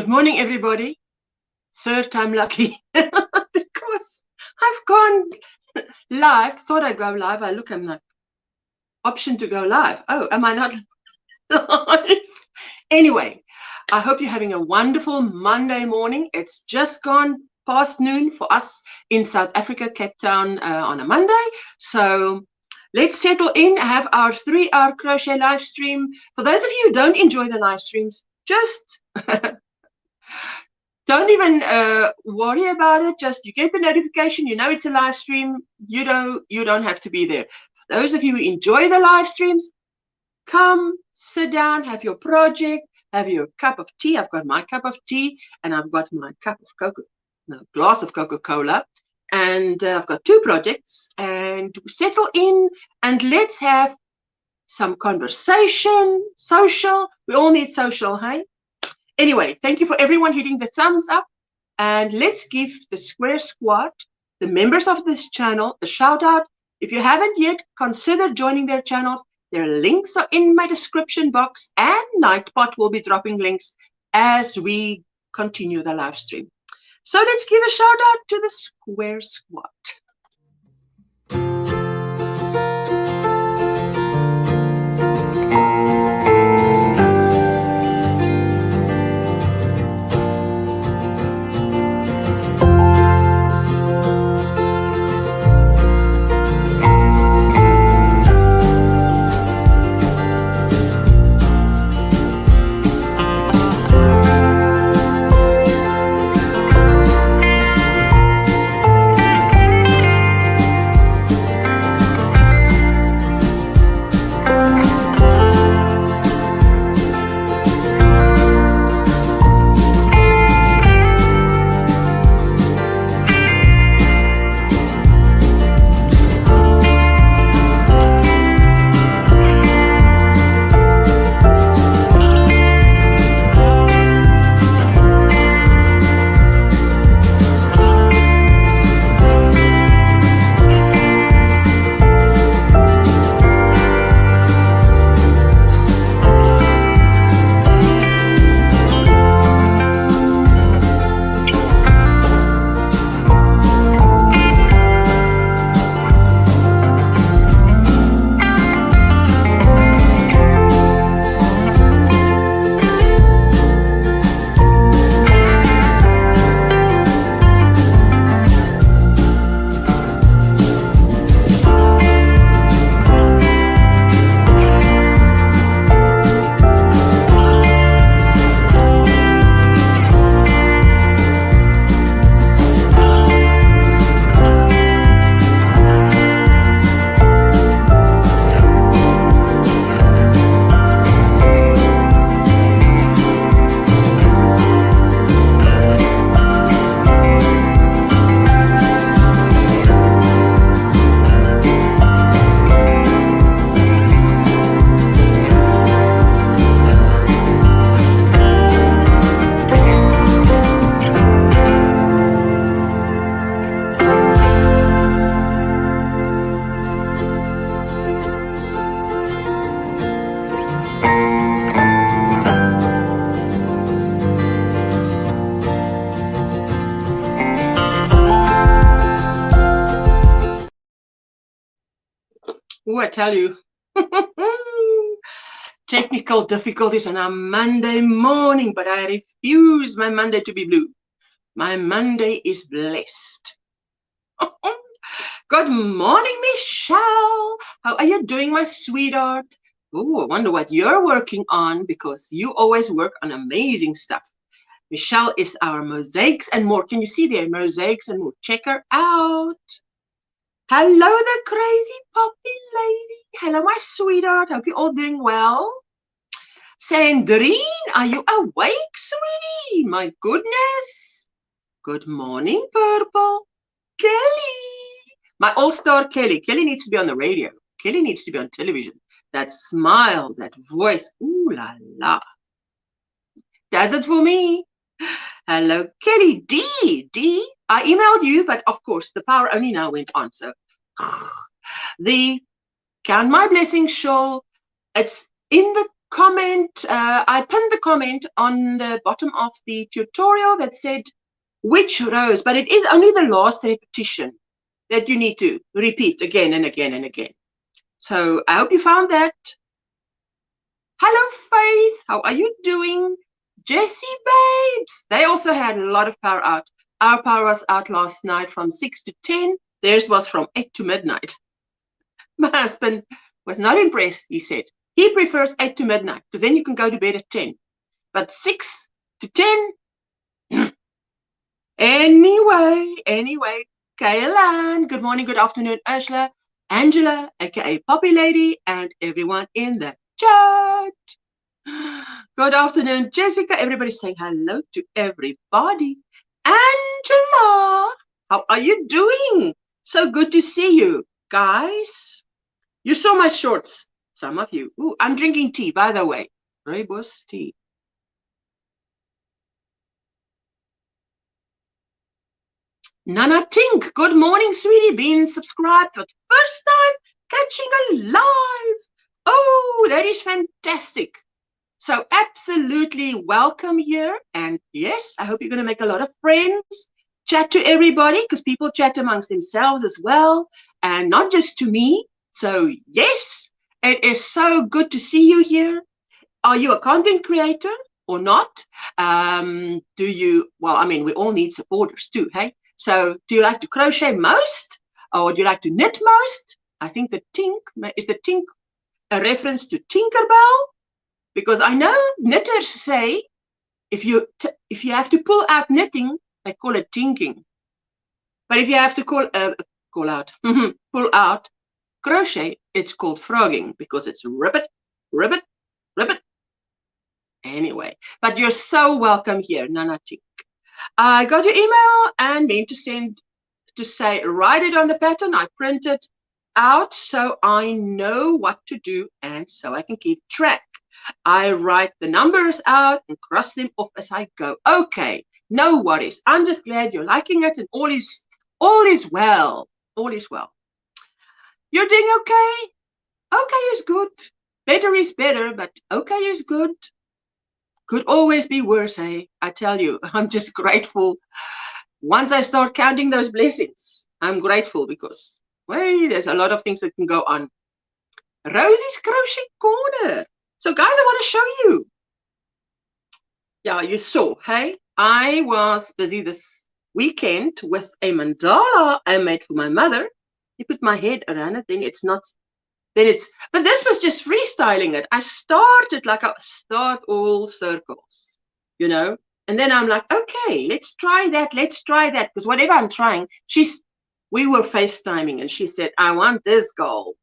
Good morning, everybody. Third time lucky because I've gone live. Thought I'd go live. I look, I'm like, option to go live. Oh, am I not live? Anyway, I hope you're having a wonderful Monday morning. It's just gone past noon for us in South Africa, Cape Town, on a Monday. So let's settle in, have our 3-hour crochet live stream. For those of you who don't enjoy the live streams, just don't even worry about it. Just you get the notification, you know it's a live stream. You don't have to be there. For those of you who enjoy the live streams, come, sit down, have your project, have your cup of tea. I've got my cup of tea and I've got my glass of Coca-Cola. And I've got 2 projects, and settle in and let's have some conversation, social. We all need social, hey? Anyway, thank you for everyone hitting the thumbs up, and let's give the Square Squad, the members of this channel, a shout out. If you haven't yet, consider joining their channels. Their links are in my description box, and Nightpot will be dropping links as we continue the live stream. So let's give a shout out to the Square Squad. Oh, I tell you, technical difficulties on a Monday morning, but I refuse my Monday to be blue. My Monday is blessed. Good morning, Michelle. How are you doing, my sweetheart? Oh, I wonder what you're working on, because you always work on amazing stuff. Michelle is our Mosaics and More. Can you see there? Mosaics and More. Check her out. Hello, the crazy poppy lady. Hello, my sweetheart. Hope you're all doing well. Sandrine, are you awake, sweetie? My goodness. Good morning, Purple. Kelly. My all-star Kelly. Kelly needs to be on the radio. Kelly needs to be on television. That smile, that voice. Ooh la la. Does it for me. Hello, Kelly. D. I emailed you, but of course the power only now went on. So the Count My Blessings shawl, it's in the comment. I pinned the comment on the bottom of the tutorial that said which rows, but it is only the last repetition that you need to repeat again and again and again. So I hope you found that. Hello, Faith. How are you doing? Jessie babes. They also had a lot of power out. Our power was out last night from 6 to 10. Theirs was from 8 to midnight. My husband was not impressed, he said. He prefers 8 to midnight because then you can go to bed at 10. But 6 to 10, anyway, Kaelan, good morning, good afternoon, Ursula, Angela, aka Poppy Lady, and everyone in the chat. Good afternoon, Jessica. Everybody's saying hello to everybody. Angela, how are you doing? So good to see you, guys. You saw my shorts, some of you. Ooh, I'm drinking tea, by the way. Rooibos tea. Nana Tink, good morning, sweetie. Been subscribed for the first time, catching a live. Oh, that is fantastic. So absolutely welcome here. And yes, I hope you're going to make a lot of friends. Chat to everybody because people chat amongst themselves as well. And not just to me. So yes, it is so good to see you here. Are you a content creator or not? Do you, well, I mean, we all need supporters too, hey? So do you like to crochet most? Or do you like to knit most? I think the tink, is the tink a reference to Tinkerbell? Because I know knitters say if you have to pull out knitting, they call it tinking. But if you have to pull out crochet, it's called frogging because it's ribbit, ribbit, ribbit. Anyway, but you're so welcome here, Nana Tink. I got your email and meant to say write it on the pattern. I print it out so I know what to do and so I can keep track. I write the numbers out and cross them off as I go. Okay, no worries. I'm just glad you're liking it and all is well. All is well. You're doing okay? Okay is good. Better is better, but okay is good. Could always be worse, eh? I tell you, I'm just grateful. Once I start counting those blessings, I'm grateful because, well, there's a lot of things that can go on. Rosie's Crochet Corner. So, guys, I want to show you. Yeah, you saw, hey? I was busy this weekend with a mandala I made for my mother. You put my head around it, then it's not, but this was just freestyling it. I started like I start all circles, you know? And then I'm like, okay, let's try that. Because whatever I'm trying, we were FaceTiming and she said, I want this gold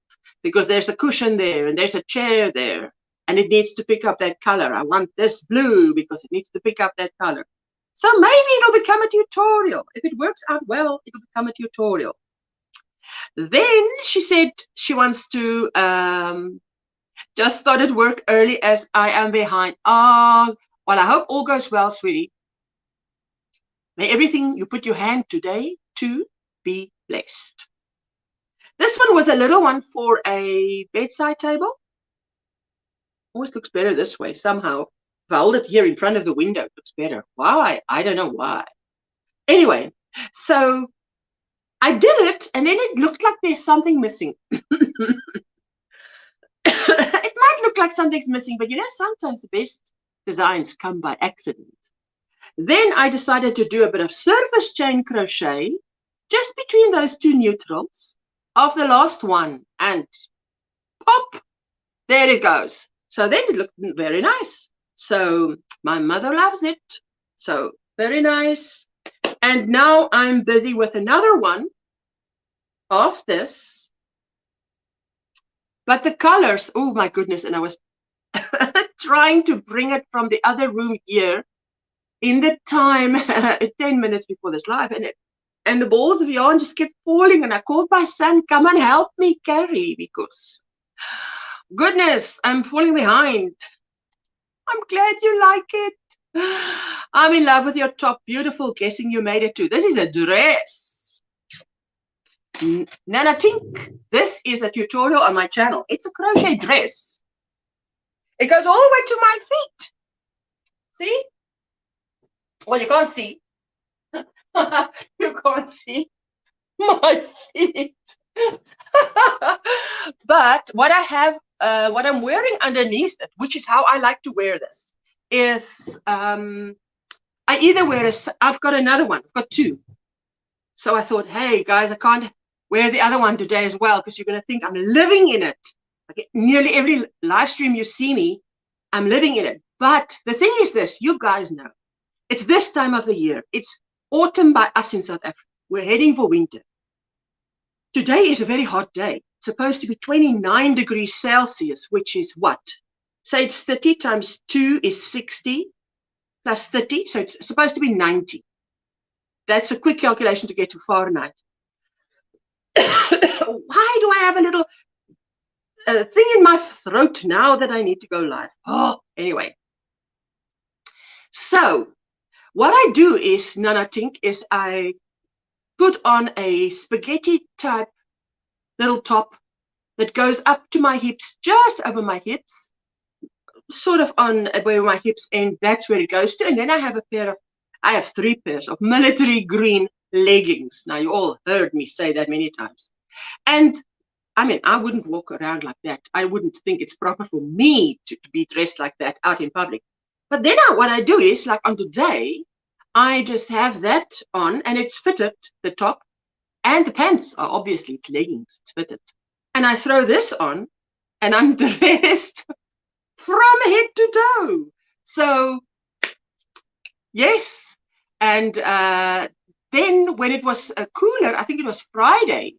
because there's a cushion there and there's a chair there. And it needs to pick up that color. I want this blue because it needs to pick up that color. So maybe it'll become a tutorial. If it works out well, it'll become a tutorial. Then she said she wants to just started work early as I am behind. Well, I hope all goes well, sweetie. May everything you put your hand today to be blessed. This one was a little one for a bedside table. Always looks better this way somehow. If I hold it here in front of the window, it looks better. Why? I don't know why. Anyway, so I did it, and then it looked like there's something missing. It might look like something's missing, but you know, sometimes the best designs come by accident. Then I decided to do a bit of surface chain crochet just between those two neutrals of the last one, and pop, there it goes. So then it looked very nice. So my mother loves it. So very nice. And now I'm busy with another one of this. But the colors, oh my goodness. And I was trying to bring it from the other room here in the time, 10 minutes before this live. And the balls of yarn just kept falling. And I called my son, come and help me carry because, goodness, I'm falling behind. I'm glad you like it. I'm in love with your top. Beautiful. Guessing you made it too. This is a dress. Nana Tink. This is a tutorial on my channel. It's a crochet dress. It goes all the way to my feet. See? Well, you can't see. You can't see my feet. But what I have, what I'm wearing underneath it, which is how I like to wear this, is I either wear I've got another one. I've got two. So I thought, hey, guys, I can't wear the other one today as well because you're going to think I'm living in it. Like nearly every live stream you see me, I'm living in it. But the thing is this, you guys know, it's this time of the year. It's autumn by us in South Africa. We're heading for winter. Today is a very hot day. It's supposed to be 29 degrees Celsius, which is what? Say it's 30 times 2 is 60 plus 30. So it's supposed to be 90. That's a quick calculation to get to Fahrenheit. Why do I have a little thing in my throat now that I need to go live? Oh, anyway. So what I do is, Nana Tink, is I put on a spaghetti type little top that goes up to my hips, just over my hips, sort of on where my hips end. That's where it goes to. And then I have I have 3 pairs of military green leggings. Now, you all heard me say that many times. And I mean, I wouldn't walk around like that. I wouldn't think it's proper for me to be dressed like that out in public. But then what I do is, like on today, I just have that on and it's fitted, the top, and the pants are obviously leggings, it's fitted. And I throw this on and I'm dressed from head to toe. So, yes. And then when it was cooler, I think it was Friday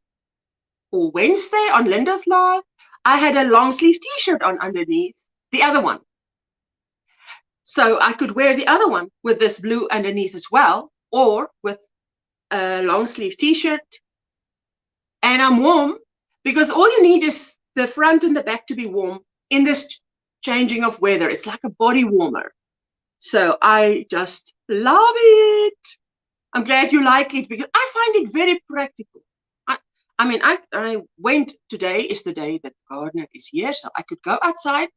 or Wednesday on Linda's Live, I had a long sleeve t-shirt on underneath the other one. So I could wear the other one with this blue underneath as well, or with a long sleeve t-shirt. And I'm warm because all you need is the front and the back to be warm in this changing of weather. It's like a body warmer. So I just love it. I'm glad you like it because I find it very practical. I mean, I went, today is the day that the gardener is here, so I could go outside,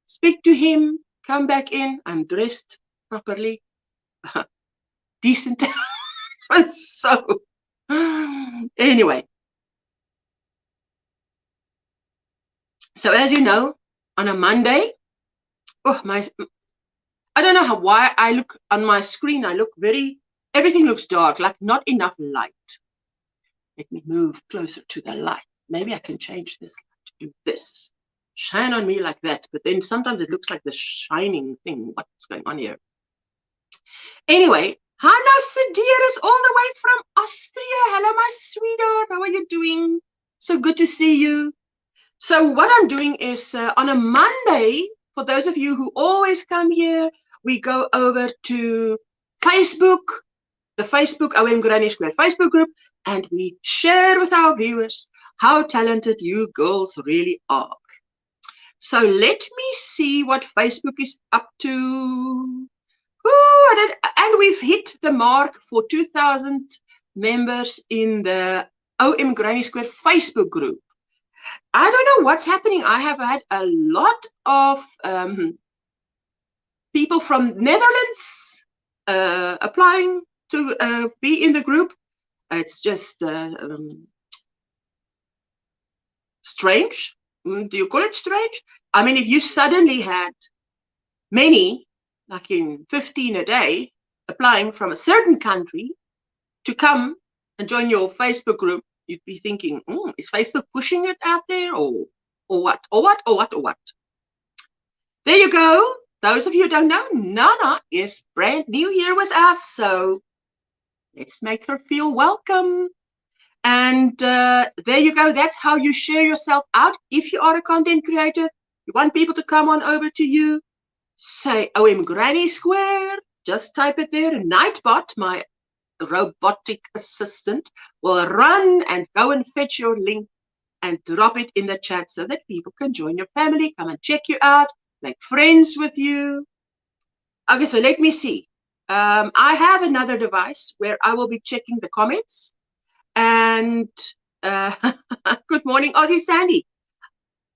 speak to him, come back in. I'm dressed properly, decent. So, anyway. So as you know, on a Monday, oh I don't know why I look on my screen. I look everything looks dark, like not enough light. Let me move closer to the light. Maybe I can change this light to do this. Shine on me like that. But then sometimes it looks like the shining thing. What's going on here? Anyway, Hannah Sadir is all the way from Austria. Hello, my sweetheart. How are you doing? So good to see you. So what I'm doing is on a Monday, for those of you who always come here, we go over to Facebook, the Facebook OMGrannySquare Facebook group, and we share with our viewers how talented you girls really are. So let me see what Facebook is up to. Ooh, and we've hit the mark for 2,000 members in the OMGrannySquare Facebook group. I don't know what's happening. I have had a lot of people from Netherlands applying to be in the group. It's just strange. Do you call it strange? I mean, if you suddenly had many, like in 15 a day, applying from a certain country to come and join your Facebook group, you'd be thinking, is Facebook pushing it out there or what? Or what? There you go. Those of you who don't know, Nana is brand new here with us. So let's make her feel welcome. And there you go. That's how you share yourself out. If you are a content creator, you want people to come on over to you, say OMGrannySquare, just type it there. Nightbot, my robotic assistant, will run and go and fetch your link and drop it in the chat so that people can join your family, come and check you out, make friends with you. Okay, so let me see. I have another device where I will be checking the comments. And good morning, Aussie Sandy.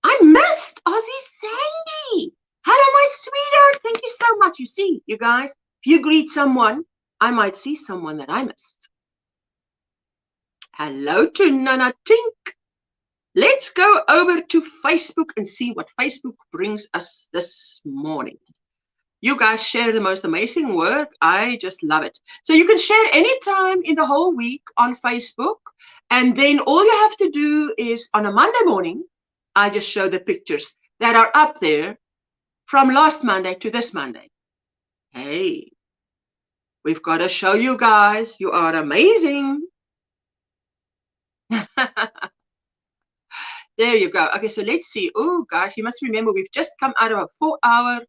I missed Aussie Sandy. Hello, my sweetheart. Thank you so much. You see, you guys, if you greet someone, I might see someone that I missed. Hello to Nana Tink. Let's go over to Facebook and see what Facebook brings us this morning. You guys share the most amazing work. I just love it. So you can share anytime in the whole week on Facebook. And then all you have to do is on a Monday morning, I just show the pictures that are up there from last Monday to this Monday. Hey, we've got to show you guys. You are amazing. There you go. Okay, so let's see. Oh, guys, you must remember we've just come out of a 4-hour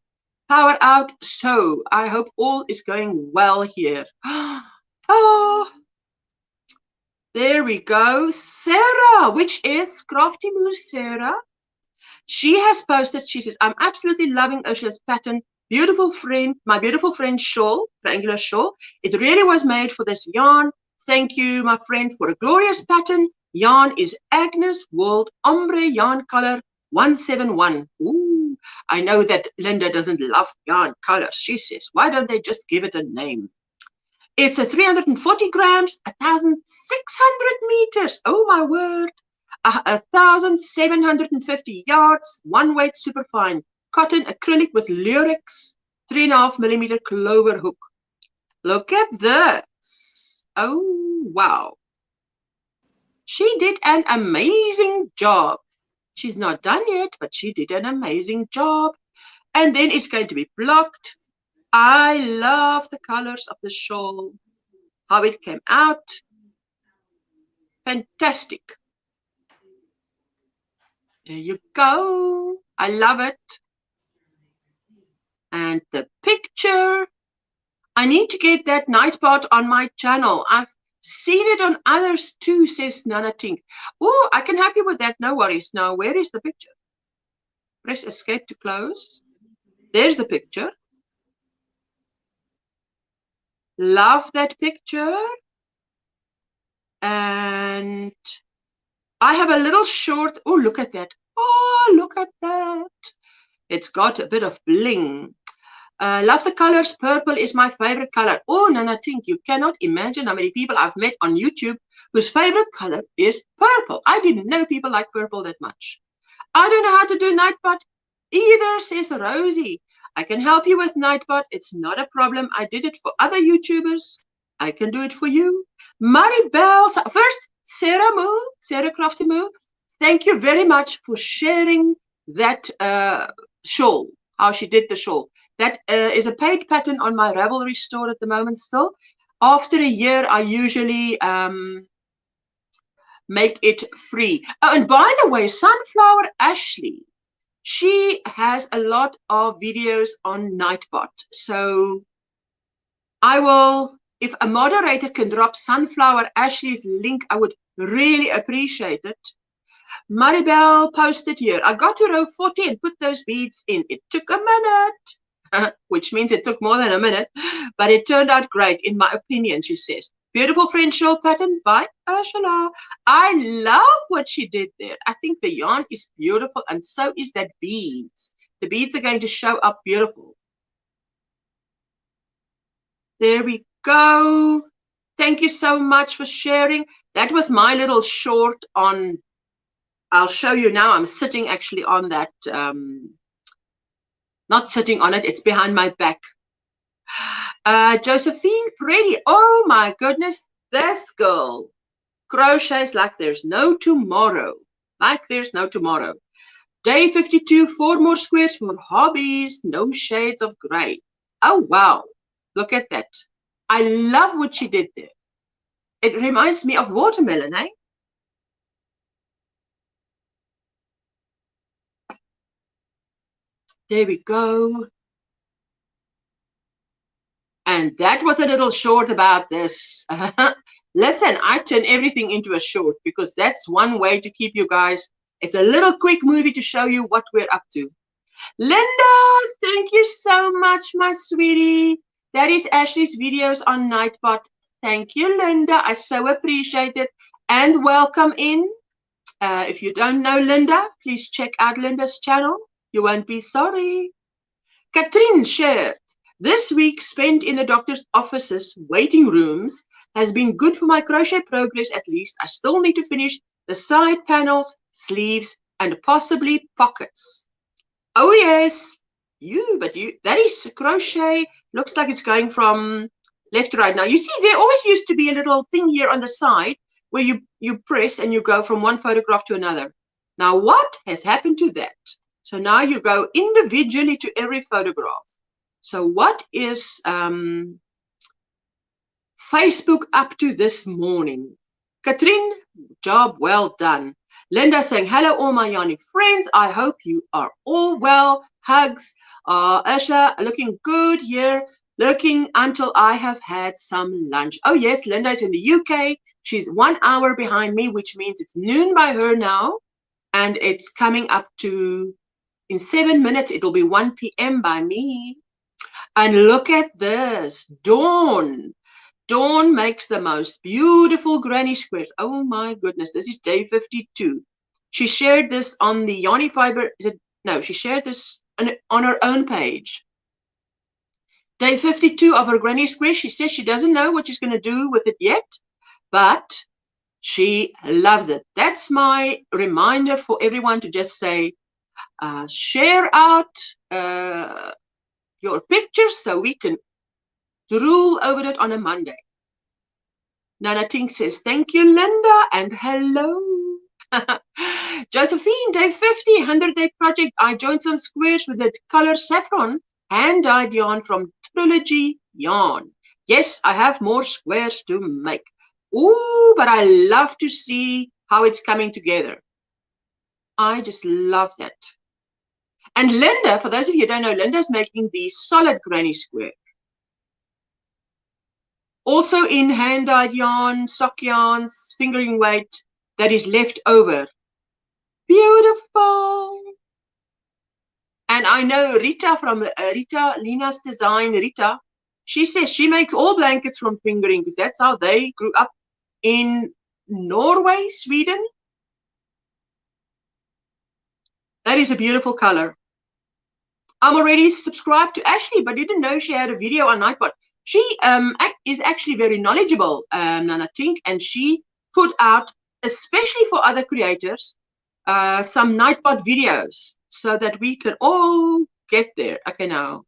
power out. So I hope all is going well here. Oh, there we go. Sarah, which is Crafty Moose Sarah. She has posted, she says, I'm absolutely loving Ursula's pattern. Beautiful friend, my beautiful friend shawl, triangular shawl. It really was made for this yarn. Thank you, my friend, for a glorious pattern. Yarn is Agnes World Ombre Yarn Color 171. Ooh, I know that Linda doesn't love yarn colors. She says, why don't they just give it a name? It's a 340 grams, 1,600 meters. Oh, my word. 1,750 yards, one weight superfine cotton acrylic with Lurex 3.5 millimeter clover hook. Look at this. Oh, wow. She did an amazing job. She's not done yet, but she did an amazing job. And then it's going to be blocked. I love the colors of the shawl, how it came out. Fantastic. There you go. I love it. And the picture. I need to get that night part on my channel. I've seen it on others too, says Nana Tink. Oh, I can help you with that. No worries. Now, where is the picture? Press escape to close. There's the picture. Love that picture. And I have a little short. Oh, look at that. Oh, look at that. It's got a bit of bling. Love the colors. Purple is my favorite color. Oh, Nana Tink, you cannot imagine how many people I've met on YouTube whose favorite color is purple. I didn't know people like purple that much. I don't know how to do Nightbot either, says Rosie. I can help you with Nightbot. It's not a problem. I did it for other YouTubers. I can do it for you. Maribel, first, Sarah Moo, Sarah Crafty Moo, thank you very much for sharing that shawl, how she did the shawl. That is a paid pattern on my Ravelry store at the moment still. After a year, I usually make it free. Oh, and by the way, Sunflower Ashley, she has a lot of videos on Nightbot. So I will, if a moderator can drop Sunflower Ashley's link, I would really appreciate it. Maribel posted here, I got to row 40 and put those beads in. It took a minute, which means it took more than a minute, but it turned out great, in my opinion, she says. Beautiful French shawl pattern by Ursula. I love what she did there. I think the yarn is beautiful, and so is that beads. The beads are going to show up beautiful. There we go. Thank you so much for sharing. That was my little short on, I'll show you now. I'm sitting actually on that, not sitting on it, it's behind my back. Josephine Preddy, oh my goodness, this girl crochets like there's no tomorrow. Like there's no tomorrow. Day 52, 4 more squares for hobbies, no shades of gray. Oh, wow. Look at that. I love what she did there. It reminds me of watermelon, eh? There we go. And that was a little short about this. Listen, I turn everything into a short because that's one way to keep you guys. It's a little quick movie to show you what we're up to. Linda, thank you so much, my sweetie. That is Ashley's videos on Nightbot. Thank you, Linda. I so appreciate it. And welcome in. If you don't know Linda, please check out Linda's channel. You won't be sorry. Katrin shared, this week spent in the doctor's office's waiting rooms has been good for my crochet progress at least. I still need to finish the side panels, sleeves, and possibly pockets. Oh yes, that is crochet. Looks like it's going from left to right. Now you see, there always used to be a little thing here on the side where you press and you go from one photograph to another. Now what has happened to that? So now you go individually to every photograph. So what is Facebook up to this morning? Katrin, job well done. Linda saying, hello all my Yanni friends. I hope you are all well. Hugs. Ursula, looking good here. Looking until I have had some lunch. Oh yes, Linda is in the UK. She's 1 hour behind me, which means it's noon by her now. And it's coming up to, in 7 minutes, it'll be 1 p.m. by me. And look at this, Dawn. Dawn makes the most beautiful granny squares. Oh my goodness, this is day 52. She shared this on the Yanni Fiber. No, she shared this on her own page. Day 52 of her granny square. She says she doesn't know what she's going to do with it yet, but she loves it. That's my reminder for everyone to just say, share out your pictures so we can drool over it on a Monday. Nana Tink says, thank you, Linda, and hello. Josephine, day 50, 100-day project. I joined some squares with the color saffron hand-dyed yarn from Trilogy Yarn. Yes, I have more squares to make. Ooh, but I love to see how it's coming together. I just love that. And Linda, for those of you who don't know, Linda's making the solid granny square. Also in hand-dyed yarn, sock yarns, fingering weight that is left over. Beautiful. And I know Rita from Lina's Design, Rita, she says she makes all blankets from fingering because that's how they grew up in Norway, Sweden. That is a beautiful color. I'm already subscribed to Ashley, but didn't know she had a video on Nightbot. She is actually very knowledgeable, Nana Tink, and she put out, especially for other creators, some Nightbot videos so that we can all get there. Okay, now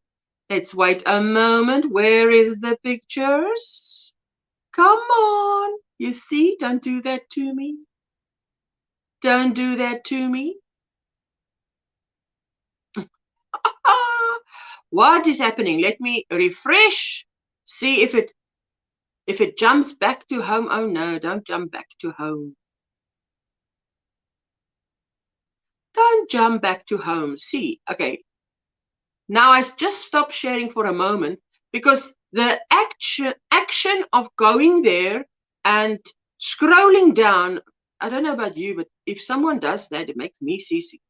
let's wait a moment. Where is the pictures? Come on. You see, don't do that to me. Don't do that to me. What is happening? Let me refresh. See if it jumps back to home. Oh no, don't jump back to home. Don't jump back to home. See, okay. Now I just stop sharing for a moment because the action of going there and scrolling down, I don't know about you, but if someone does that, it makes me seasick.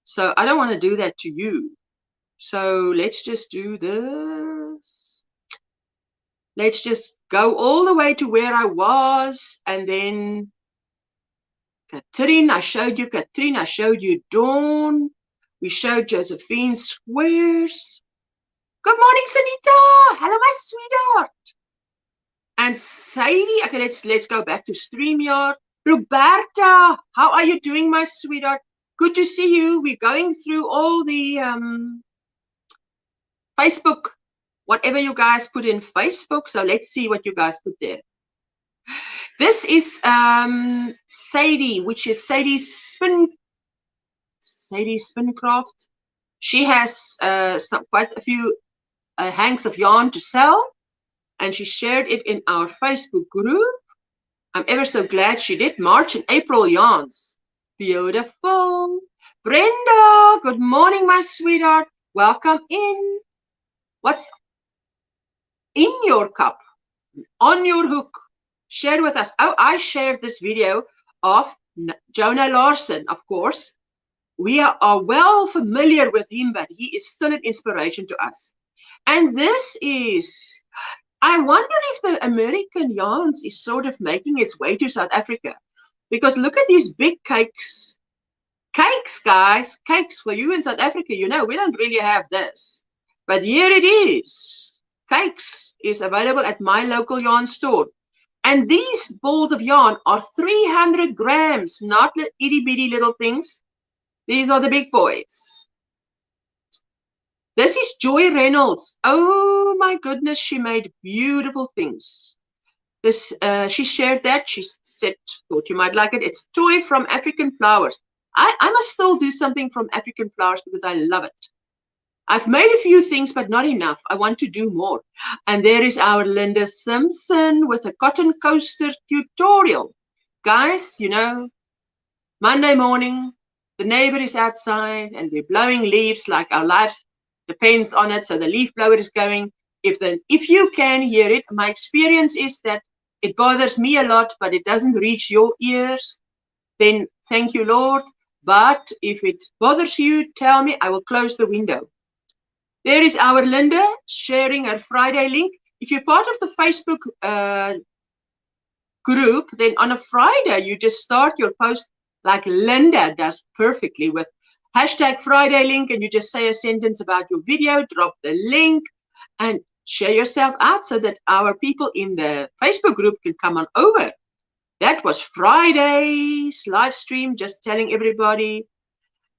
So I don't want to do that to you. So let's just do this. Let's just go all the way to where I was, and then Katrin, I showed you Katrin, I showed you Dawn, we showed Josephine's squares. Good morning, Sanita. Hello, my sweetheart. And Sadie, okay, let's go back to StreamYard. Roberta, how are you doing, my sweetheart? Good to see you. We're going through all the Facebook, whatever you guys put in Facebook. So let's see what you guys put there. This is Sadie, which is Sadie's Spincraft. She has quite a few hanks of yarn to sell, and she shared it in our Facebook group. I'm ever so glad she did. March and April yarns. Beautiful. Brenda, good morning, my sweetheart. Welcome in. What's in your cup? On your hook? Share with us. Oh, I shared this video of Jonah Larson, of course. We are well familiar with him, but he is still an inspiration to us. And this is, I wonder if the American yarns is sort of making its way to South Africa. Because look at these big cakes. Cakes, guys. Cakes for you in South Africa. You know, we don't really have this. But here it is. Cakes is available at my local yarn store. And these balls of yarn are 300 grams, not itty bitty little things. These are the big boys. This is Joy Reynolds. Oh my goodness, she made beautiful things. This she shared that. She said, thought you might like it. It's toy from African flowers. I must still do something from African flowers because I love it. I've made a few things, but not enough. I want to do more. And there is our Linda Simpson with a cotton coaster tutorial. Guys, you know, Monday morning, the neighbor is outside and we're blowing leaves like our life depends on it. So the leaf blower is going. If you can hear it, my experience is that it bothers me a lot, but it doesn't reach your ears. Then thank you, Lord. But if it bothers you, tell me, I will close the window. There is our Linda sharing her Friday link. If you're part of the Facebook group, then on a Friday, you just start your post like Linda does perfectly with hashtag Friday link, and you just say a sentence about your video, drop the link, and share yourself out so that our people in the Facebook group can come on over. That was Friday's live stream, just telling everybody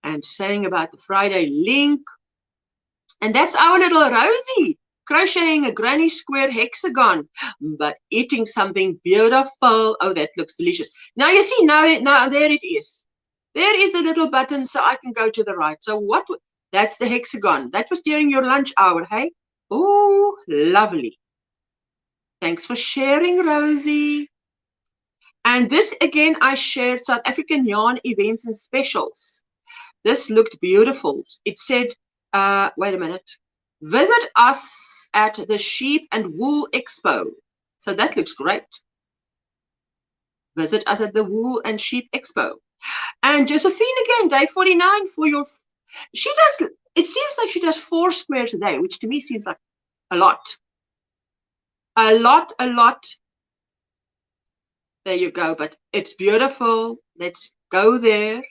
and saying about the Friday link. And that's our little Rosie, crocheting a granny square hexagon, but eating something beautiful. Oh, that looks delicious. Now you see, now there it is. There is the little button, so I can go to the right. So what? That's the hexagon. That was during your lunch hour, hey? Oh, lovely. Thanks for sharing, Rosie. And this, again, I shared South African yarn events and specials. This looked beautiful. It said, wait a minute. Visit us at the Sheep and Wool Expo. So that looks great. Visit us at the Wool and Sheep Expo. And Josephine again, day 49 for your, she does, it seems like she does 4 squares a day, which to me seems like a lot. A lot. There you go, but it's beautiful. Let's go there.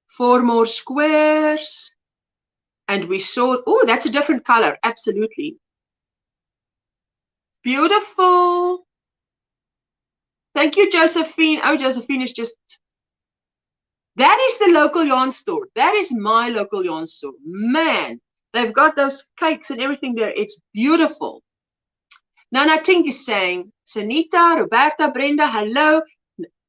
4 more squares. And we saw, oh, that's a different color. Absolutely. Beautiful. Thank you, Josephine. Oh, Josephine is just, that is the local yarn store. That is my local yarn store. Man, they've got those cakes and everything there. It's beautiful. Nana Tink is saying, Sanita, Roberta, Brenda, hello.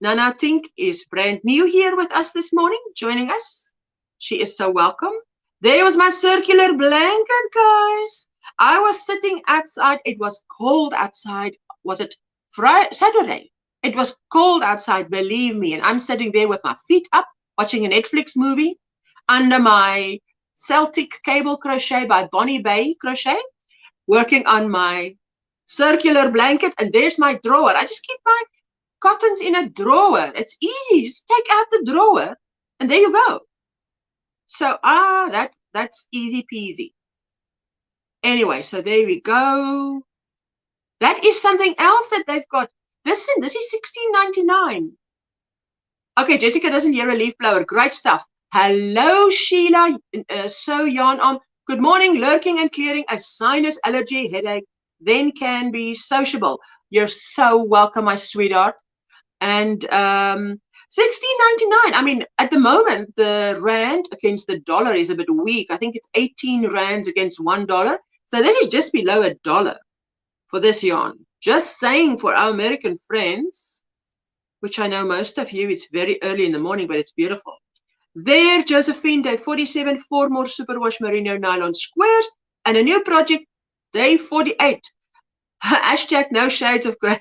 Nana Tink is brand new here with us this morning, joining us. She is so welcome. There was my circular blanket, guys. I was sitting outside. It was cold outside. Was it Friday, Saturday? It was cold outside, believe me. And I'm sitting there with my feet up, watching a Netflix movie under my Celtic cable crochet by Bonnie Bay Crochet, working on my circular blanket. And there's my drawer. I just keep my cottons in a drawer. It's easy. Just take out the drawer and there you go. So, that's easy peasy. Anyway, so there we go. That is something else that they've got. This is $16.99. Okay, Jessica doesn't hear a leaf blower. Great stuff. Hello, Sheila. So yarn on. Good morning. Lurking and clearing a sinus allergy headache then can be sociable. You're so welcome, my sweetheart. And $16.99. I mean, at the moment, the rand against the dollar is a bit weak. I think it's 18 rands against $1. So that is just below $1 for this yarn. Just saying, for our American friends, which I know most of you, it's very early in the morning, but it's beautiful. There, Josephine, day 47, 4 more superwash merino nylon squares, and a new project, day 48. Hashtag no shades of grey.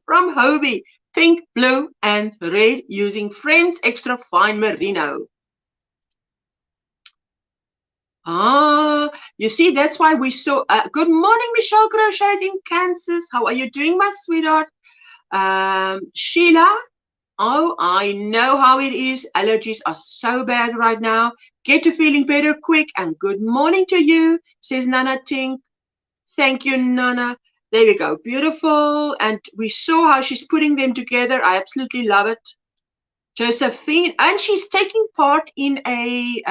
From Hobie. Pink, blue, and red using Friends Extra Fine Merino. You see, that's why we saw. Good morning, Michelle Crochets in Kansas. How are you doing, my sweetheart? Sheila. Oh, I know how it is. Allergies are so bad right now. Get to feeling better quick. And good morning to you, says Nana Tink. Thank you, Nana. There we go. Beautiful. And we saw how she's putting them together. I absolutely love it. Josephine. And she's taking part in a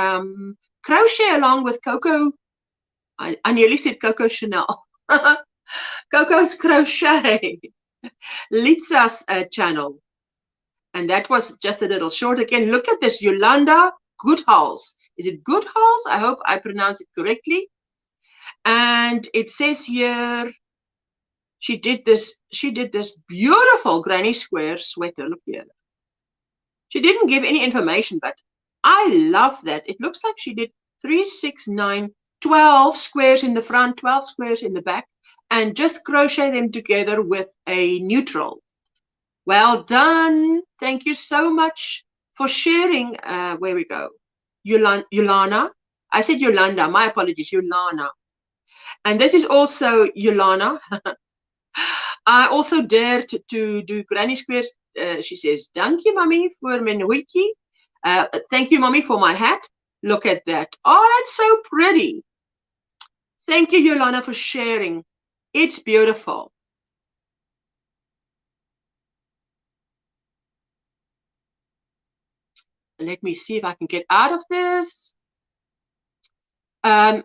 crochet along with Coco. I nearly said Coco Chanel. Coco's Crochet, Litsa's channel. And that was just a little short. Again, look at this, Yolanda Goodhals. Is it Goodhals? I hope I pronounce it correctly. And it says here, she did this beautiful granny square sweater. Look here. She didn't give any information, but I love that. It looks like she did 3, 6, 9, 12 squares in the front, 12 squares in the back, and just crochet them together with a neutral. Well done. Thank you so much for sharing. Where we go. Yolana. I said Yolanda. My apologies. Yolana. And this is also Yolana. I also dared to do granny squares. She says, "Thank you, mommy, for my wiki. Thank you, mommy, for my hat. Look at that. Oh, that's so pretty. Thank you, Yolana, for sharing. It's beautiful." Let me see if I can get out of this.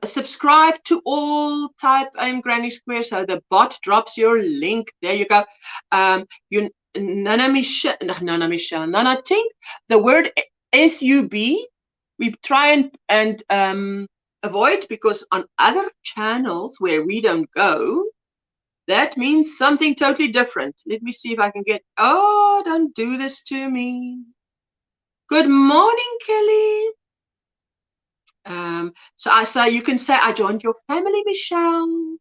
Subscribe to all, type OMGrannySquare so the bot drops your link. There you go. Nana Michelle, Nana Tink, the word SUB, we try and avoid, because on other channels where we don't go, that means something totally different. Let me see if I can get, oh, don't do this to me. Good morning, Kelly. So you can say, I joined your family, Michelle.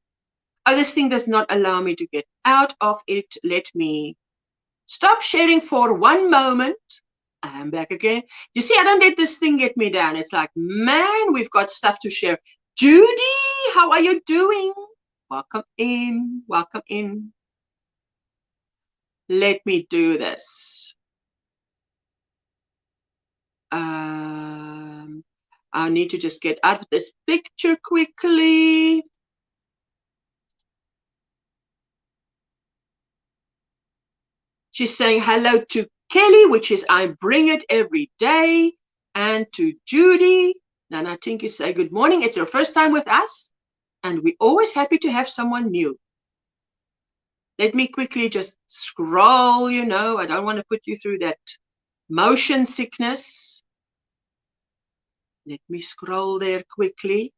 Oh, this thing does not allow me to get out of it. Let me stop sharing for one moment. I'm back again. You see, I don't let this thing get me down. It's like, man, we've got stuff to share. Judy, how are you doing? Welcome in. Welcome in. Let me do this. I need to just get out of this picture quickly. She's saying hello to Kelly, which is I bring it every day. And to Judy. Nana Tinky say good morning. It's your first time with us. And we're always happy to have someone new. Let me quickly just scroll, you know. I don't want to put you through that motion sickness. Let me scroll there quickly.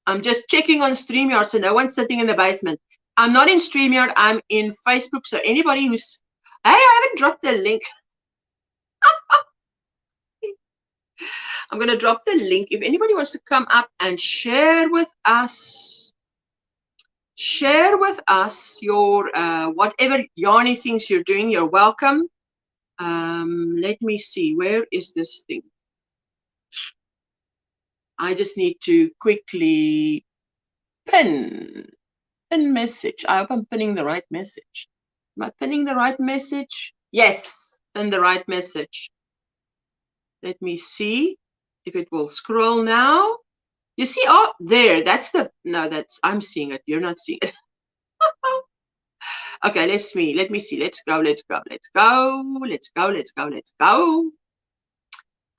I'm just checking on StreamYard, so no one's sitting in the basement. I'm not in StreamYard, I'm in Facebook. So anybody who's, hey, I haven't dropped the link. I'm going to drop the link. If anybody wants to come up and share with us your whatever yarny things you're doing, you're welcome. Let me see, where is this thing? I just need to quickly pin message. I hope I'm pinning the right message. Am I pinning the right message? Yes, pin the right message. Let me see if it will scroll now. You see, oh, there, that's the, no, that's, I'm seeing it. You're not seeing it. Okay, let me see. Let's go.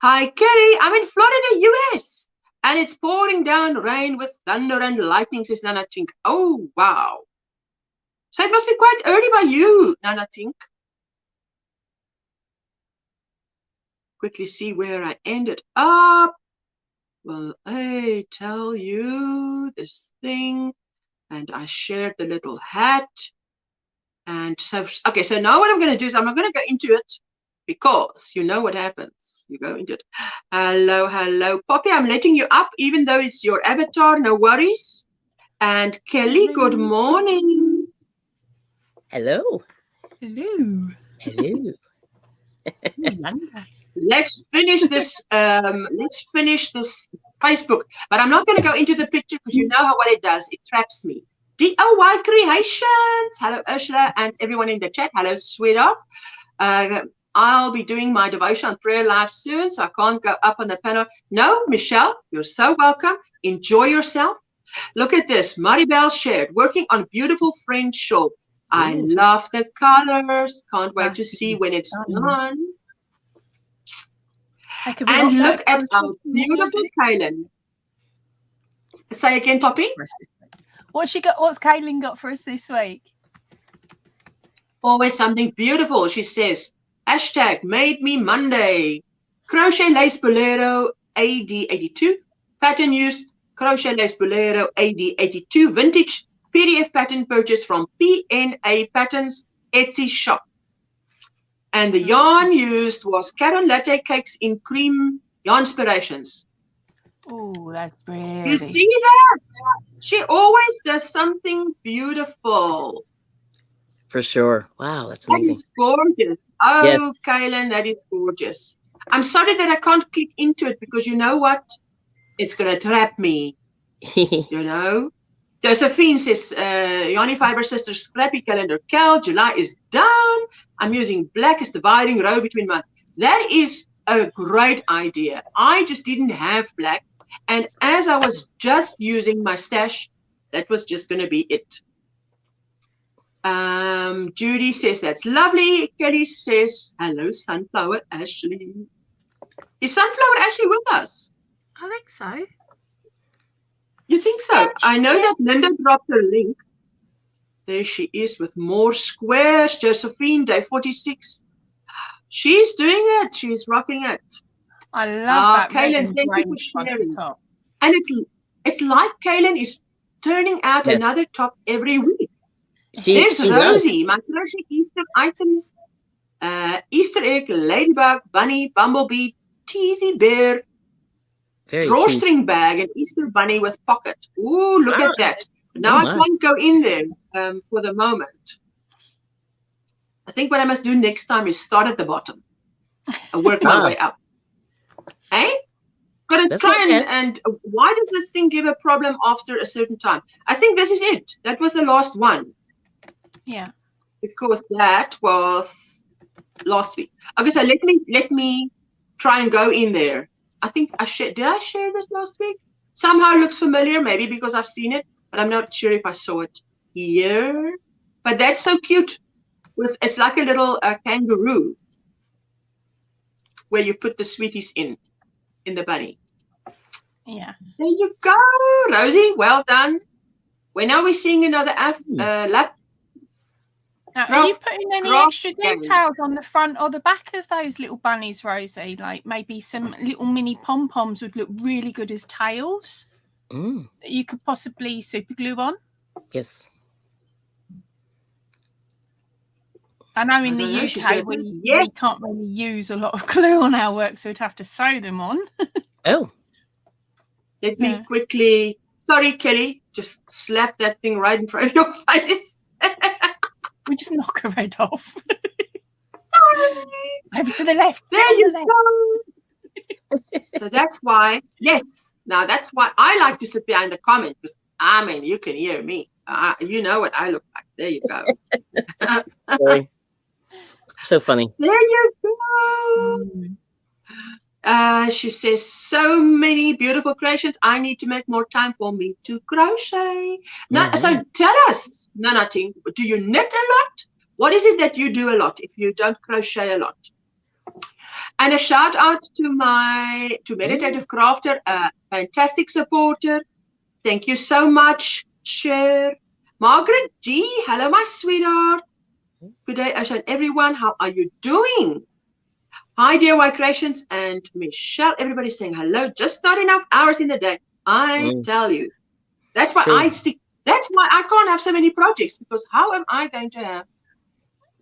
Hi, Kelly. I'm in Florida, US. And it's pouring down rain with thunder and lightning, says Nana Tink. Oh, wow. So it must be quite early by you, Nana Tink. Quickly see where I ended up. Well, I tell you this thing. And I shared the little hat. And so, okay, so now what I'm going to do is I'm not going to go into it, because you know what happens. You go into it. Hello, hello. Poppy, I'm letting you up, even though it's your avatar. No worries. And Kelly, hello. Good morning. Hello. Hello. Hello. Let's finish this. Let's finish this Facebook. But I'm not going to go into the picture, because you know what it does. It traps me. DIY Creations. Hello, Ursula, and everyone in the chat. Hello, sweetheart. I'll be doing my devotion on prayer live soon, so I can't go up on the panel. No, Michelle, you're so welcome. Enjoy yourself. Look at this. Maribel shared, working on beautiful French shawl. I love the colors. Can't wait to see when it's done. And look at our beautiful Kaylin. Say again, Poppy. What's Kaylin got for us this week? Always something beautiful. She says, hashtag made me Monday. Crochet lace bolero AD82. Pattern used crochet lace bolero AD82 vintage PDF pattern purchase from PNA Patterns Etsy shop. And the yarn used was Caron Latte Cakes in Cream Yarn Inspirations. Oh, that's pretty. You see that? She always does something beautiful. For sure. Wow, that's amazing. That is gorgeous. Oh, yes. Kaylin, that is gorgeous. I'm sorry that I can't click into it because you know what? It's going to trap me. You know? Josephine says, Yarny Fiber Sisters Scrappy Calendar Cal, July is done. I'm using black as dividing row between months. That is a great idea. I just didn't have black. And as I was just using my stash, that was just going to be it. Judy says, that's lovely. Kelly says, hello, Sunflower Ashley. Is Sunflower Ashley with us? I think so. You think so? I know that Linda dropped a link. There she is with more squares. Josephine, day 46. She's doing it. She's rocking it. I love that. Kaylin, thank you for sharing. And it's like Kaylin is turning out another top every week. There's Rosie, my crochet Easter items. Easter egg, ladybug, bunny, bumblebee, teasy bear, drawstring bag, and Easter bunny with pocket. Ooh, look at that. Now I can't go in there for the moment. I think what I must do next time is start at the bottom and work my way up. Hey? Got to try and why does this thing give a problem after a certain time? I think this is it. That was the last one. Yeah. Because that was last week. Okay, so let me try and go in there. I think I shared. Did I share this last week? Somehow it looks familiar, maybe because I've seen it, but I'm not sure if I saw it here. But that's so cute. It's like a little kangaroo where you put the sweeties in the bunny. Yeah. There you go, Rosie. Well done. When are we seeing another lap? Now, are you putting any extra details on the front or the back of those little bunnies, Rosie? Like maybe some little mini pom-poms would look really good as tails that you could possibly super glue on? Yes. I know in the UK we can't really use a lot of glue on our work, so we'd have to sew them on. Let me quickly, sorry, Kelly, just slap that thing right in front of your face. We just knock her head off. Over to the left. There you go. So that's why, now that's why I like to sit behind the comment, because I mean, you can hear me. You know what I look like. There you go. Sorry. So funny. There you go. She says, so many beautiful creations. I need to make more time for me to crochet. So tell us, Nanating, do you knit a lot? What is it that you do a lot if you don't crochet a lot? And a shout out to Meditative Crafter, a fantastic supporter. Thank you so much, Cher. Margaret G, hello, my sweetheart. Good day, Asha, everyone. How are you doing? Hi, DIY Creations and Michelle. Everybody's saying hello. Just not enough hours in the day. I tell you. That's why that's why I can't have so many projects, because how am I going to have?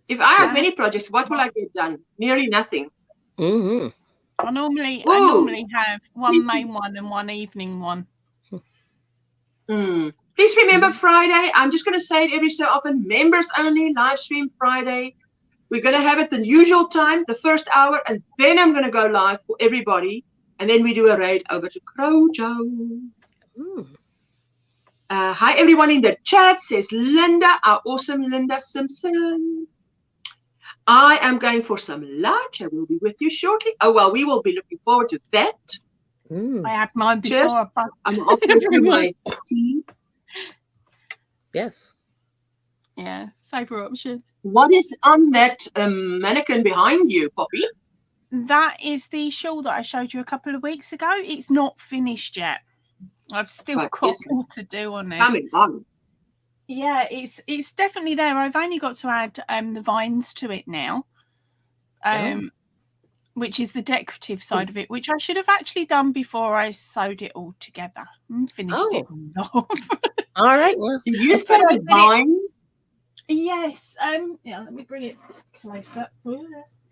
If I have many projects, what will I get done? Nearly nothing. I normally have one main one and one evening one. Please remember Friday. I'm just going to say it every so often. Members only live stream Friday. We're going to have it the usual time, the first hour, and then I'm going to go live for everybody. And then we do a raid over to Crojo. Hi, everyone in the chat, says Linda, our awesome Linda Simpson. I am going for some lunch. I will be with you shortly. Oh, well, we will be looking forward to that. I had mine before. I'm offering my tea. Yes. Yeah, safer option. What is on that mannequin behind you, Poppy? that is the shawl that I showed you a couple of weeks ago. It's not finished yet. I've still got more to do on it. Coming on. Yeah, it's definitely there. I've only got to add the vines to it now, which is the decorative side of it, which I should have actually done before I sewed it all together and finished it off. All right. Well, Did you say the vines? Yes. Yeah, let me bring it closer.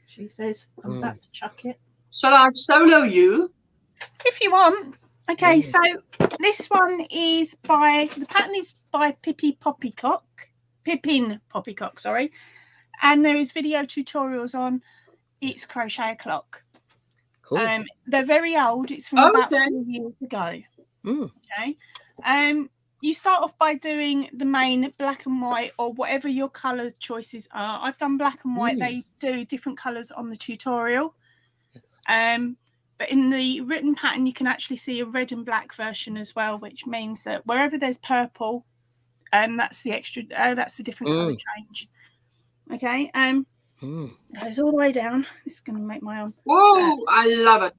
She says I'm about to chuck it. Shall I solo you? If you want. Okay, so this one is the pattern is by Pippin Poppycock, sorry. And there is video tutorials on It's Crochet O'Clock. Cool. They're very old. It's from about 4 years ago. Okay. You start off by doing the main black and white or whatever your colour choices are. I've done black and white. They do different colours on the tutorial. But in the written pattern, you can actually see a red and black version as well, which means that wherever there's purple, that's the extra. That's the different colour change. Okay. Goes all the way down. This is going to make my arm. Whoa! I love it.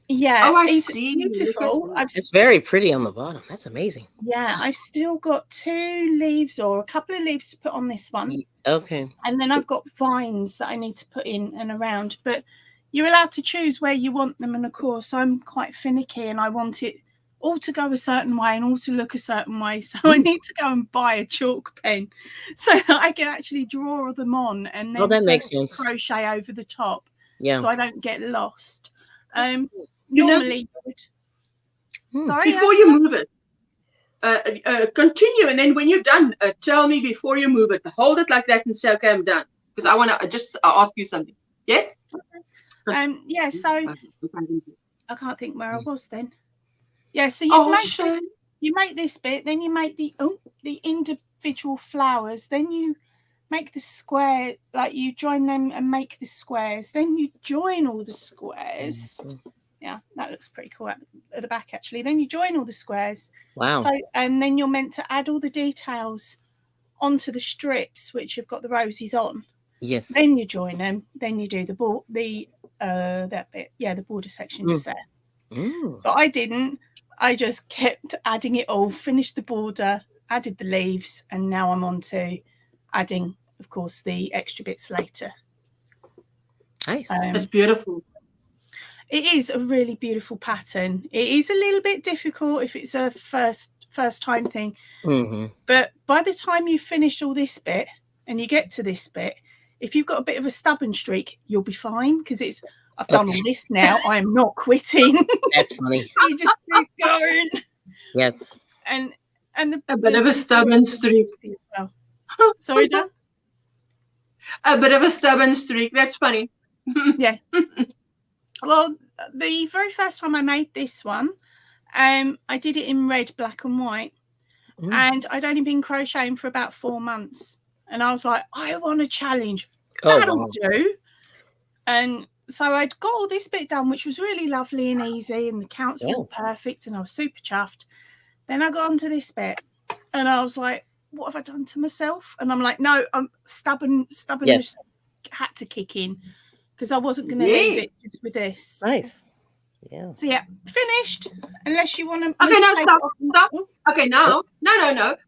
Yeah. Oh, I it's see. Beautiful. It's very pretty on the bottom. That's amazing. Yeah, I've still got 2 leaves or a couple of leaves to put on this one. Okay. And then I've got vines that I need to put in and around, but you're allowed to choose where you want them. And of course, I'm quite finicky and I want it all to go a certain way and all to look a certain way. So I need to go and buy a chalk pen so that I can actually draw them on and then that makes sense. Crochet over the top. Yeah. So I don't get lost. You normally, sorry, before you move it, continue. And then when you're done, tell me before you move it. Hold it like that and say, okay, I'm done. Because I want to just ask you something. Yes? Yeah, so I can't think where I was then. Yeah, so you make this bit, then you make the individual flowers, then you make the square, like you join them and make the squares, then you join all the squares. Yeah, that looks pretty cool at the back actually. Then you join all the squares. Wow. So and then you're meant to add all the details onto the strips which have got the roses on. Yes. Then you join them, then you do the that bit, the border section just there. But I didn't. I just kept adding it all, finished the border, added the leaves, and now I'm on to adding, of course, the extra bits later. Nice. It's beautiful. It is a really beautiful pattern. It is a little bit difficult if it's a first time thing, but by the time you finish all this bit and you get to this bit, if you've got a bit of a stubborn streak, you'll be fine because I've done all this now. I am not quitting. That's funny. So you just keep going. Yes. And a bit of a stubborn streak as well. Sorry, Dan? A bit of a stubborn streak. That's funny. Yeah. Well, the very first time I made this one, I did it in red, black and white. And I'd only been crocheting for about 4 months. And I was like, I want a challenge. That'll do. And so I'd got all this bit done, which was really lovely and easy. And the counts were all perfect. And I was super chuffed. Then I got onto this bit. And I was like, what have I done to myself? And I'm like, no, I'm stubborn had to kick in. Because I wasn't going to leave it just with this. Nice. Yeah. So yeah, finished. Unless you want to. Okay, now stop. Okay, no.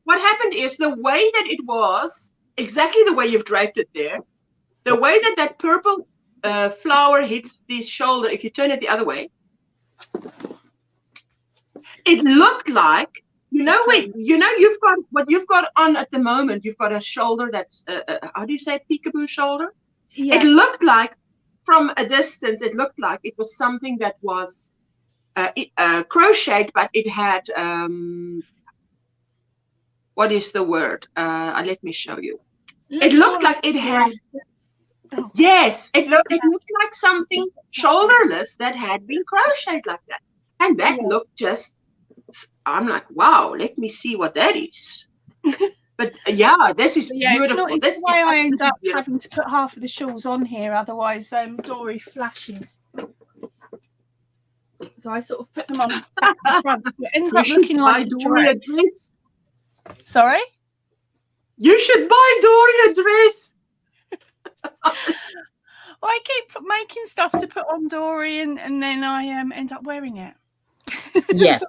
What happened is the way that it was, exactly the way you've draped it there, the way that purple flower hits this shoulder, if you turn it the other way, it looked like, you've got what you've got on at the moment. You've got a shoulder that's, how do you say it, peekaboo shoulder? Yeah. It looked like, from a distance, it looked like it was something that was crocheted, but it had, what is the word? Let me show you. It looked like it had, yes, it looked like something shoulderless that had been crocheted like that. And that looked just, I'm like, wow, let me see what that is. But yeah, this is beautiful. It's why I end up having to put half of the shawls on here, otherwise Dory flashes. So I sort of put them on back to front. So it ends up looking like a dress. Sorry? You should buy Dory a dress. I keep making stuff to put on Dory, and then I end up wearing it. Yes.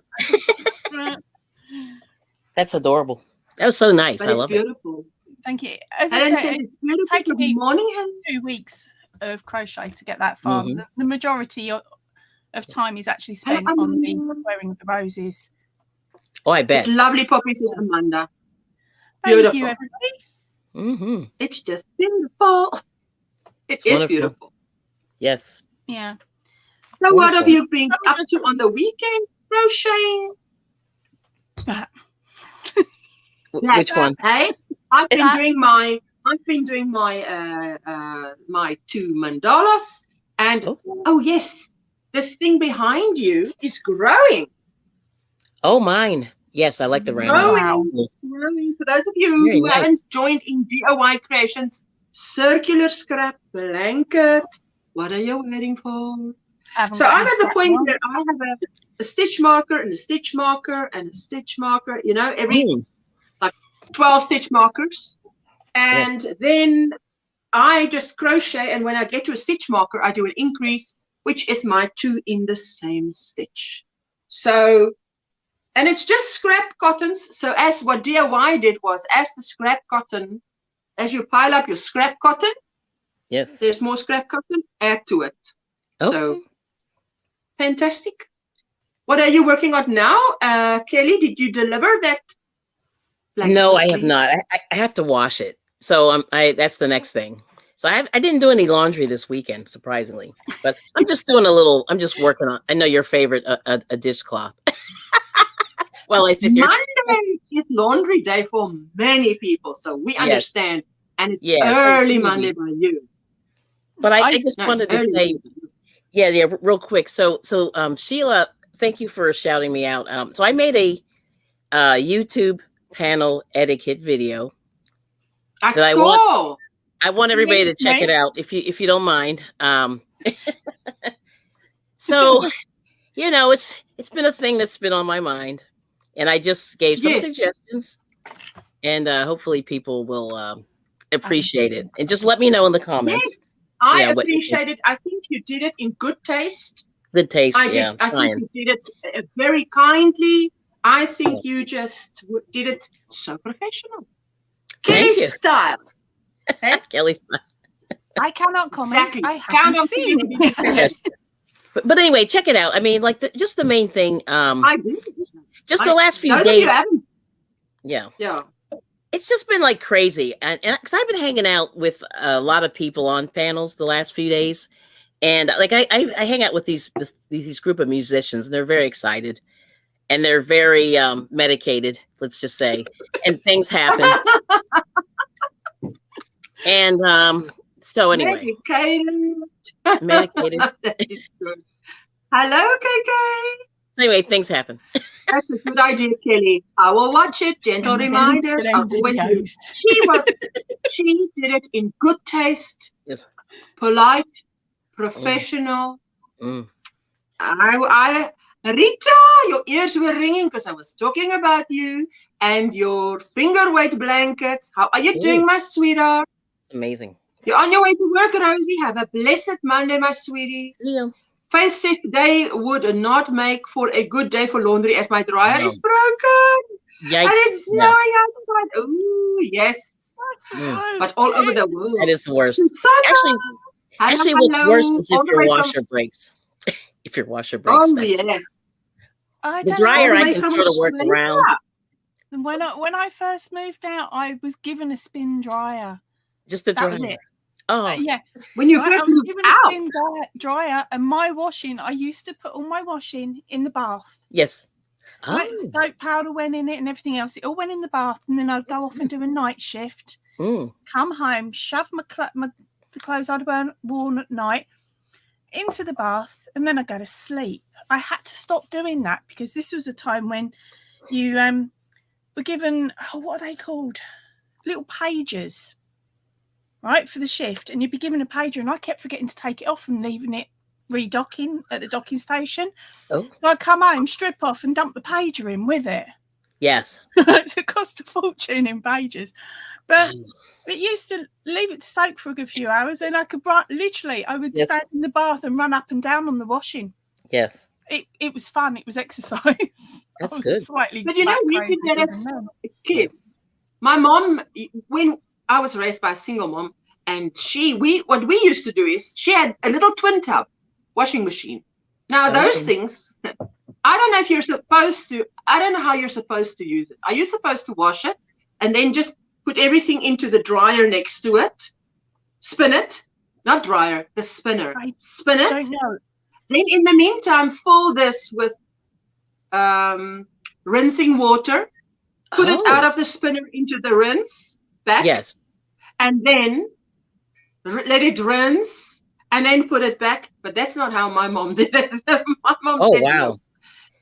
That's adorable. That was so nice. But I it's love beautiful. it. Thank you. As I Helen said, says it's beautiful. taken me Good morning, Helen. 2 weeks of crochet to get that far. Mhm. The majority of time is actually spent on the squaring of the roses. Oh, I bet. It's lovely, Poppy, says Amanda. Thank Beautiful. you, everybody. Mm-hmm. It's just beautiful. It's wonderful. beautiful. Yes. Yeah. So what have Wonderful. you been up to on the weekend? Crocheting? Which one? Hey, I've been doing my my 2 mandalas, and oh yes, this thing behind you is growing. Oh, mine. Yes, I like the round. Growing. Growing. For those of you Very who nice. haven't joined in DIY Creations, circular scrap blanket. What are you waiting for? So I'm at the point where I have a stitch marker and a stitch marker and a stitch marker, you know, every like 12 stitch markers. And then I just crochet, and when I get to a stitch marker, I do an increase, which is my 2 in the same stitch. So, and it's just scrap cottons. So as what DIY did was, as the scrap cotton, as you pile up your scrap cotton, yes, there's more scrap cotton, add to it. So fantastic. What are you working on now? Kelly, did you deliver that blanket? No, I have not. I have to wash it. So that's the next thing. So I didn't do any laundry this weekend, surprisingly, but I'm just doing I'm just working on, I know your favorite, a dishcloth. Well, I sit here. Monday is laundry day for many people, so we understand. And it's early Monday by you. But I just wanted to say, yeah, real quick. So Sheila, thank you for shouting me out. So I made a YouTube panel etiquette video. I saw. I want everybody to check it out if you don't mind. So you know, it's been a thing that's been on my mind, and I just gave some suggestions, and hopefully people will appreciate it. And just let me know in the comments. Yes, I appreciate it. I think you did it in good taste. Good taste. I think you did it very kindly. I think you just did it so professional. Kelly style. Kelly style. I cannot comment. Exactly. I haven't seen it. Yes. But anyway, check it out. I mean, like just the main thing. I do. Just the last few days. Yeah. It's just been like crazy, and because I've been hanging out with a lot of people on panels the last few days, and like I hang out with these group of musicians, and they're very excited, and they're very medicated, let's just say, and things happen. And so anyway, medicated. That is good. Hello, KK. Anyway, things happen. That's a good idea, Kelly. I will watch it. Gentle reminders. I've always knew. She did it in good taste, polite, professional. Rita, your ears were ringing because I was talking about you and your finger weight blankets. How are you doing, my sweetheart? It's amazing. You're on your way to work, Rosie. Have a blessed Monday, my sweetie. Yeah. Faith says today would not make for a good day for laundry as my dryer is broken. Yikes. And it's snowing outside. Ooh, yes. But all over the world. That is the worst. Actually, what's worse is if your washer breaks. If your washer breaks. Oh, yes. The dryer I can sort of work around. And when I first moved out, I was given a spin dryer. Just the dryer. That was it. Oh yeah. When you I was given a spin dryer, and my washing, I used to put all my washing in the bath. Yes. Right? Soap powder went in it and everything else. It all went in the bath, and then I'd go off and do a night shift. Come home, shove the clothes I'd worn at night into the bath, and then I'd go to sleep. I had to stop doing that because this was a time when you were given what are they called? Little pages. Right, for the shift, and you'd be given a pager, and I kept forgetting to take it off and leaving it redocking at the docking station. So I'd come home, strip off, and dump the pager in with it. Yes. It's a cost a fortune in pages. But it used to leave it to soak for a good few hours, and I could literally, I would stand in the bath and run up and down on the washing. Yes. It was fun. It was exercise. That's good. But you know, we did that as kids. My mom, when I was raised by a single mom, and what we used to do is she had a little twin tub washing machine. Now those things, I don't know if you're supposed to. I don't know how you're supposed to use it. Are you supposed to wash it and then just put everything into the dryer next to it, spin it, not dryer, the spinner, spin it. Don't know. Then in the meantime, fill this with rinsing water, put it out of the spinner into the rinse back. Yes. And then let it rinse and then put it back. But that's not how my mom did it. My mom said, no.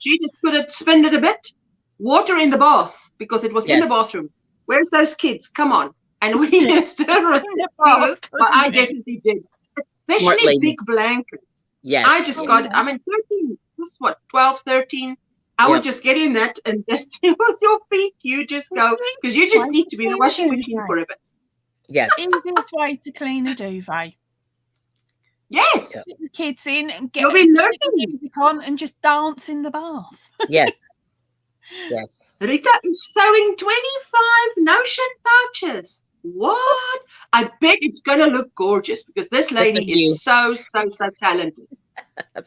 She just spin it a bit, water in the bath because it was in the bathroom. Where's those kids? Come on. And we used to do it. Well, I definitely did. Especially big blankets. Yes. I just got, 13, was what, 12, 13. I would just get in that and just with your feet, you just go, because you just need to be in the washing machine for a bit. Yes. Easiest way to clean a duvet. Yes. Sit the kids in and get music on and just dance in the bath. Yes. Yes. Rita is sewing 25 notion pouches. What? I bet it's going to look gorgeous because this lady is so talented.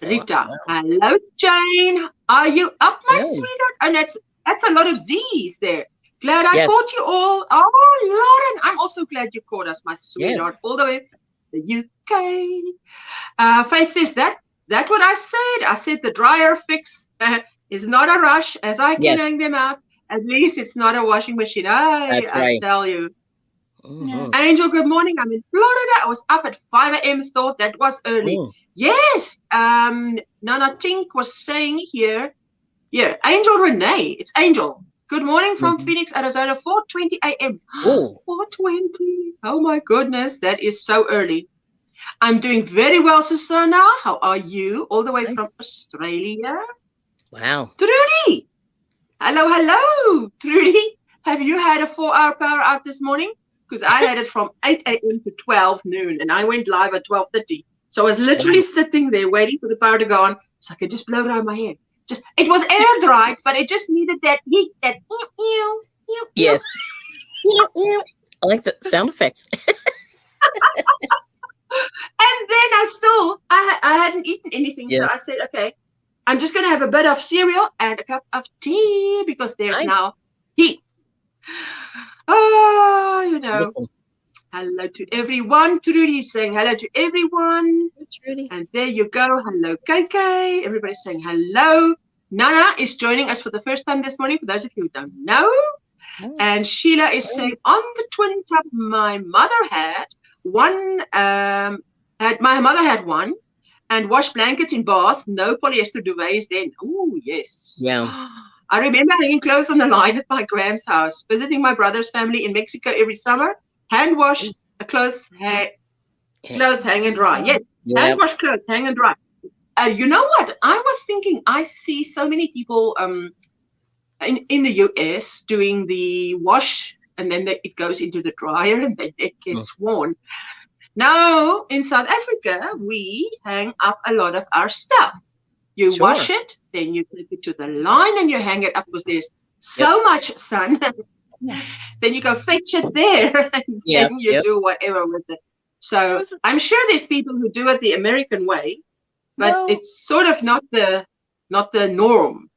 Rita, hello, Jane. Are you up, my sweetheart? And that's a lot of Z's there. Glad I caught you all. Oh, Lauren, I'm also glad you caught us, my sweetheart, all the way from the UK. Faith says that what I said. I said the dryer fix is not a rush as I can hang them out. At least it's not a washing machine. I tell you. Mm-hmm. Angel, good morning. I'm in Florida. I was up at 5 a.m. Thought that was early. Yes. Nana Tink was saying here. Yeah, Angel Renee. It's Angel. Good morning from Phoenix, Arizona. 4:20 a.m. 4:20. Oh my goodness, that is so early. I'm doing very well, Susanna. How are you? All the way from Australia. Wow. Trudy. Hello, Trudy. Have you had a 4-hour power out this morning? Because I had it from 8 a.m. to 12 noon, and I went live at 12:30. So I was literally sitting there waiting for the power to go on so I could just blow dry my hair. It was air dried, but it just needed that heat, that yes. I like the sound effects. And then I hadn't eaten anything, so I said, okay, I'm just going to have a bit of cereal and a cup of tea because there's now heat. Oh, you know. Beautiful. Hello to everyone. Trudy's saying hello to everyone. Trudy. And there you go. Hello, KK. Everybody's saying hello. Nana is joining us for the first time this morning, for those of you who don't know. And Sheila is saying, on the twin tub, my mother had one, my mother had one, and washed blankets in bath, no polyester duvets then. Oh, yes. Yeah. I remember hanging clothes on the line at my Gram's house, visiting my brother's family in Mexico every summer. Hand wash clothes, hang and dry. Yes, hand wash clothes, hang and dry. You know what? I was thinking, I see so many people in the US doing the wash, and then it goes into the dryer, and then it gets worn. Now, in South Africa, we hang up a lot of our stuff. You wash it, then you take it to the line and you hang it up because there's so much sun. Then you go fetch it there and then you do whatever with it. So I'm sure there's people who do it the American way, but it's sort of not the norm.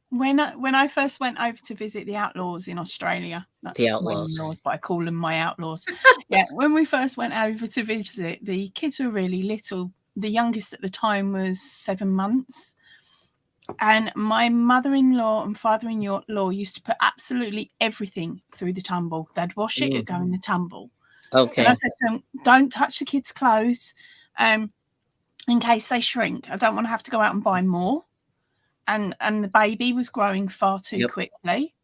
When I first went over to visit the Outlaws in Australia, that's the Outlaws, but I call them my Outlaws. When we first went over to visit, the kids were really little. The youngest at the time was 7 months. And my mother-in-law and father-in-law used to put absolutely everything through the tumble. They'd wash it, it'd go in the tumble. Okay. And I said to them, don't touch the kids' clothes in case they shrink. I don't want to have to go out and buy more. And the baby was growing far too quickly.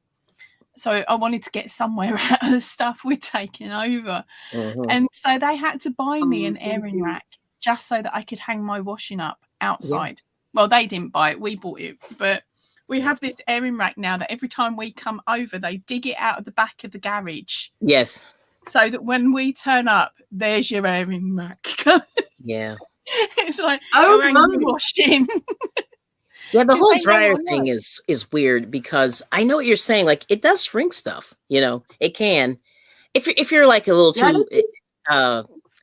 So I wanted to get somewhere out of the stuff we'd taken over. And so they had to buy me an airing rack just so that I could hang my washing up outside. Well, they didn't buy it. We bought it. But we have this airing rack now that every time we come over, they dig it out of the back of the garage. Yes. So that when we turn up, there's your airing rack. Yeah. It's like, go hang your washing. Yeah, the whole dryer thing is weird because I know what you're saying. Like, it does shrink stuff. You know, it can. If you're like a little too,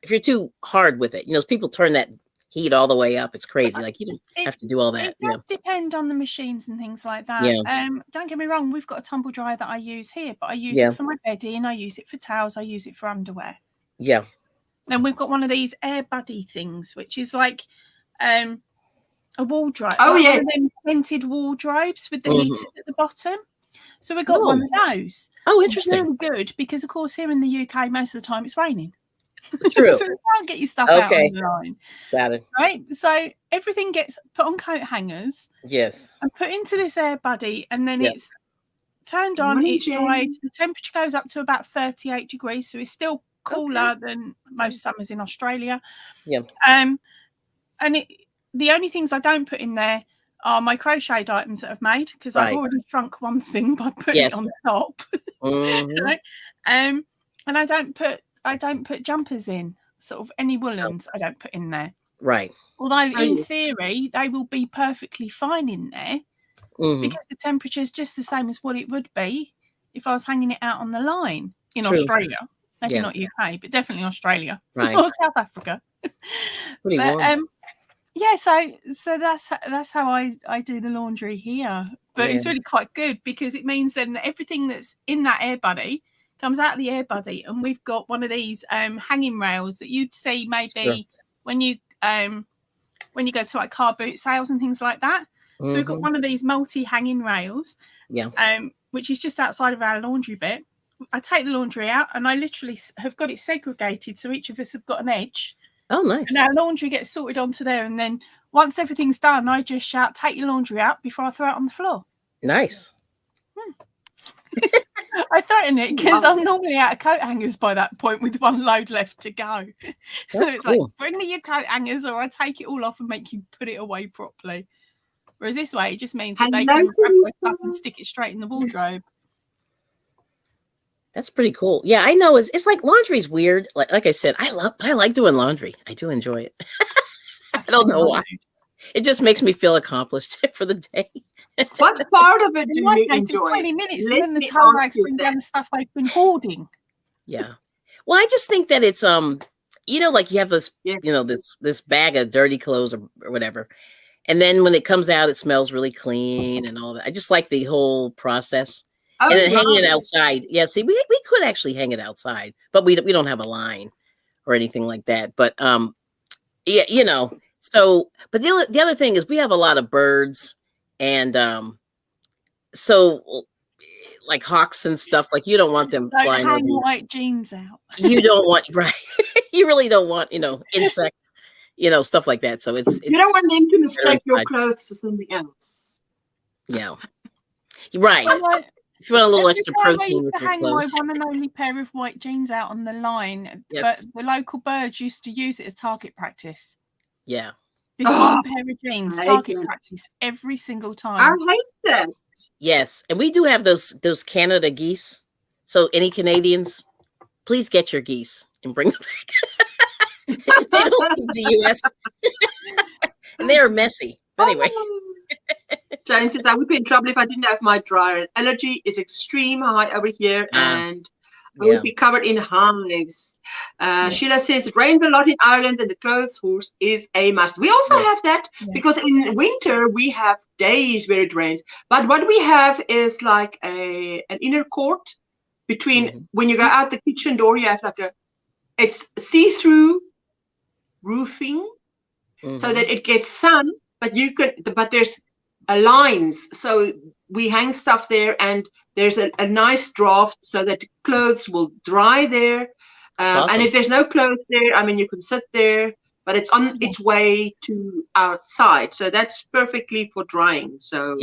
if you're too hard with it, you know, people turn that heat all the way up. It's crazy. Like, you don't have to do all that. It does depend on the machines and things like that. Yeah. Don't get me wrong. We've got a tumble dryer that I use here, but I use it for my bedding. I use it for towels. I use it for underwear. Yeah. Then we've got one of these Air Buddy things, which is like a wardrobe. Oh, like yes. One of them tinted wardrobes with the heaters at the bottom. So we got one of those. Oh, interesting. It's really good because, of course, here in the UK, most of the time it's raining. True. So you can't get your stuff out on the line. Got it. Right? So everything gets put on coat hangers. Yes. And put into this Air Buddy, and then it's turned on, it's dried. The temperature goes up to about 38 degrees, so it's still cooler than most summers in Australia. Yeah. And the only things I don't put in there are my crocheted items that I've made, because I've already shrunk one thing by putting it on the top. Right? And I don't put jumpers in, sort of any woolens I don't put in there. Right. Although in theory they will be perfectly fine in there because the temperature is just the same as what it would be if I was hanging it out on the line in Australia. Maybe not UK, but definitely Australia or South Africa. Yeah, so that's how I do the laundry here. But it's really quite good because it means then that everything that's in that Air Buddy comes out of the Air Buddy, and we've got one of these hanging rails that you'd see maybe when you go to like car boot sales and things like that. So we've got one of these multi hanging rails, which is just outside of our laundry bit. I take the laundry out, and I literally have got it segregated, so each of us have got an edge. Oh, nice. And our laundry gets sorted onto there, and then once everything's done, I just shout, "Take your laundry out," before I throw it on the floor. Nice. I threaten it because I'm normally out of coat hangers by that point with one load left to go. So it's like, bring me your coat hangers, or I take it all off and make you put it away properly. Whereas this way, it just means that they can grab my stuff and stick it straight in the wardrobe. That's pretty cool. Yeah, I know. It's like laundry's weird. Like I said, I like doing laundry. I do enjoy it. I don't know why. It just makes me feel accomplished for the day. What part of it do you enjoy? 20 minutes, and then the towel rags bring down the stuff they've been hoarding. Yeah. Well, I just think that it's you know, like you have this, you know, this bag of dirty clothes or whatever, and then when it comes out, it smells really clean and all that. I just like the whole process. And then hanging it outside. Yeah, see, we could actually hang it outside, but we don't have a line or anything like that. But yeah, you know. So, but the other thing is we have a lot of birds, and so like hawks and stuff. Like you don't want them flying over. Hang white jeans out. You don't want you really don't want, you know, insects, you know, stuff like that. So it's you don't want them to mistake your clothes for something else. Yeah, right. If you want a little extra protein with your clothes. I hang my one and only pair of white jeans out on the line, but the local birds used to use it as target practice. Yeah. This one pair of jeans, target practice every single time. I hate that. Yes, and we do have those Canada geese. So any Canadians, please get your geese and bring them back. They don't leave the US. And they are messy. Anyway. Jane says, I would be in trouble if I didn't have my dryer. Allergy is extreme high over here, and I would be covered in hives. Sheila says, it rains a lot in Ireland, and the clothes horse is a must. We also have that because in winter, we have days where it rains. But what we have is like an inner court between when you go out the kitchen door, you have like it's see-through roofing so that it gets sun, but there's lines, so we hang stuff there, and there's a nice draft so that clothes will dry there. Awesome. And if there's no clothes there, I mean, you can sit there, but it's on its way to outside, so that's perfectly for drying. So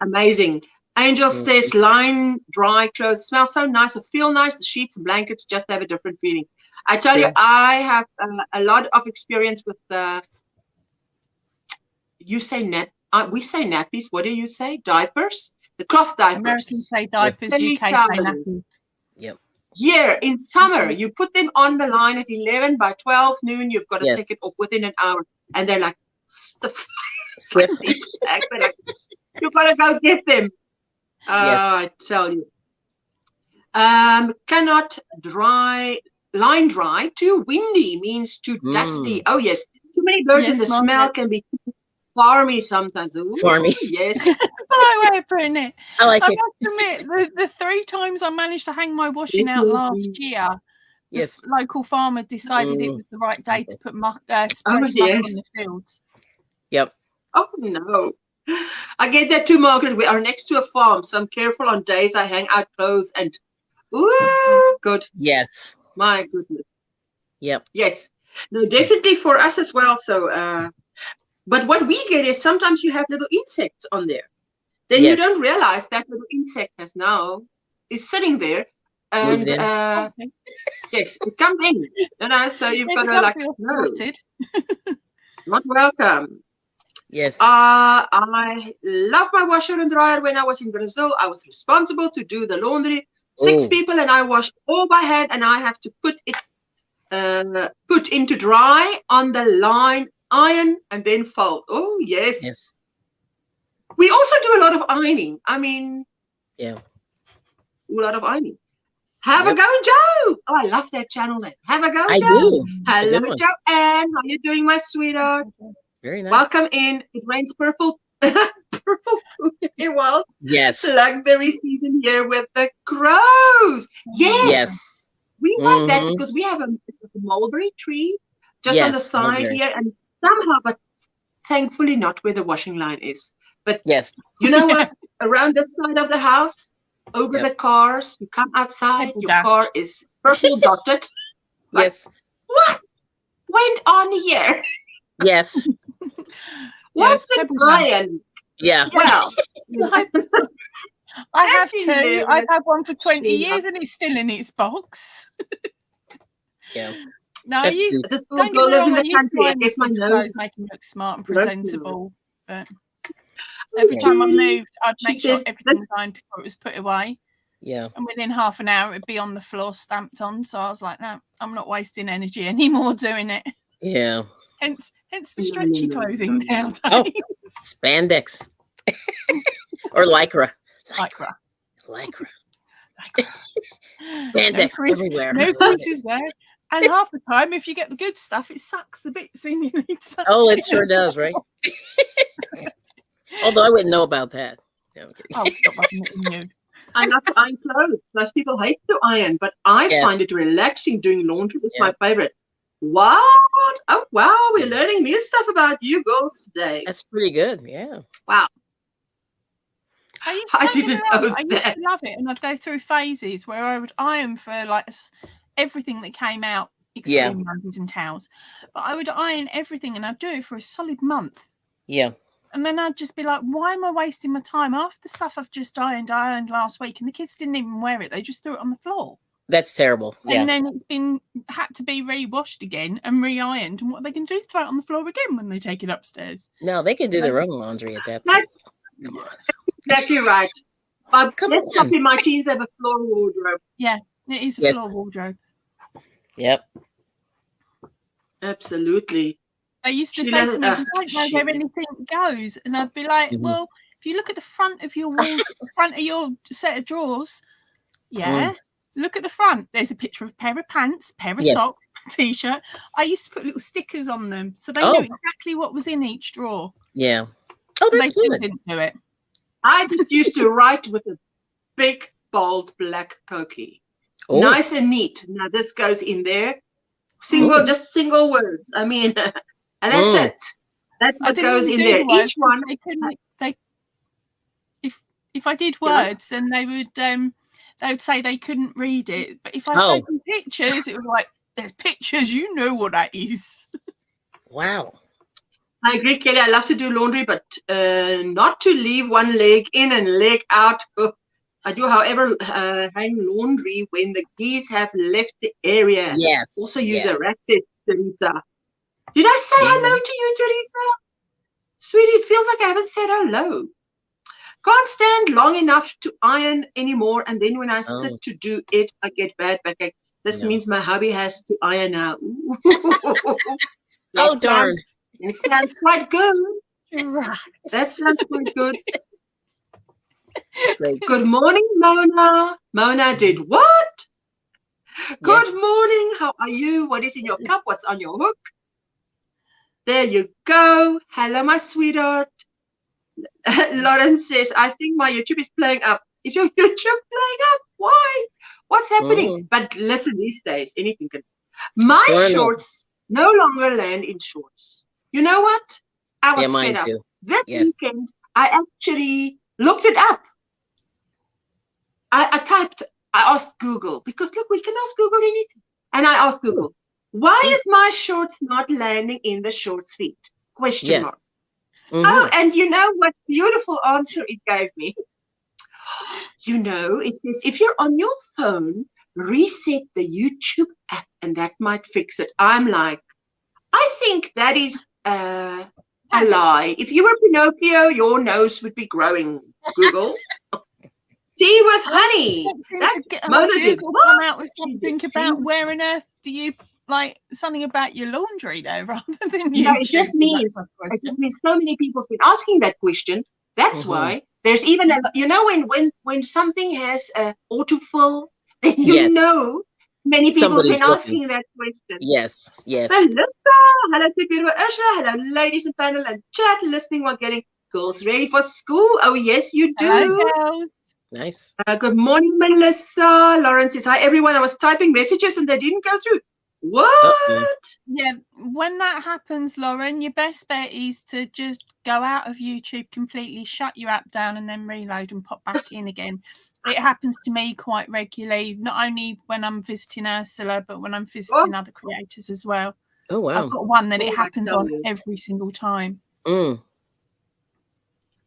amazing. Angel says, line dry clothes smell so nice, feel nice. The sheets and blankets just have a different feeling. I tell you, I have a lot of experience with you say net. we say nappies. What do you say? Diapers? The cloth diapers. Americans say diapers, UK say nappies. Yep. Here in summer, you put them on the line at 11. By 12 noon, you've got to take it off within an hour. And they're like, stiff. Like, you've got to go get them. I tell you. Cannot line dry. Too windy means too dusty. Oh, yes. Too many birds and the smell can be farmy sometimes. Ooh, farmy. Yes. My way of putting it. I like it. Must admit, the 3 times I managed to hang my washing out last year, the local farmer decided it was the right day to put spray on the fields. Yep. Oh, no. I get that too, Margaret. We are next to a farm, so I'm careful on days I hang out clothes and good. Yes. My goodness. Yep. Yes. No, definitely for us as well. So, but what we get is sometimes you have little insects on there. Then you don't realize that little insect is sitting there. And yes, it comes in. You know, so you've got to like, no, not welcome. Yes. I love my washer and dryer. When I was in Brazil, I was responsible to do the laundry. 6 people, and I wash all by hand, and I have to put it put into dry on the line, iron, and then fold. Oh, yes. We also do a lot of ironing. I mean, a lot of ironing. Have a go, Joe. Oh, I love that channel name. Have a go, Joe. I do. Hello, Joanne. How you doing, my sweetheart? Very nice. Welcome in. It rains purple here. Well, yes. Blackberry season here with the crows. Yes. We like that because we have a mulberry tree just on the side here, and somehow, but thankfully not where the washing line is. But you know what? Around this side of the house, over the cars, you come outside, your car is purple dotted. Like, what went on here? Yes. What's the iron? Yeah. Well, I have 2. I've had one for 20 years and it's still in its box. No, I used to make them look smart and presentable. But every time I moved, I'd make sure everything was ironed before it was put away. Yeah. And within half an hour, it'd be on the floor stamped on. So I was like, no, I'm not wasting energy anymore doing it. Yeah. Hence the stretchy clothing nowadays. Oh, spandex. Or lycra. Lycra. Spandex everywhere. No creases there. And half the time, if you get the good stuff, it sucks the bits in you need. Oh, it sure does, right? Although I wouldn't know about that. No, stop rubbing it in you. I love to iron clothes. Most people hate to iron, but I find it relaxing doing laundry. It's my favorite. What? Oh, wow. We're learning new stuff about you girls today. That's pretty good. Yeah. Wow. I used to love it, and I'd go through phases where I would iron for like everything that came out, except undies and towels. But I would iron everything, and I'd do it for a solid month. Yeah. And then I'd just be like, why am I wasting my time? Half the stuff I've just ironed last week, and the kids didn't even wear it. They just threw it on the floor. That's terrible. And then it's had to be re-washed again and re-ironed. And what are they going to do? Throw it on the floor again when they take it upstairs? No, they can do their own laundry at that point. That's exactly right. Let's copy my teens have a floor wardrobe. Yeah, it is a floor wardrobe. Yep. Absolutely. They used to say to me, "You don't know where anything goes," and I'd be like, "Well, if you look at the front of your wall, the front of your set of drawers, look at the front. There's a picture of a pair of pants, pair of socks, t-shirt. I used to put little stickers on them, so they knew exactly what was in each drawer. Yeah. Oh, that's good. They didn't do it. I just used to write with a big, bold black Koki. Oh. Nice and neat. Now this goes in there. Just single words. I mean, and that's it. That's what goes in there. Each one. If I did words, then they would say they couldn't read it. But if I showed them pictures, it was like, there's pictures. You know what that is. Wow. I agree, Kelly. I love to do laundry, but not to leave one leg in and leg out. I do, however, hang laundry when the geese have left the area. Yes. Also use a ratchet, Teresa. Did I say hello to you, Teresa? Sweetie, it feels like I haven't said hello. Can't stand long enough to iron anymore, and then when I sit to do it, I get bad backache. This means my hubby has to iron now. Darn. That sounds quite good. Right. That sounds quite good. Good morning, Mona. Mona did what? Good morning. How are you? What is in your cup? What's on your hook? There you go. Hello, my sweetheart. Lauren says, I think my YouTube is playing up. Is your YouTube playing up? Why? What's happening? But listen, these days, anything can. My shorts no longer land in shorts. You know what? I was fed up. This weekend, I actually looked it up. I asked Google, because look, we can ask Google anything. And I asked Google, why is my shorts not landing in the shorts feet? Question mark. Oh, and you know what beautiful answer it gave me? You know, it says, if you're on your phone, reset the YouTube app and that might fix it. I'm like, I think that is a lie. If you were Pinocchio, your nose would be growing, Google. Tea with honey. That's Google come out with something about where on earth do you like something about your laundry though, rather than you. No, it just means so many people have been asking that question. That's why there's even you know when something has autofill, then you know many people have been asking that question. Yes. Hello, beautiful Ursula. Hello, ladies and panel and chat listening while getting girls ready for school. Oh yes, you do. Hello, girls. Nice. Good morning, Melissa. Lauren says, hi, everyone. I was typing messages and they didn't go through. What? Yeah, when that happens, Lauren, your best bet is to just go out of YouTube completely, shut your app down and then reload and pop back in again. It happens to me quite regularly, not only when I'm visiting Ursula, but when I'm visiting other creators as well. Oh, wow. I've got one that it happens on every single time.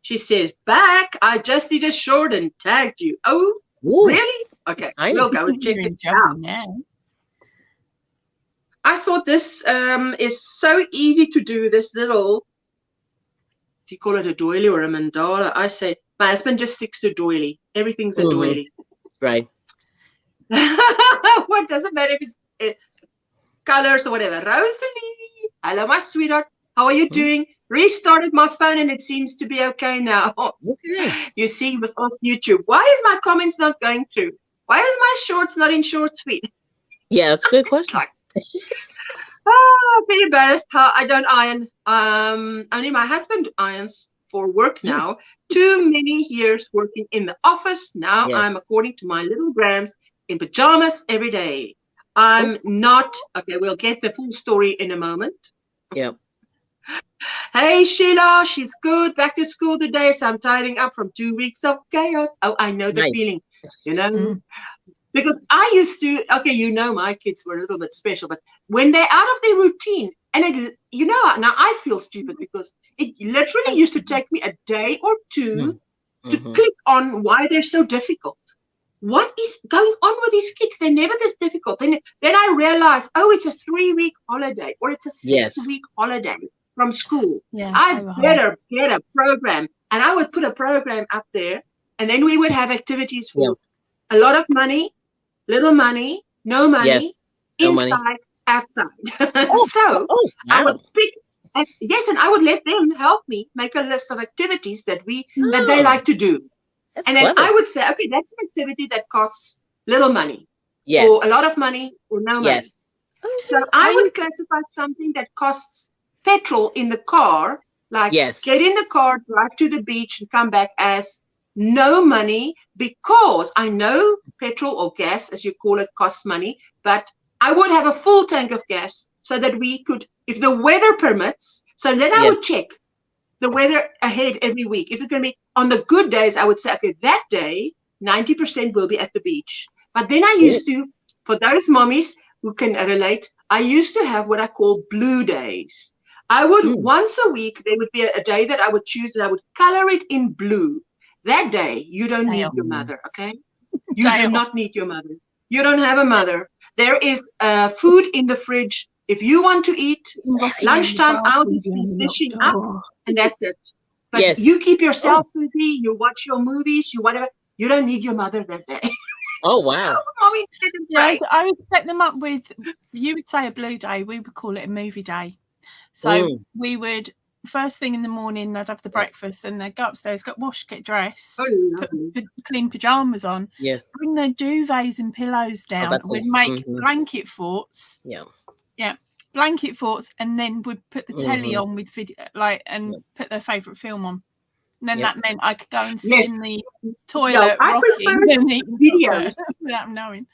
She says, back. I just did a short and tagged you. Oh, really? Okay, we'll go and check it out. I thought this is so easy to do, this little, if you call it a doily or a mandala, I say, my husband just sticks to doily. Everything's a doily. Right. What doesn't matter if it's colors or whatever. Rosalie, hello, my sweetheart. How are you doing? Restarted my phone and it seems to be okay now. You see, you must ask YouTube, why is my comments not going through? Why is my shorts not in shorts feet? Yeah, that's a good question. I'm pretty embarrassed how I don't iron. Only my husband irons for work now. Too many years working in the office. Now I'm, according to my little grams, in pajamas every day. I'm not. Okay, we'll get the full story in a moment. Yep. Hey, Sheila, she's good. Back to school today, so I'm tidying up from 2 weeks of chaos. Oh, I know the feeling, you know, because I used to, okay, you know, my kids were a little bit special, but when they're out of their routine, and it, you know, now I feel stupid because it literally used to take me a day or two to click on why they're so difficult. What is going on with these kids? They're never this difficult. Then I realized, oh, it's a 3-week holiday or it's a 6-week holiday from school. I better get a program. And I would put a program up there and then we would have activities for a lot of money, little money, no money, inside, outside. So I would pick, and I would let them help me make a list of activities that that they like to do. And then I would say, okay, that's an activity that costs little money, or a lot of money, or no money. So I would classify something that costs petrol in the car, like get in the car, drive to the beach, and come back as no money, because I know petrol or gas, as you call it, costs money. But I would have a full tank of gas so that we could, if the weather permits. So then I would check the weather ahead every week. Is it going to be on the good days? I would say, okay, that day, 90% will be at the beach. But then I used to, for those mommies who can relate, I used to have what I call blue days. I would, once a week, there would be a day that I would choose and I would color it in blue. That day, you don't need your mother, okay? You do not need your mother. You don't have a mother. There is food in the fridge If you want to eat lunchtime out, dishing up, and that's it. But you keep yourself busy, you watch your movies, you whatever. You don't need your mother that day. Oh, wow. So, Mommy didn't break. I would set them up with, you would say a blue day, we would call it a movie day. So we would, first thing in the morning, they'd have the breakfast and they'd go upstairs, get washed, get dressed, put clean pajamas on, bring their duvets and pillows down. We'd make blanket forts. Blanket forts, and then we'd put the telly on with video, and put their favourite film on. And then that meant I could go and sit in the toilet rocking and eat videos without knowing.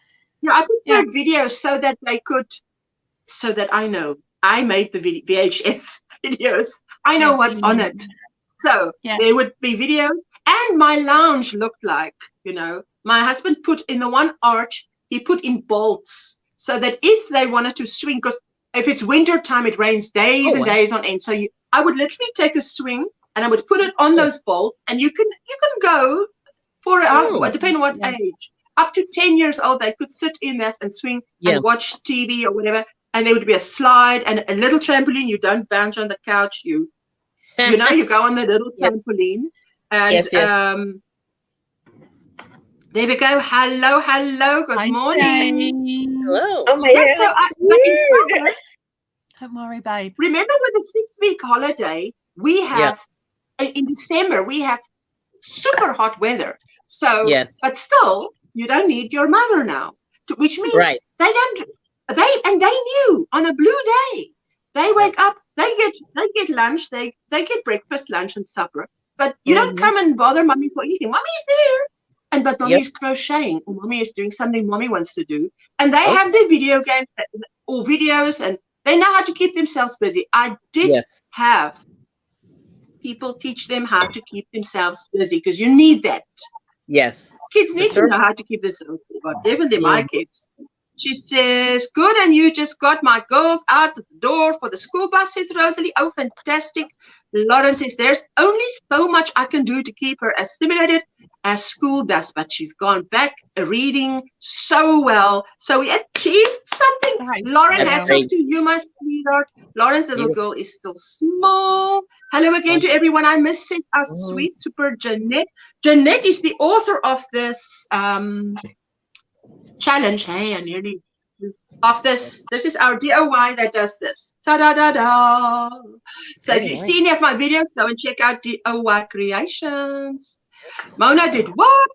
Yeah, I preferred videos so that they could, so that I know. I made the VHS videos. I know what's on it. So there would be videos. And my lounge looked like, my husband put in the one arch, he put in bolts so that if they wanted to swing, because if it's winter time, it rains days and days on end. So I would literally take a swing and I would put it on those bolts, and you can go for depending on what age, up to 10 years old, they could sit in that and swing and watch TV or whatever. And there would be a slide and a little trampoline. You don't bounce on the couch. You go on the little trampoline. And there we go. Hello. Good morning. Hello. Oh my God. Don't worry, babe. Remember with the 6-week holiday, we have in December we have super hot weather. So, but still, you don't need your mother now, which means they don't. They knew on a blue day. They wake up. They get lunch. They get breakfast, lunch, and supper. But you don't come and bother mommy for anything. Mommy's there, but mommy's crocheting, or mommy is doing something mommy wants to do, and they have their video games or videos, and they know how to keep themselves busy. I did have people teach them how to keep themselves busy because you need that. Yes, kids need to know how to keep themselves busy. But definitely my kids. She says, good, and you just got my girls out the door for the school bus, says Rosalie. Oh, fantastic. Lauren says, there's only so much I can do to keep her as stimulated as school does, but she's gone back reading so well. So we achieved something. Right. Lauren, hats off to you, my sweetheart. Lauren's little girl is still small. Hello again to everyone. I miss our sweet, super Jeanette. Jeanette is the author of this challenge. Hey, I nearly of this is our DIY that does this. Ta-da-da-da. So if you've seen any of my videos, go and check out DIY Creations. Mona did what?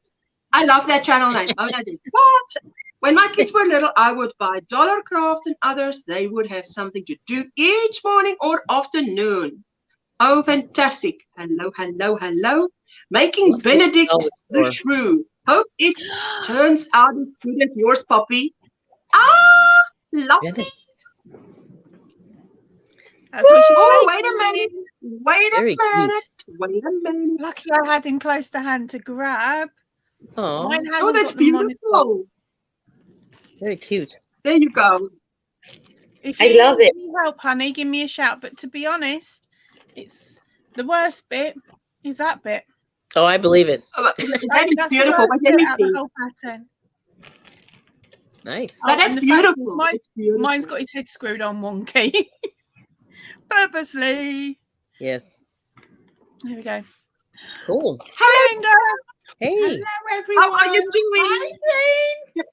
I love that channel name. Mona did what? When my kids were little, I would buy dollar crafts and others. They would have something to do each morning or afternoon. Oh, fantastic. Hello. Making Benedict the Shrew. Hope it turns out as good as yours, Poppy. Lovely. Wait a minute. Lucky I had him close to hand to grab. Mine hasn't that's beautiful. Very cute. There you go. If you love it. Help, honey, give me a shout. But to be honest, it's the worst bit is that bit. Oh, I believe it. That is beautiful. But let me see. Nice. That's beautiful. Mine's got his head screwed on wonky. Purposely. Yes. There we go. Cool. Hello, Linda. Hey. Hello, everyone. How are you doing?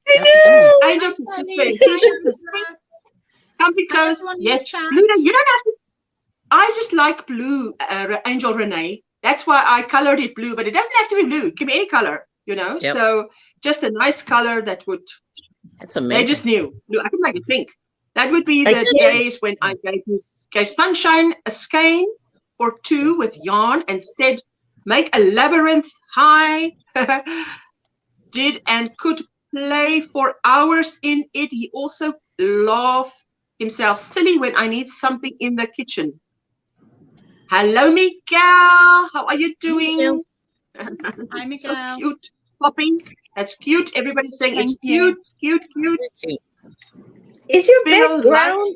Hello. I just come because yes, blue. You don't have to. I just like blue, Angel Renee. That's why I colored it blue, but it doesn't have to be blue. Give me any color, Yep. So just a nice color that would. That's amazing. They just knew. I can make it pink. That would be the days when I gave Sunshine a skein or two with yarn and said, make a labyrinth high. Did and could play for hours in it. He also laughed himself silly when I need something in the kitchen. Hello, Miguel. How are you doing? Hi, Miguel. So cute. Poppy. That's cute. Everybody's saying it's cute. Is your background?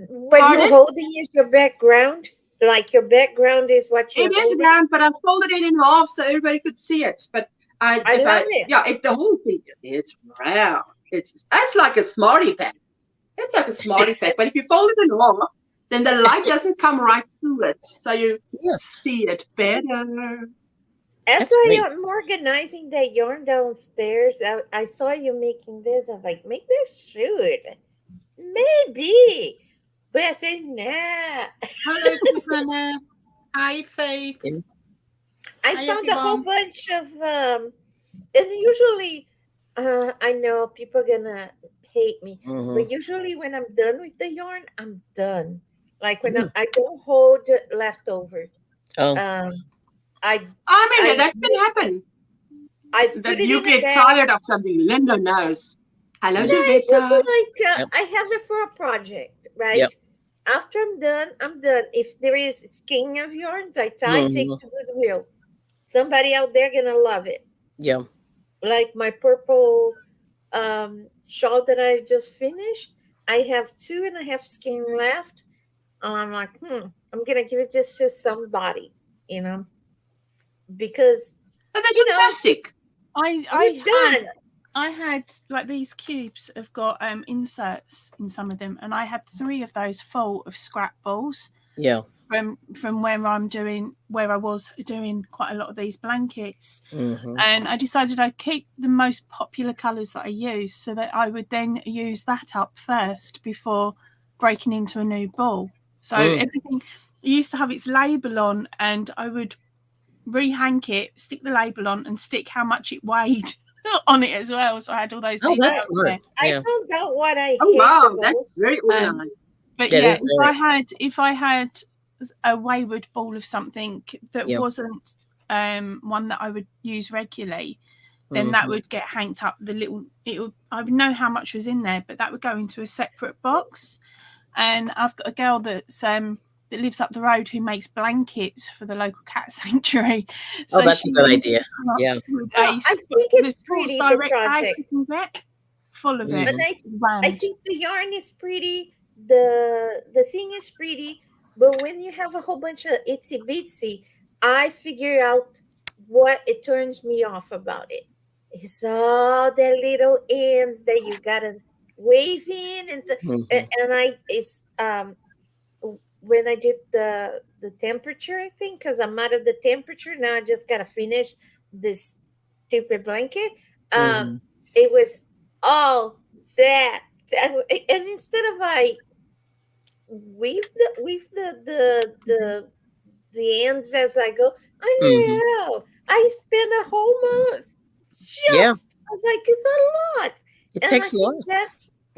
What you're holding is your background? Like your background is what you're holding? It is round, but I folded it in half so everybody could see it. But I love it. Yeah, the whole thing, it's round. That's like a smarty pack. It's like a smarty pack. But if you fold it in half, then the light doesn't come right through it, so you see it better. As I am organizing that yarn downstairs, I saw you making this. I was like, maybe I should. Maybe. But I said, nah. Hello, Susanna. Hi, Faith. I found a whole bunch of, and usually, I know people are going to hate me, but usually when I'm done with the yarn, I'm done. Like when I don't hold leftovers. Oh. I mean, that can happen. That you get tired of something. Linda knows. Hello, it's just like I have it for a project, right? Yep. After I'm done, I'm done. If there is skein of yarns, I tie, take to Goodwill. Somebody out there gonna love it. Yeah. Like my purple shawl that I just finished. I have 2.5 skein left. And I'm like, I'm gonna give it just to somebody, because that's fantastic. I had like these cubes have got inserts in some of them, and I had 3 of those full of scrap balls. Yeah. From where I was doing quite a lot of these blankets, and I decided I'd keep the most popular colours that I use, so that I would then use that up first before breaking into a new ball. So everything used to have its label on, and I would rehank it, stick the label on, and stick how much it weighed on it as well. So I had all those. Oh, that's smart. I found out what I. Oh wow, that's very organized. But yeah, if I had a wayward ball of something that wasn't one that I would use regularly, then that would get hanked up. I would know how much was in there, but that would go into a separate box. And I've got a girl that lives up the road who makes blankets for the local cat sanctuary. So that's a good idea. Yeah. I think it's pretty, the project. Full of it. I think the yarn is pretty. The thing is pretty. But when you have a whole bunch of itsy bitsy, I figure out what it turns me off about it. It's all the little ends that you gotta wave in, and when I did the temperature, I think, because I'm out of the temperature now, I just gotta finish this stupid blanket. It was all that, and instead of I weave the ends as I go, I know I spent a whole month just. I was like, it's a lot. It takes a lot.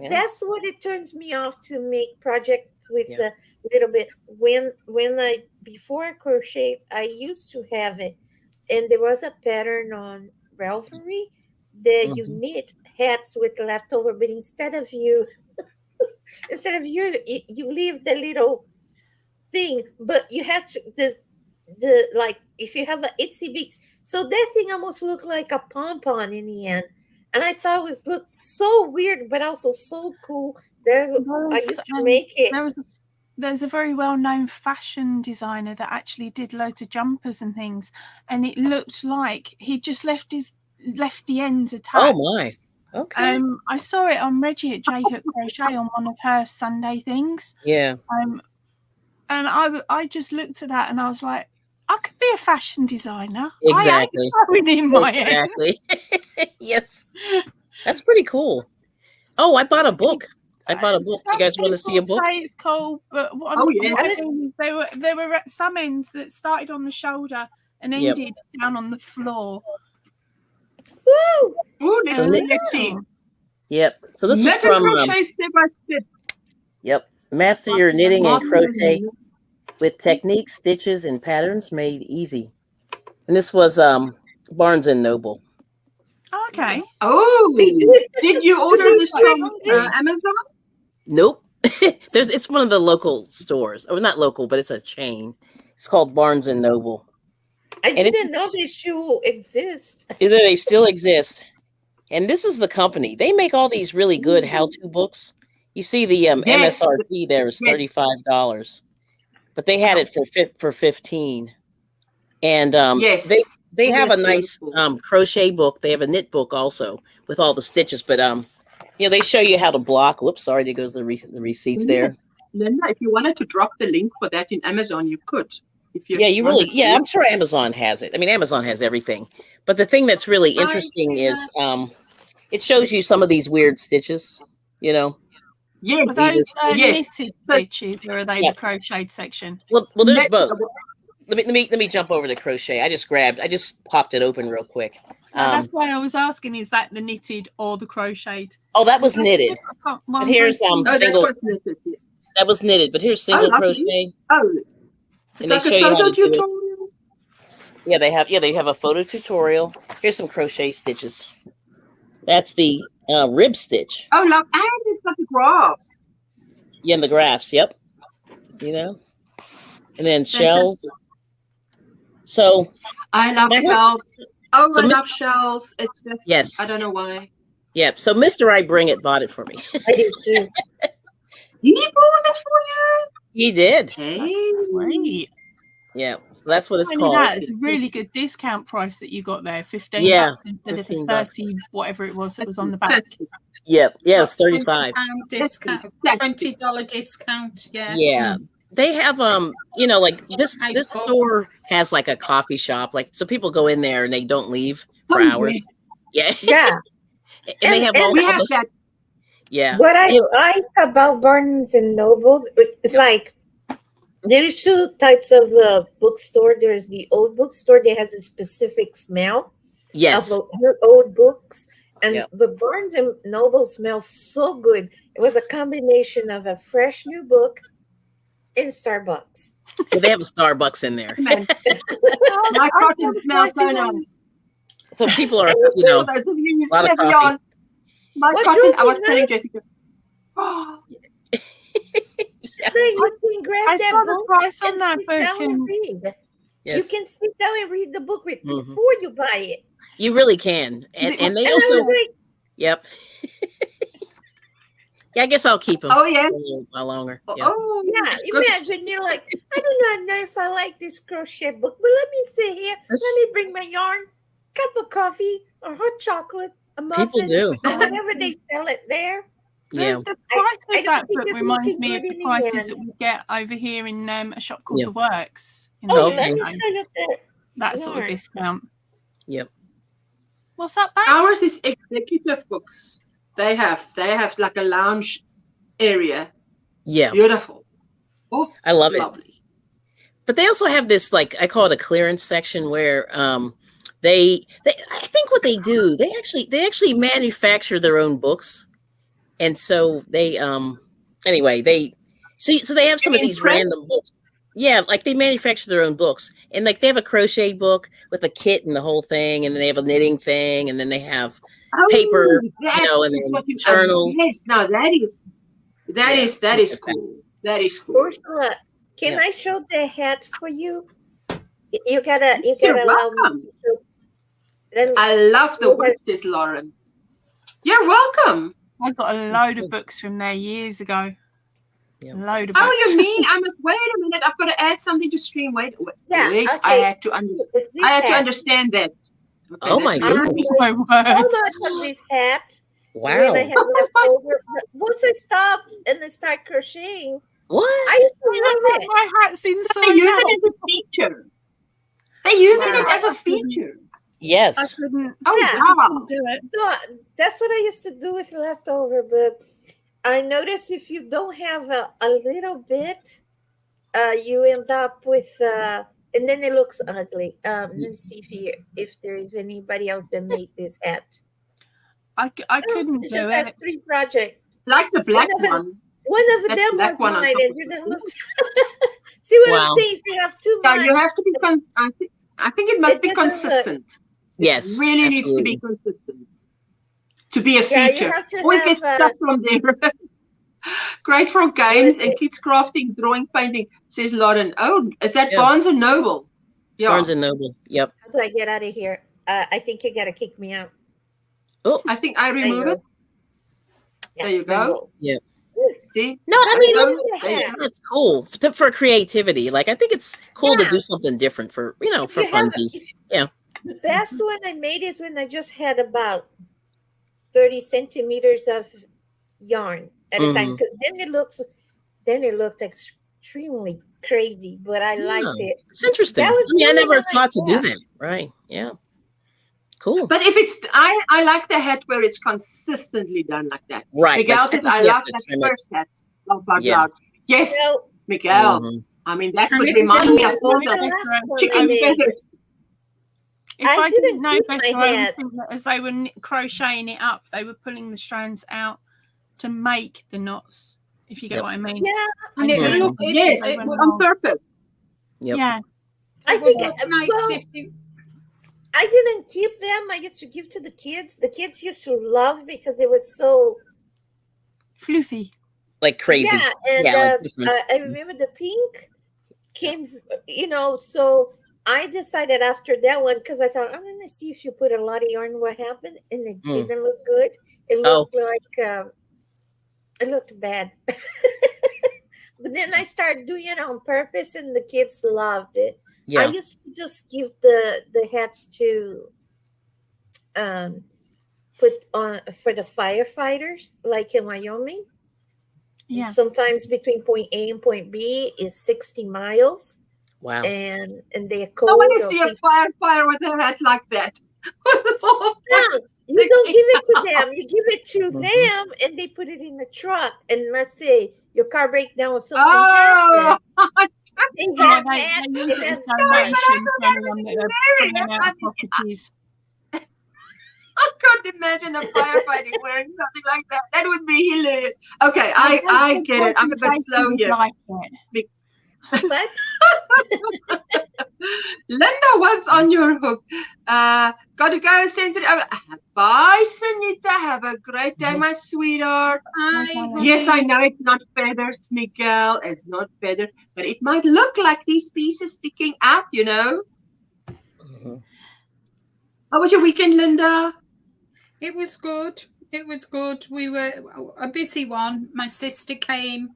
That's what it turns me off to make projects with a little bit. When I before I crochet, I used to have it, and there was a pattern on Ravelry that you knit hats with leftover, but instead of you leave the little thing, but you have to the like if you have an itsy bitsy, so that thing almost looked like a pom-pom in the end. And I thought it looked so weird, but also so cool. I used to make it. There's a very well-known fashion designer that actually did loads of jumpers and things, and it looked like he just left the ends attached. Oh my! Okay. I saw it on Reggie at J Hook Crochet on one of her Sunday things. Yeah. And I just looked at that and I was like, I could be a fashion designer. Exactly. Exactly. Yes. That's pretty cool. Oh, I bought a book. You guys want to see a book? Say it's cool, but there were some ends that started on the shoulder and ended down on the floor. Woo! Ooh, let's see. Yep. So this is from crochet step by step. Yep. Master your knitting and crochet with techniques, stitches, and patterns made easy. And this was Barnes and Noble. Okay. Oh, did you order this from Amazon? Nope. It's one of the local stores. Oh, not local, but it's a chain. It's called Barnes and Noble. I didn't know they still exist. They still exist. And this is the company. They make all these really good how-to books. You see the MSRP there is $35, but they had it for $15. And they have a nice crochet book. They have a knit book also with all the stitches. But Yeah, they show you how to block. Whoops, sorry, there goes the receipts there. Linda, if you wanted to drop the link for that in Amazon, you could. If you I'm sure Amazon has it. I mean, Amazon has everything. But the thing that's really interesting is it shows you some of these weird stitches, you know. Yes. Are those knitted stitches, or are they the crocheted section? Well, there's both. Let me jump over to crochet. I just popped it open real quick. That's why I was asking, is that the knitted or the crocheted? Oh, that was knitted. But here's single. That was knitted, but here's single crochet. Oh, it's like a photo tutorial. Yeah, they have a photo tutorial. Here's some crochet stitches. That's the rib stitch. Oh, look, and it's got the graphs. Yeah, and the graphs. Yep. See that? And then shells. So I love shells. Oh, I love shells. It's just, yes. I don't know why. Yeah. So Mr. I Bring It bought it for me. I did too. He bought it for you? He did. Hey. That's great. Yeah. So that's what it's called. That is a really good discount price that you got there. 15 bucks instead of the 30, whatever it was that was on the back. Yep. Yeah, it's 35. Discount. $20 discount. Yeah. Yeah. They have you know, like this store has like a coffee shop, like so people go in there and they don't leave for hours. Yeah. Yeah. And they have all that. Yeah. What I like about Barnes and Noble, it's like there's two types of bookstore. There's the old bookstore that has a specific smell. Yes. Of old books. And the Barnes and Noble smells so good. It was a combination of a fresh new book in Starbucks. Well, they have a Starbucks in there. My cotton smells so nice. So people are, you know, a lot of coffee. My cotton, I was telling Jessica. Oh. So you can grab that book the price on that book and read. Yes. You can sit down and read the book before you buy it. You really can. And they also, yep. Yeah, I guess I'll keep them. Oh, yes. A little while longer. Yeah. Oh, yeah. Imagine you're like, I do not know if I like this crochet book, but let me sit here. Let me bring my yarn, cup of coffee, or hot chocolate, a muffin. People do. Or whatever they sell it there. Yeah. The price of that book reminds me of the prices that we get over here in a shop called The Works. You know, let me sell it there. That sort of discount. Yep. What's that, babe? Ours is executive books. They have like a lounge area. Yeah. Beautiful. Oh, I love it. Lovely. But they also have this, like, I call it a clearance section where they I think what they do, they actually manufacture their own books. And so they anyway, they have some of these random books. Yeah, like they manufacture their own books. And like they have a crochet book with a kit and the whole thing, and then they have a knitting thing, and then they have paper, you know, and then journals. Yes, no, that is cool. That is cool. Ursula, can I show the hat for you? You gotta allow me to. I love the work, says Lauren. You're welcome. I got a load of books from there years ago. Yeah. Load of books. Oh, you mean I must wait a minute? I've got to add something to stream. Wait. Okay. I had to understand that. Okay, oh my goodness! So much of this hat. Wow! When I had left over, once I stopped and I start crocheting, what? I used to love it. My hat's inside. They use it as a feature. They're using it as a feature. Yes. I couldn't. Oh, yeah, wow. Do it. So that's what I used to do with leftover, but I noticed if you don't have a little bit, you end up with, and then it looks ugly. Let me see if there is anybody else that made this hat. I couldn't do just it. has 3 projects. Like the black one. One of them was one mine. It didn't look. See what I'm saying? If you have too much, yeah, you have to be. I think it must be consistent. Yes, it really needs to be consistent to be a feature. Or if it's stuff from there. Great for games and kids crafting, drawing, painting, says Lauren. Oh, is that Barnes and Noble? Yeah. Barnes and Noble. Yep. How do I get out of here? I think you got to kick me out. Oh, I think I remove it. There you go. Yeah. See? No, I mean, that's cool for creativity. Like, I think it's cool to do something different for, for funsies. Yeah. The best one I made is when I just had about 30 centimeters of yarn at a time. Because then it looks extremely crazy, but I liked it. It's interesting. I never thought to do that. Right. Yeah. Cool. But if it's, I like the hat where it's consistently done like that. Right. Miguel says, I love that first hat. Yes, Miguel. I mean, that would remind me of all the chicken feathers. If I didn't know better, I would think that as they were crocheting it up, they were pulling the strands out to make the knots, if you get what I mean. Yeah. And it looked, yes, on purpose. Yep. Yeah. I think it's nice if you... I didn't keep them. I used to give to the kids. The kids used to love because it was so fluffy. Like crazy. Yeah, and I remember the pink came, so I decided after that one, because I thought, I'm going to see if you put a lot of yarn, what happened. And it didn't look good. It looked like, it looked bad. But then I started doing it on purpose and the kids loved it. Yeah. I used to just give the hats to put on for the firefighters, like in Wyoming. Yeah. Sometimes between point A and point B is 60 miles. Wow. And they're cold. I want to see a firefighter with a hat like that. No, you don't give it to them. You give it to them, and they put it in the truck. And let's say your car breaks down or something happens. They have hats. I can't imagine a firefighter wearing something like that. That would be hilarious. Okay, I get it. I'm a bit slow here. What? Linda, what's on your hook? Gotta go, send it over. Bye, Sunita. Have a great day, my sweetheart. Yes, I know it's not feathers, Miguel. It's not feathers, but it might look like these pieces sticking out, How was your weekend, Linda? It was good. It was good. We were a busy one. My sister came.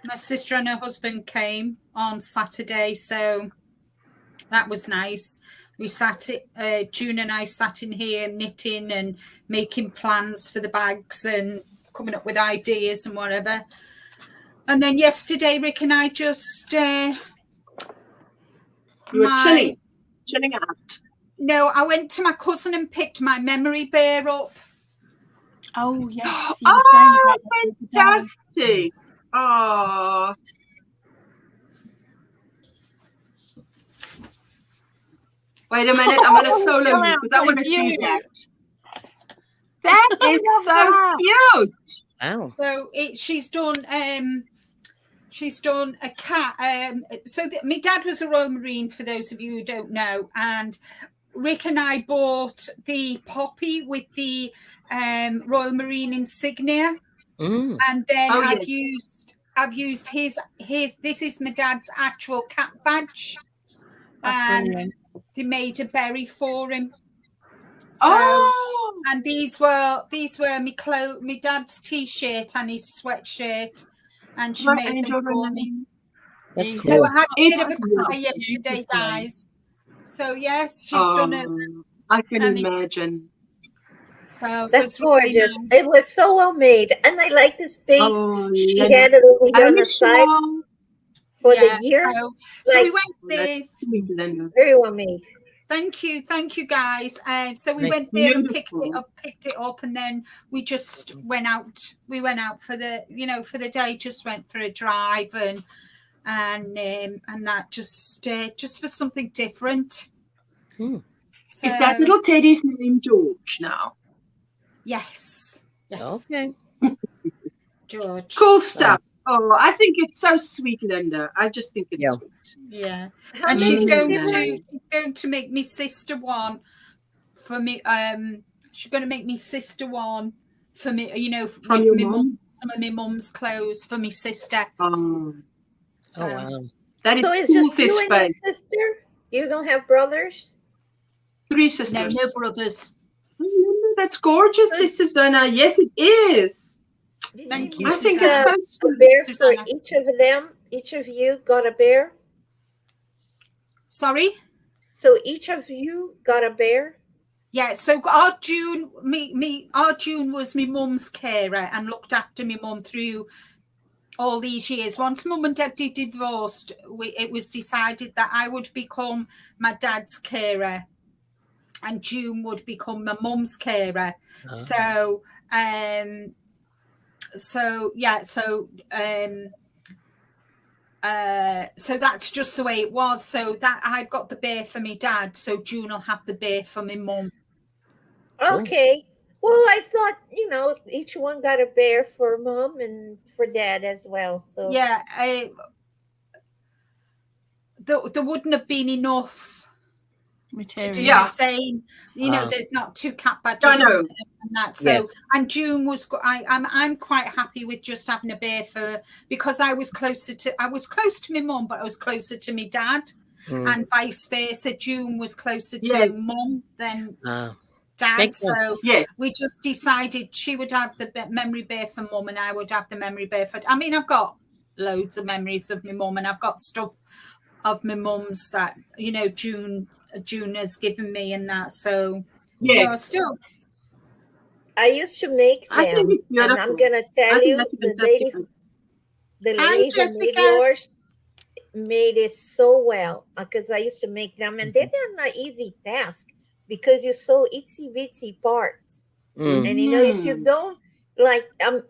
My sister and her husband came on Saturday, so that was nice. We June and I sat in here knitting and making plans for the bags and coming up with ideas and whatever. And then yesterday, Rick and I just... you were chilling out. No, I went to my cousin and picked my memory bear up. Oh, yes. Oh, fantastic. Oh. Wait a minute, I'm going to solo you because I want to see that. That is so cute. Wow. So she's done a cat. My dad was a Royal Marine, for those of you who don't know, and Rick and I bought the poppy with the Royal Marine insignia. And then I've used his this is my dad's actual cat badge. And they made a berry for him. So and these were my dad's t-shirt and his sweatshirt, and she made them for me. That's cool. So I had a bit of a cry yesterday, guys. So yes, she's done it. I can imagine. So that's gorgeous. Really nice. It was so well made, and I like the space. She had it over here on the side for the year. So we went there. Very well made. Thank you, guys. So we went there and picked it up, and then we just went out. We went out for the day. Just went for a drive and that just for something different. So, is that little Teddy's name George now? Yes. Okay. George. Cool stuff. Nice. Oh, I think it's so sweet, Linda. I just think it's sweet. Yeah. And she's going to make me sister one for me. She's going to make me sister one for me. From your mum? Some of my mum's clothes for me sister. Oh wow. That is so cool, just you and your sister? You don't have brothers? 3 sisters. No brothers. That's gorgeous, Sister Susanna. Yes, it is. Thank you. I think it's so sweet. A bear for each of them. Each of you got a bear. Sorry? So each of you got a bear? Yeah, so our June was my mum's carer and looked after my mum through all these years. Once mum and dad divorced, it was decided that I would become my dad's carer and June would become my mum's carer. Oh. So that's just the way it was. So that I've got the bear for my dad, so June will have the bear for my mum. Okay. Well, I thought, you know, each one got a bear for mom and for dad as well. So yeah, there wouldn't have been enough material to do the same. You know, there's not 2 cat badges and that. So yes. And June was. I'm quite happy with just having a bear because I was close to my mum, but I was closer to my dad, and vice versa. June was closer to mum than dad. So we just decided she would have the memory bear for mum and I would have the memory bear for. I mean, I've got loads of memories of my mum and I've got stuff of my mum's that, you know, June has given me and that. So you know, still. I used to make them, and I'm gonna tell you, the lady who made yours made it so well, because I used to make them, and they're not an easy task because you sew itsy bitsy parts, and you know, if you don't like, I'm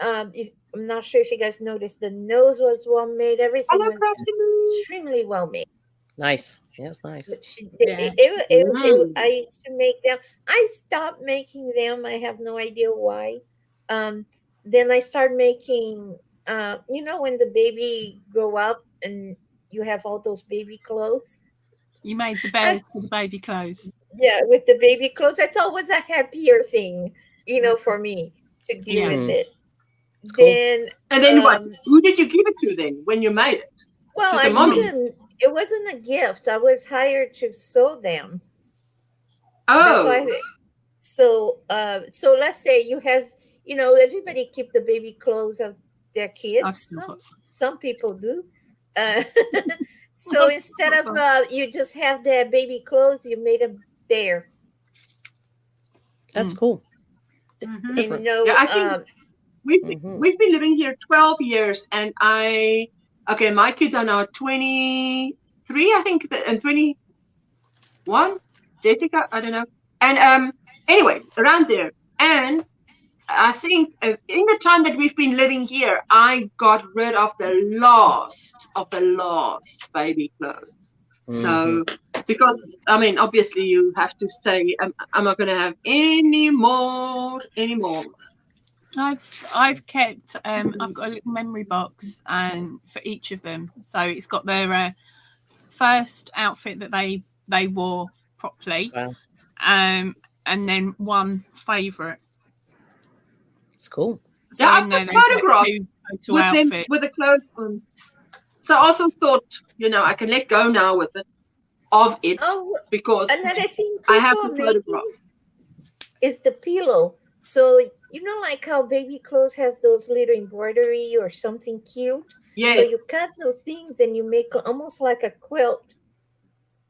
not sure if you guys noticed, the nose was well made, everything was extremely well made. Nice. Yeah, it's nice. I used to make them. I stopped making them. I have no idea why. Then I started making, you know, when the baby grow up and you have all those baby clothes. You made the bears for the baby clothes. Yeah, with the baby clothes. I thought it was a happier thing, you know, for me to deal with it. Cool. Then what? Who did you give it to then when you made it? Well, I didn't. It wasn't a gift. I was hired to sew them. Oh. So let's say you have, you know, everybody keep the baby clothes of their kids. Some people do. So instead of you just have their baby clothes, you made a bear. That's cool. And, you know, I think we've been living here 12 years, and my kids are now 23, I think, and 21. Jessica, I don't know. And anyway, around there. And I think in the time that we've been living here, I got rid of the last baby clothes. So, because, I mean, obviously you have to say, I'm not going to have any more. I've kept I've got a little memory box and for each of them, so it's got their first outfit that they wore properly, and then one favorite. It's cool. So I've got photographs with the clothes on. So I also thought, you know, I can let go now with it because another thing I have the photograph. Is the pillow. So, you know, like how baby clothes has those little embroidery or something cute? Yes. So you cut those things and you make almost like a quilt,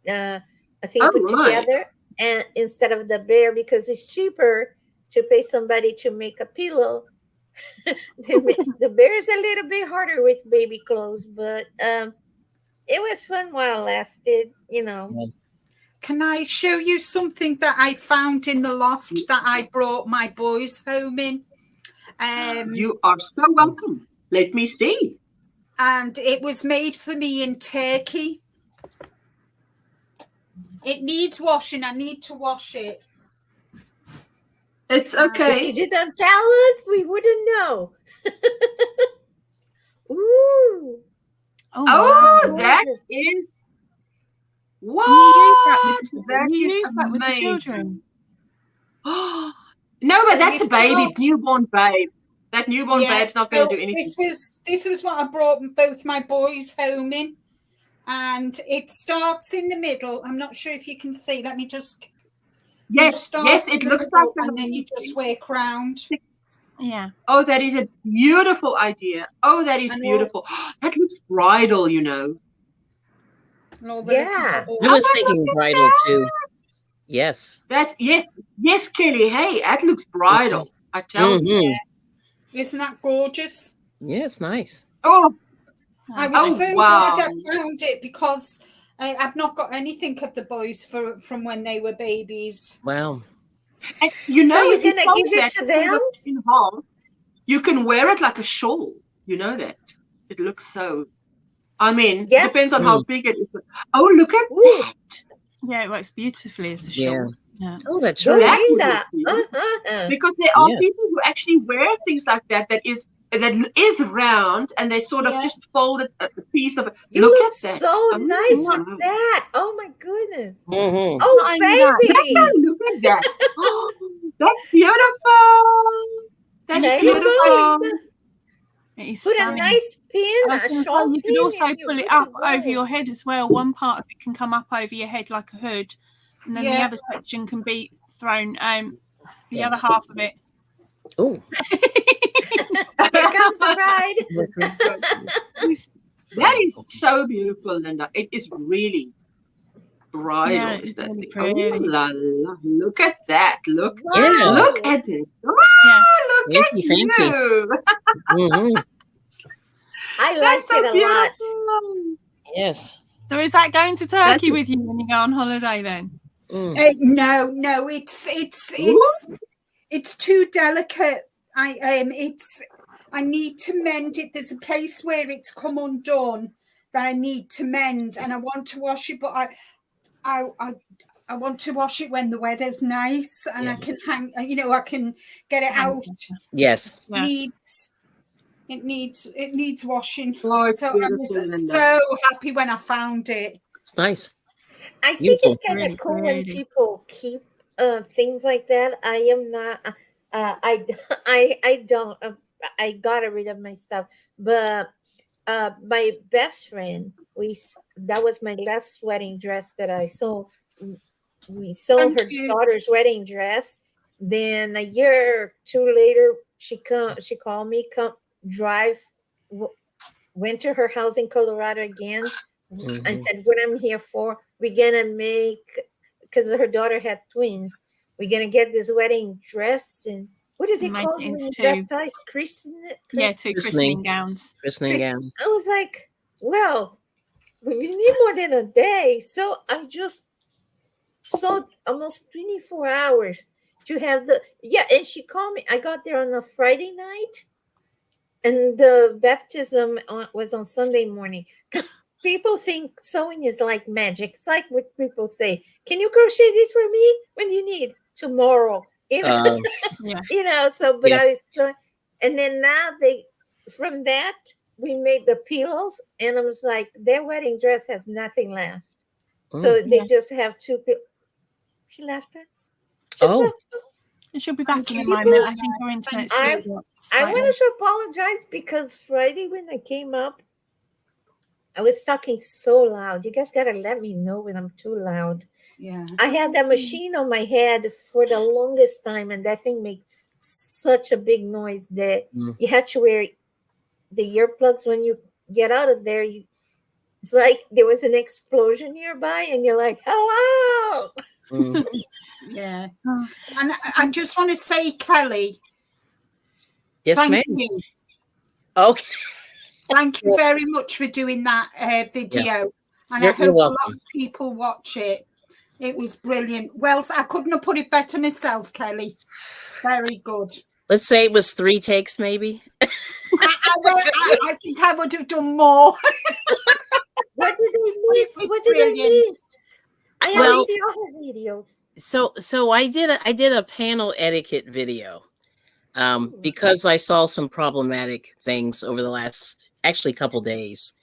I think, put together, and instead of the bear, because it's cheaper to pay somebody to make a pillow. The bear is a little bit harder with baby clothes, but it was fun while it lasted, you know. Can I show you something that I found in the loft that I brought my boys home in? You are so welcome. Let me see. And it was made for me in Turkey. It needs washing. I need to wash it. It's okay. If you didn't tell us, we wouldn't know. Ooh. Oh, that is... What? You use that with the children. No, but that's a baby, newborn babe. That newborn babe's not going to do anything. This was what I brought both my boys home in, and it starts in the middle. I'm not sure if you can see. Let me just. Yes, it looks like that. And then you just work round. Yeah. Oh, that is a beautiful idea. Oh, that is beautiful. That looks bridal, you know. I was thinking bridal too. Yes. Yes, Kelly. Hey, that looks bridal. I tell you. Isn't that gorgeous? Yeah, it's nice. Oh, I was so glad I found it because I've not got anything of the boys from when they were babies. Wow. And you know, so you're if you gonna give it to them in half, you can wear it like a shawl. You know that. It looks so. I mean, depends on how big it is. Oh, look at that. Yeah, it works beautifully as a shawl. Yeah. Oh, that's true. That. Because there are people who actually wear things like that that is round, and they sort of just fold a piece of it. Look at that. So nice with that. Oh my goodness. Oh, baby. Look at that. Oh, that's beautiful. That's beautiful. It is put a nice pin, a shawl you can also pull it up over your head as well. One part of it can come up over your head like a hood, and then the other section can be thrown the other half of it. Oh. Here comes the bride. That is so beautiful, Linda. It is really bridal. Yeah, is that really oh, la, la. Look at that. Look at it. Oh, look at fancy. you. I like it a lot. Yes. So is that going to Turkey with you when you go on holiday then? No, it's too delicate. I need to mend it. There's a place where it's come undone that I need to mend, and I want to wash it, but I want to wash it when the weather's nice and I can hang. I can get it out. Yes. It needs washing. Oh, so I was so happy when I found it. It's nice. I think it's kind of cool when people keep things like that. I am not. I don't. I got rid of my stuff, but my best friend, that was my last wedding dress that I sold. We sold her daughter's wedding dress. Then a year or two later, she called me, went to her house in Colorado again. I said, what I'm here for, we're gonna make, because her daughter had twins, we're gonna get this wedding dress, and what is it called when you baptize? Two christening gowns. Christening gown. I was like, well, we need more than a day. So I just sold almost 24 hours to have and she called me. I got there on a Friday night, and the baptism was on Sunday morning, because people think sewing is like magic. It's like what people say, can you crochet this for me? When do you need? Tomorrow. I was so, and then now from that we made the pillows, and I was like, their wedding dress has nothing left. So they just have two pillows. She left us. She'll be back in a moment. I think her internet's I want to apologize, because Friday when I came up, I was talking so loud. You guys gotta let me know when I'm too loud. Yeah. I had that machine on my head for the longest time, and that thing makes such a big noise that you have to wear the earplugs when you get out of there. It's like there was an explosion nearby, and you're like, hello. Yeah. And I just want to say, Kelly. Yes, thank ma'am. you. Okay. Thank you very much for doing that video. Yeah. And I hope a lot of people watch it. It was brilliant. Well, I couldn't have put it better myself, Kelly. Very good. Let's say it was 3 takes, maybe. I think I would have done more. What did they miss? I haven't seen all her videos. So I did a panel etiquette video because I saw some problematic things over the last couple days,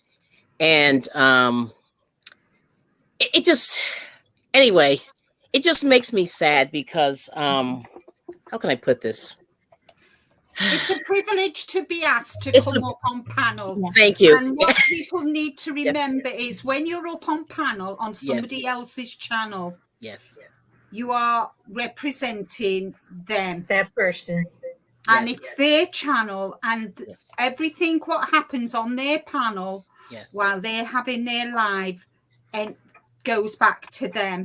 and it just makes me sad because how can I put this? It's a privilege to be asked to come up on panel. Thank you. And what people need to remember is when you're up on panel on somebody else's channel, you are representing them. That person. And it's their channel, and everything what happens on their panel while they're having their live and goes back to them.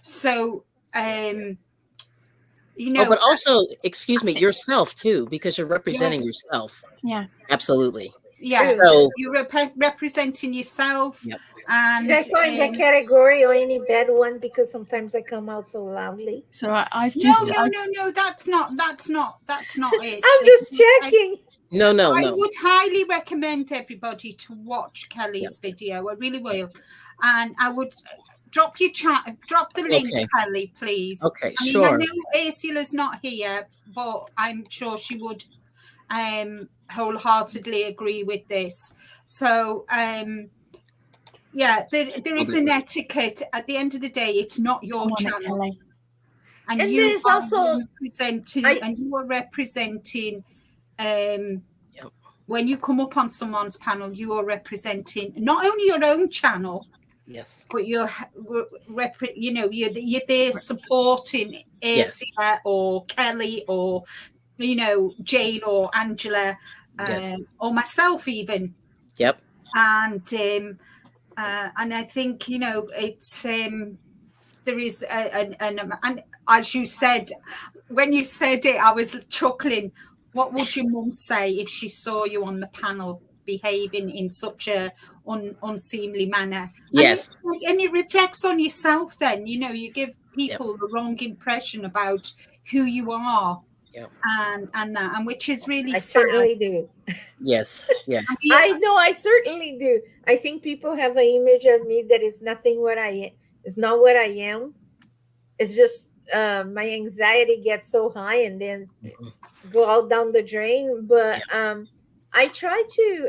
So you know, but also, excuse me, yourself too, because you're representing yourself. Yeah, absolutely. Yeah, so you're representing yourself. Yep. And did I find that category or any bad one, because sometimes I come out so loudly? So I've just no, that's not it. I'm just checking. No. I would highly recommend everybody to watch Kelly's video. I really will, and I would drop the link, Kelly, please. Okay, I mean, sure. I know Ursula's not here, but I'm sure she would wholeheartedly agree with this. So yeah, there is an etiquette. At the end of the day, it's not your channel. And you are also representing, and you are representing when you come up on someone's panel, you are representing not only your own channel, but you're there supporting Ursula or Kelly or Jane or Angela or myself even. Yep. And I think it's there is and as you said, when you said it, I was chuckling. What would your mum say if she saw you on the panel behaving in such a unseemly manner? Yes. And it reflects on yourself then. You give people the wrong impression about who you are. Yep. And which is really I sad. certainly do. Yes. I know, I certainly do. I think people have an image of me that is nothing what I am. It's not what I am. It's just my anxiety gets so high and then go out down the drain. But I try to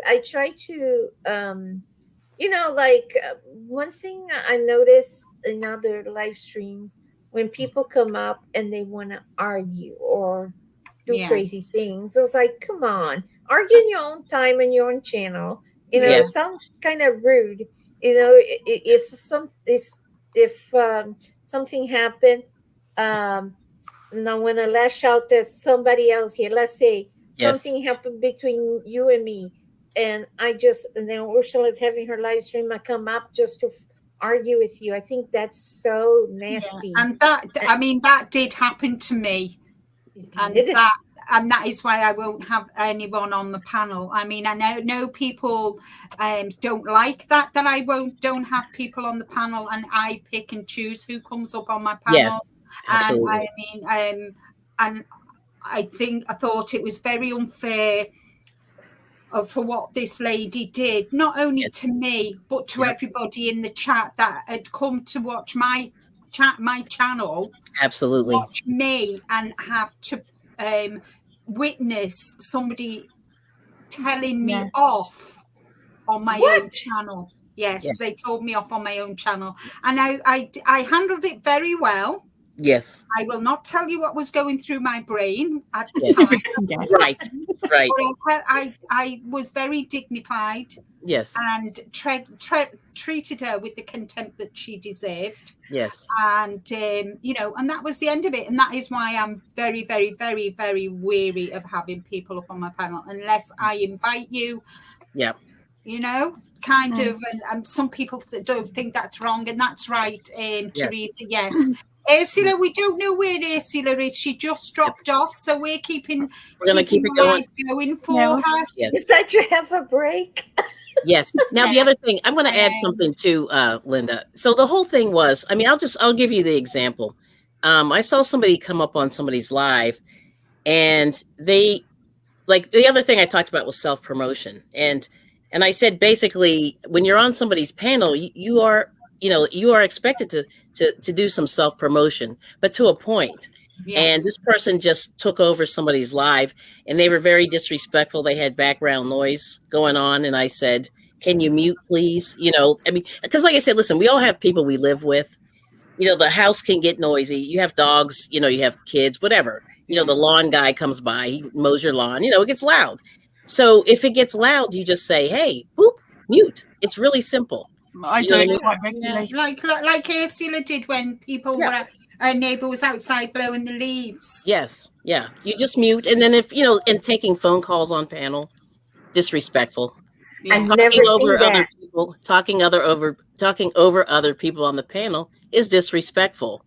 one thing I notice in other live streams, when people come up and they want to argue or do crazy things, I was like, come on, argue in your own time and your own channel. It sounds kind of rude. If something happened, and I want to lash out at somebody else here. Let's say something happened between you and me, and then Ursula's having her live stream. I come up just to argue with you. I think that's so nasty. And that did happen to me. And that is why I won't have anyone on the panel. I mean, I know people don't like that I don't have people on the panel, and I pick and choose who comes up on my panel. Yes, absolutely. And I mean, and I thought it was very unfair for what this lady did, not only to me but to everybody in the chat that had come to watch my channel. Absolutely. Watch me and have to witness somebody telling me off on my own channel. Yes, they told me off on my own channel, and I handled it very well. Yes. I will not tell you what was going through my brain at the time. Right. But I was very dignified. Yes. And treated her with the contempt that she deserved. Yes. And and that was the end of it. And that is why I'm very, very, very, very weary of having people up on my panel unless I invite you. Yeah. Kind of, and some people don't think that's wrong, and that's right. Teresa, yes. Ursula, we don't know where Ursula is. She just dropped off, so we're going to keep it going for her. Yes. Is that you have a break? Yes. Now the other thing, I'm going to add something too, Linda. So the whole thing was, I mean, I'll give you the example. I saw somebody come up on somebody's live, and they, like, the other thing I talked about was self-promotion, and I said basically when you're on somebody's panel, you are expected to do some self-promotion, but to a point. Yes. And this person just took over somebody's live, and they were very disrespectful. They had background noise going on, and I said, can you mute, please? I mean, because like I said, listen, we all have people we live with. The house can get noisy. You have dogs, you have kids, whatever. The lawn guy comes by, he mows your lawn, it gets loud. So if it gets loud, you just say, hey, boop, mute. It's really simple. I do it quite regularly. Like Ursula did when people were, her neighbour was outside blowing the leaves. Yes, yeah. You just mute, and then if and taking phone calls on panel, disrespectful. I've never seen that. Other people, talking over other people on the panel is disrespectful.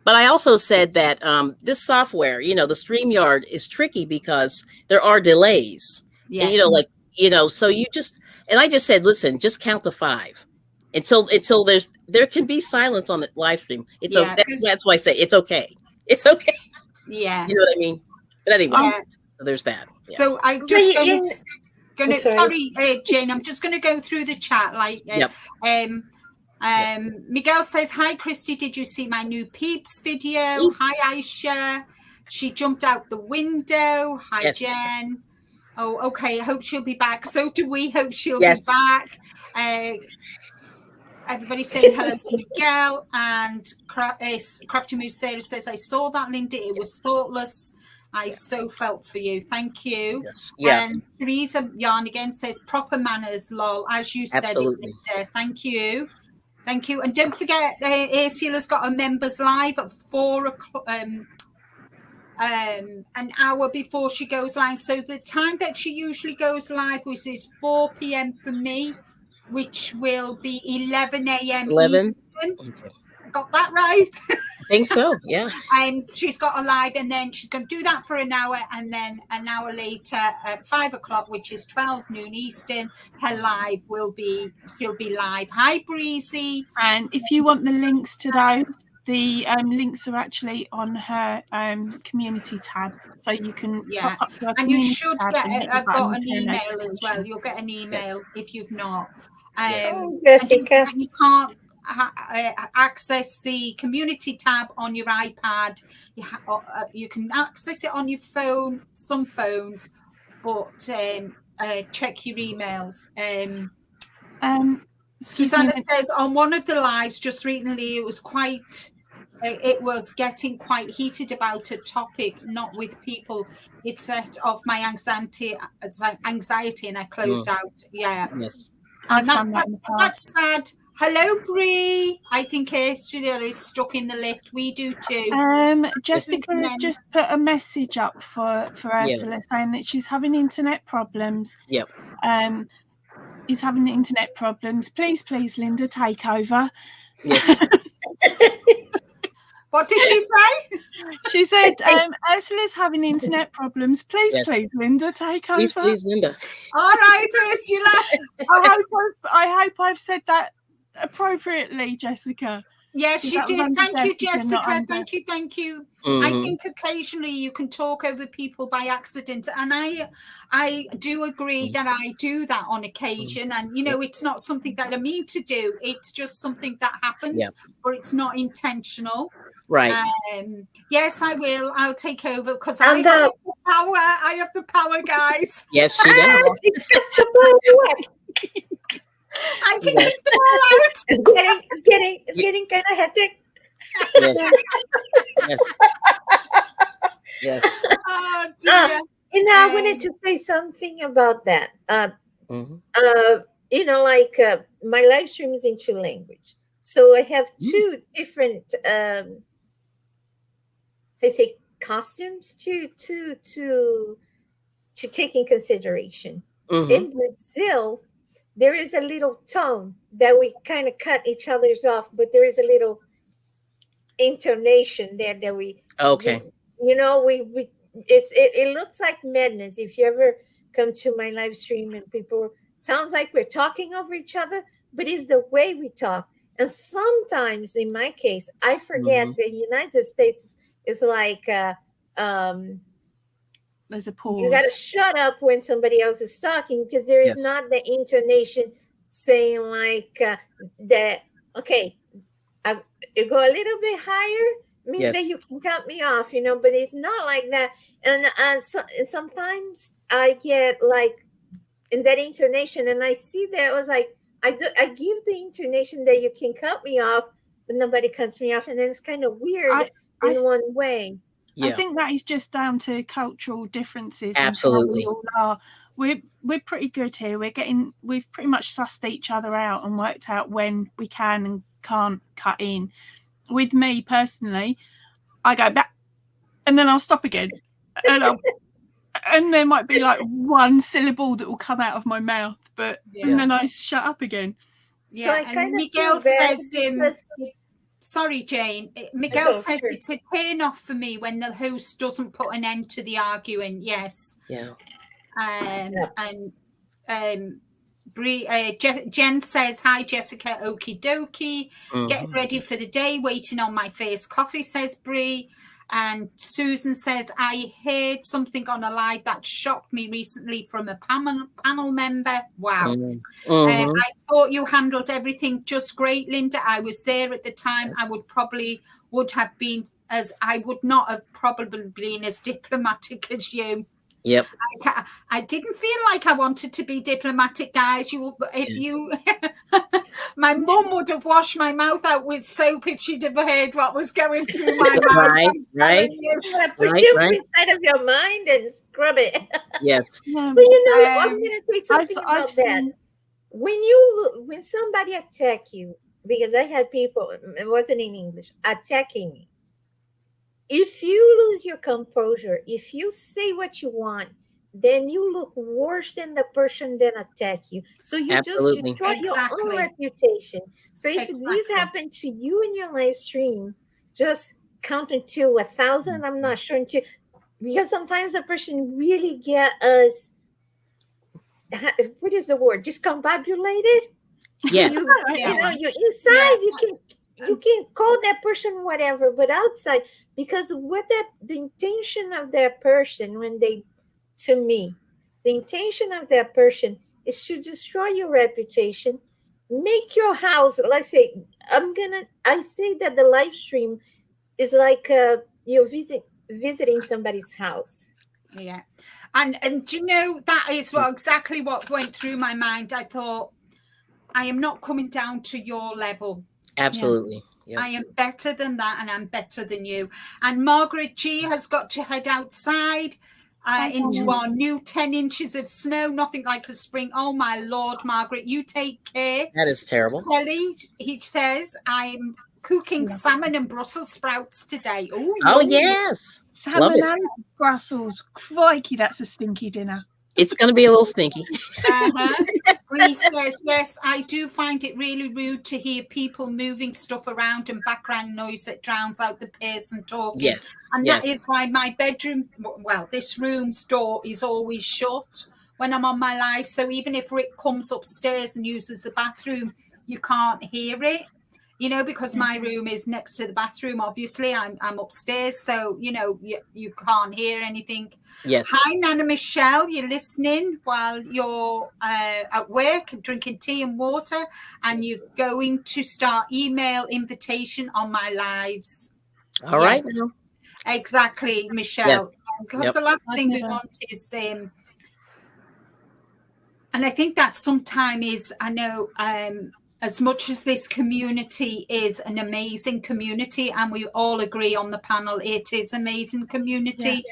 But I also said that this software, the StreamYard is tricky because there are delays. Yes. And, so I just said, listen, just count to 5 until there can be silence on the live stream. That's why I say it's okay. It's okay. Yeah. You know what I mean? But anyway, so there's that. Yeah. So I just sorry, Jane, I'm just going to go through the chat. Miguel says, hi, Christy. Did you see my new Peeps video? Oops. Hi, Aisha. She jumped out the window. Hi, yes. Jen. Oh, okay. I hope she'll be back. So do we. Hope she'll be back. Everybody saying hello to Miguel. And Crafty Moose Sarah says, I saw that, Linda. It was thoughtless. I so felt for you. Thank you. Yes. Yeah. And Teresa Yarn again says, proper manners, lol. As you said, Linda. Thank you. Thank you. And don't forget, Ursula's got a members live at 4 o'clock, an hour before she goes live. So the time that she usually goes live, which is 4 p.m. for me, which will be 11 a.m. Eastern. Okay. Got that right? I think so, yeah. And she's got a live, and then she's going to do that for an hour, and then an hour later at 5 o'clock, which is 12 noon Eastern, her live she'll be live. Hi, Breezy. And if you want the links to those, the links are actually on her community tab, so you can pop up to her and you should get I've got an email as well. You'll get an email if you've not. Jessica, and you can't access the community tab on your iPad. You can access it on your phone, some phones, but check your emails. Susanna says on one of the lives just recently, it was getting quite heated about a topic, not with people. It set off my anxiety, and I closed out. Yeah. Yes. And that's sad. Hello, Bree. I think Ursula is stuck in the lift. We do too. Jessica has just put a message up for Ursula saying that she's having internet problems. Yep. He's having internet problems. Please, Linda, take over. Yes. What did she say? She said, Ursula's having internet problems. Please, Linda, take over. Please, Linda. All right, Ursula. I hope I've said that appropriately, Jessica. Yes, you did. Thank you, Jessica. Thank you. Mm-hmm. I think occasionally you can talk over people by accident, and I do agree that I do that on occasion. And it's not something that I mean to do. It's just something that happens, or it's not intentional. Right. Yes, I will. I'll take over because I have the power. I have the power, guys. Yes, she does. I can get them all out. It's getting kind of hectic. Yes. Oh dear. I wanted to say something about that. My live stream is in 2 languages, so I have 2 different costumes to take in consideration. Mm-hmm. In Brazil, there is a little tone that we kind of cut each other's off, but there is a little intonation there that we. Okay. It looks like madness if you ever come to my live stream and people sounds like we're talking over each other, but it's the way we talk. And sometimes, in my case, I forget the United States is like. There's a pause. You got to shut up when somebody else is talking because there is not the intonation saying like that. Okay, you go a little bit higher means that you can cut me off, but it's not like that. And sometimes I get like in that intonation, and I see that I was like I give the intonation that you can cut me off, but nobody cuts me off, and then it's kind of weird in one way. Yeah. I think that is just down to cultural differences. Absolutely. We all are. We're pretty good here. We've pretty much sussed each other out and worked out when we can and can't cut in. With me personally, I go back and then I'll stop again. And there might be like 1 syllable that will come out of my mouth, and then I shut up again. Yeah, so and Miguel says sorry, Jane. Miguel says it's a turn off for me when the host doesn't put an end to the arguing. Yes. Yeah. Jen says, hi, Jessica, okie dokie. Getting ready for the day, waiting on my first coffee, says Bree. And Susan says, I heard something on a live that shocked me recently from a panel member. Wow. I thought you handled everything just great, Linda. I was there at the time. I would have been I would not have probably been as diplomatic as you. Yep. I didn't feel like I wanted to be diplomatic, guys. My mum would have washed my mouth out with soap if she'd have heard what was going through my mind. Right. Push you inside of your mind and scrub it. Yes. But I'm going to say something about that. When somebody attack you, because I had people, it wasn't in English, attacking me. If you lose your composure, if you say what you want, then you look worse than the person that attack you. So you just destroy your own reputation. So if this happened to you in your live stream, just count until 1,000. I'm not sure until, because sometimes a person really get us. What is the word? Discombobulated. Yeah. You know, you inside you can call that person whatever, but outside, because the intention of that person the intention of that person is to destroy your reputation, make your house, let's say, I say that the live stream is like you're visiting somebody's house. Yeah. And you know, that is exactly what went through my mind. I thought, I am not coming down to your level. Absolutely. Yeah. I am better than that, and I'm better than you. And Margaret G has got to head outside into our new 10 inches of snow. Nothing like a spring. Oh, my Lord, Margaret, you take care. That is terrible. Kelly, he says, I'm cooking salmon and Brussels sprouts today. Oh, yes. Salmon and Brussels. Crikey, that's a stinky dinner. It's going to be a little stinky. Bree says, yes, I do find it really rude to hear people moving stuff around and background noise that drowns out the person talking. Yes. And that is why my bedroom, this room's door is always shut when I'm on my live. So even if Rick comes upstairs and uses the bathroom, you can't hear it. You know, because my room is next to the bathroom, obviously. I'm upstairs, so, you know, you can't hear anything. Yes. Hi, Nana Michelle. You're listening while you're at work and drinking tea and water, and you're going to start email invitation on my lives. All right. Exactly, Michelle. Because the last thing we want is... and I think that sometimes is, I know... as much as this community is an amazing community, and we all agree on the panel, it is amazing community.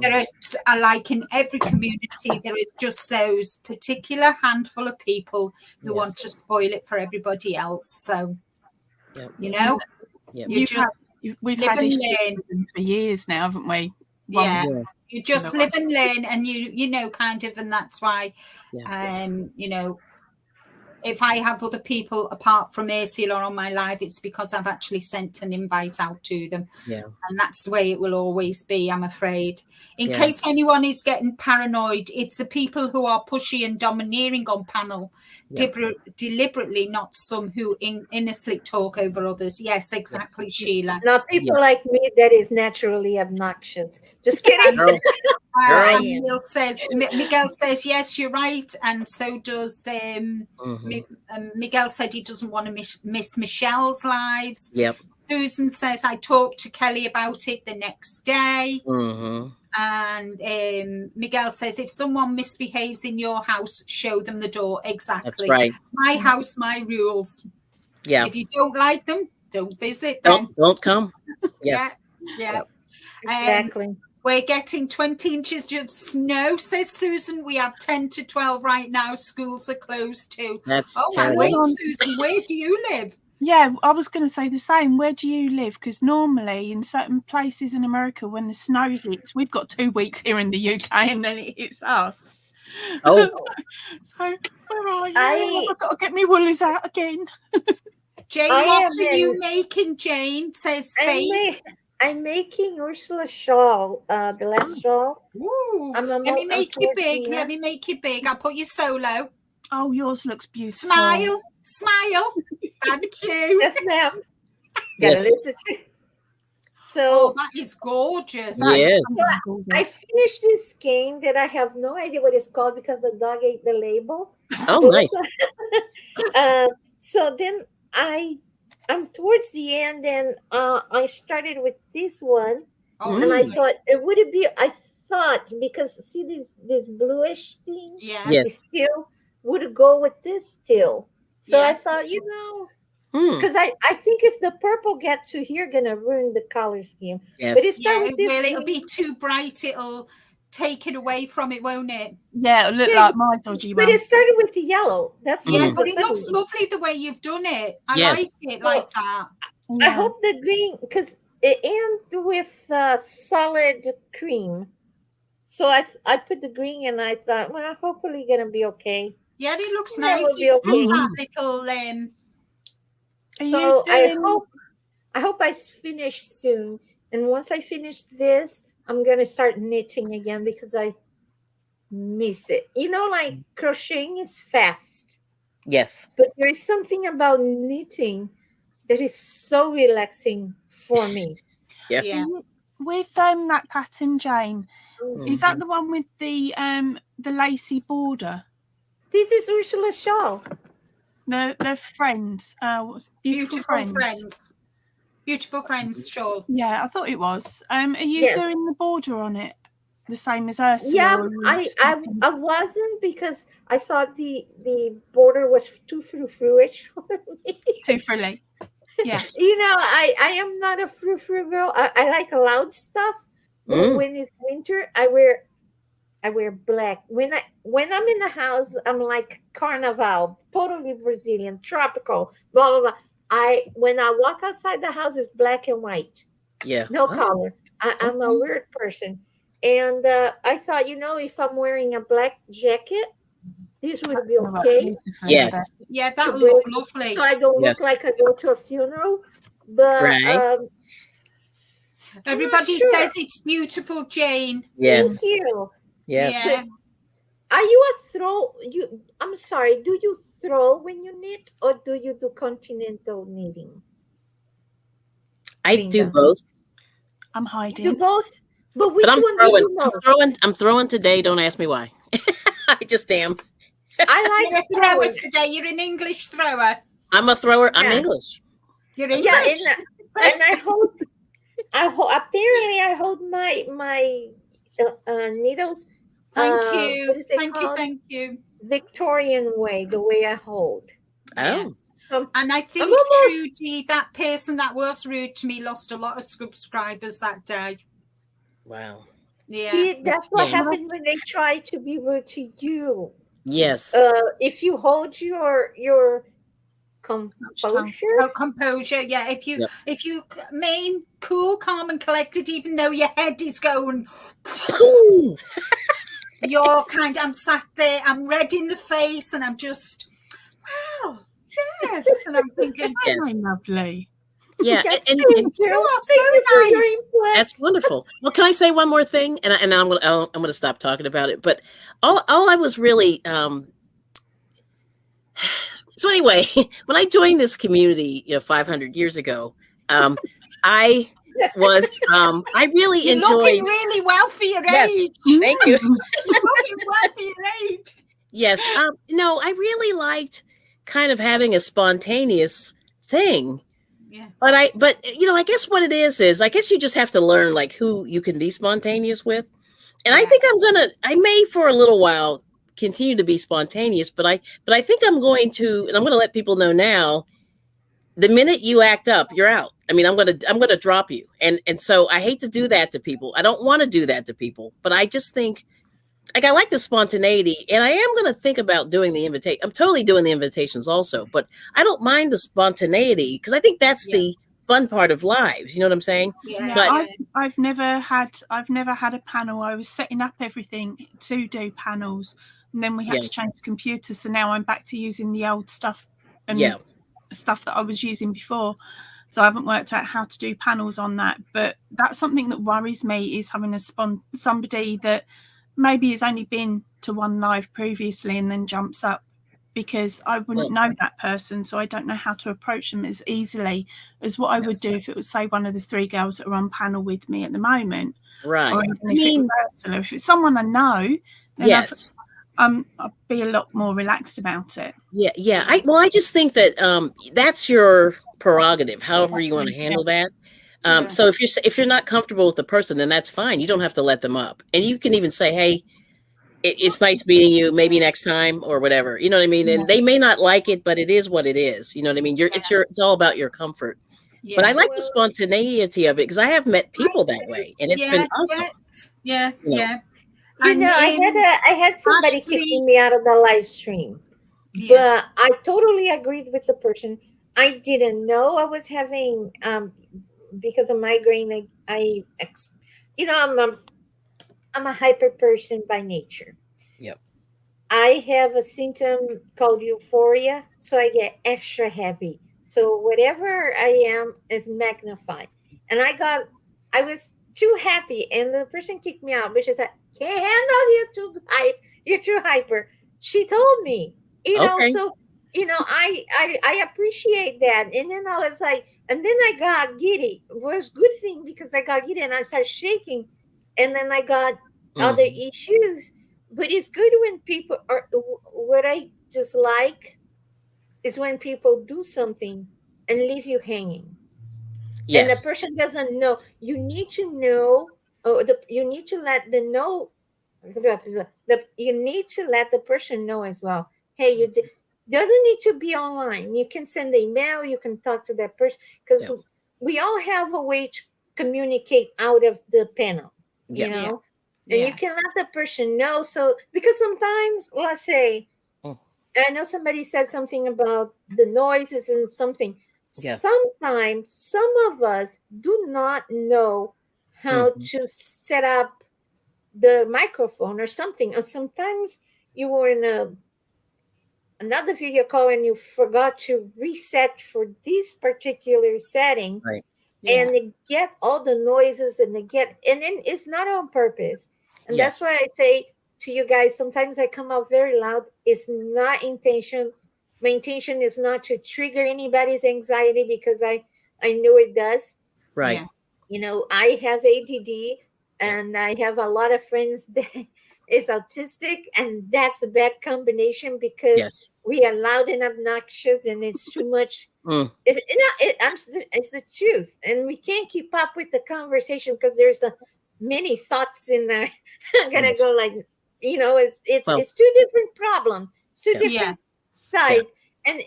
There is, like in every community, there is just those particular handful of people who want to spoil it for everybody else. So, you know, we've had issues for years now, haven't we? You just live and learn, and you know, kind of, and that's why, you know, if I have other people apart from Ursula on my live, it's because I've actually sent an invite out to them. Yeah. And that's the way it will always be, I'm afraid. In case anyone is getting paranoid, it's the people who are pushy and domineering on panel, deliberately, not some who innocently talk over others. Yes, exactly, Sheila. Not people like me that is naturally obnoxious. Just kidding. Miguel says, yes, you're right. And so does Miguel said he doesn't want to miss Michelle's lives. Yep. Susan says, I talked to Kelly about it the next day. And Miguel says, if someone misbehaves in your house, show them the door. Exactly. That's right. My house, my rules. Yeah. If you don't like them, don't visit them. Don't come. Yes. Yeah. Exactly. We're getting 20 inches of snow, says Susan. We have 10 to 12 right now. Schools are closed too. That's wait, Susan, where do you live? Yeah, I was going to say the same. Where do you live? Because normally in certain places in America, when the snow hits, we've got 2 weeks here in the UK and then it hits us. Oh. So where are you? I've got to get my woolies out again. Jane, what are you making, Jane? Says Faye. I'm making Ursula shawl, the last shawl. Ooh, let me make you big. Let me make you big. I'll put you solo. Oh, yours looks beautiful. Smile. Smile. Thank you. Yes, ma'am. Yes. So that is gorgeous. Yes. So I finished this skein that I have no idea what it's called because the dog ate the label. Oh, nice. So then I'm towards the end, and I started with this one, and I thought it would be. I thought because see this bluish thing, yes, still would go with this still. So I thought, you know. Because I think if the purple gets to here, gonna ruin the color scheme. Yes. But it started with this. It'll be too bright. It'll take it away from it, won't it? Yeah, it'll look like my dodgy one. But it started with the yellow. That's but it looks lovely the way you've done it. I like it like that. I hope the green, because it ends with solid cream. So I put the green, and I thought, well, hopefully gonna be okay. Yeah, it looks nice. Be okay. Little so I hope I finish soon. And once I finish this, I'm gonna start knitting again because I miss it. You know, like crocheting is fast. Yes. But there is something about knitting that is so relaxing for me. Yeah. With that pattern, Jane, is that the one with the lacy border? This is Ursula's shawl. No, they're friends. Beautiful friends. Beautiful friends shawl. Yeah, I thought it was. Are you doing the border on it the same as Ursula? Yeah, I wasn't, because I thought the border was too frou-frou-ish for me. Too frilly. Yeah. You know, I am not a frou-frou girl. I like loud stuff. But when it's winter, I wear black. When I'm in the house, I'm like carnival, totally Brazilian, tropical, blah blah blah. When I walk outside the house, it's black and white. Yeah. No color. I'm a weird person. And I thought, you know, if I'm wearing a black jacket, this would be okay. Yes. Yeah, that would look lovely. So I don't look like I go to a funeral. But everybody says it's beautiful, Jane. Yes. Thank you. Yes. Yeah. Are you a throw? I'm sorry. Do you throw when you knit, or do you do continental knitting? I do both. I'm hiding. You do both, but which I'm one throwing, do you know? I'm throwing today. Don't ask me why. I just am. I like You're a thrower today. You're an English thrower. I'm a thrower. I'm English. You're English. Yeah, and I hold. Apparently, I hold my needles. Thank you. Thank you. Victorian way, the way I hold. Oh. And I think Trudy, that person that was rude to me, lost a lot of subscribers that day. Wow. Yeah. See, that's what happens when they try to be rude to you. Yes. If you hold your composure. Composure, yeah. If you remain cool, calm, and collected, even though your head is going, you're I'm sat there, I'm red in the face, and I'm just, wow, yes, and I'm thinking, oh, lovely. Yeah, and you are so nice. That's wonderful. Well, can I say one more thing? And I'm gonna stop talking about it. But all I was really so anyway, when I joined this community, 500 years ago, I was I really You're enjoyed. Looking really well for your age. Thank you. You're looking well for your age. Yes. No, I really liked kind of having a spontaneous thing. Yeah. But I guess what it is I guess you just have to learn like who you can be spontaneous with. And I think I may for a little while continue to be spontaneous, but I think I'm going to let people know now, the minute you act up, you're out. I mean, I'm going to drop you. And so I hate to do that to people. I don't want to do that to people, but I just think like I like the spontaneity, and I am going to think about doing the invitation. I'm totally doing the invitations also, but I don't mind the spontaneity because I think that's the fun part of lives. You know what I'm saying? Yeah. But I've never had a panel. I was setting up everything to do panels, and then we had to change the computer. So now I'm back to using the old stuff and stuff that I was using before. So I haven't worked out how to do panels on that. But that's something that worries me, is having somebody that maybe has only been to one live previously and then jumps up, because I wouldn't know that person. So I don't know how to approach them as easily as what I would do if it was, say, one of the 3 girls that are on panel with me at the moment. Right. Or even if it was Ursula. If it's someone I know, then yes. I'll be a lot more relaxed about it. Yeah. I just think that that's your prerogative, however you want to handle that. So if you're not comfortable with the person, then that's fine. You don't have to let them up. And you can even say, hey, it's nice meeting you, maybe next time or whatever. You know what I mean? And they may not like it, but it is what it is. You know what I mean? It's all about your comfort. Yeah. But I like the spontaneity of it, because I have met people that way, and it's been awesome. Yes. You know, I had somebody kicking me out of the live stream, but I totally agreed with the person. I didn't know I was having because of migraine. I'm a hyper person by nature. Yep. I have a symptom called euphoria, so I get extra happy. So whatever I am is magnified. And I was too happy, and the person kicked me out, which is that, can't handle you're too hyper. She told me, so I appreciate that. And then I was like, and then I got giddy. It was a good thing, because I got giddy and I started shaking. And then I got other issues. But it's good when people are, what I just like is when people do something and leave you hanging. Yes. And the person doesn't know. You need to know, you need to let them know. You need to let the person know as well. Hey, doesn't need to be online. You can send an email. You can talk to that person, because we all have a way to communicate out of the panel. You know, and you can let the person know. So, because sometimes, let's say, I know somebody said something about the noises and something. Yeah. Sometimes some of us do not know how to set up the microphone or something. Or sometimes you were in another video call and you forgot to reset for this particular setting. Right. Yeah. And they get all the noises, and then it's not on purpose. And that's why I say to you guys, sometimes I come out very loud. It's not intention. My intention is not to trigger anybody's anxiety, because I know it does. Right. Yeah. You know, I have ADD, and I have a lot of friends that is autistic, and that's a bad combination, because we are loud and obnoxious, and it's too much. It's the truth, and we can't keep up with the conversation because there's many thoughts in there. I'm gonna go like, it's two different problems. It's two different sides, and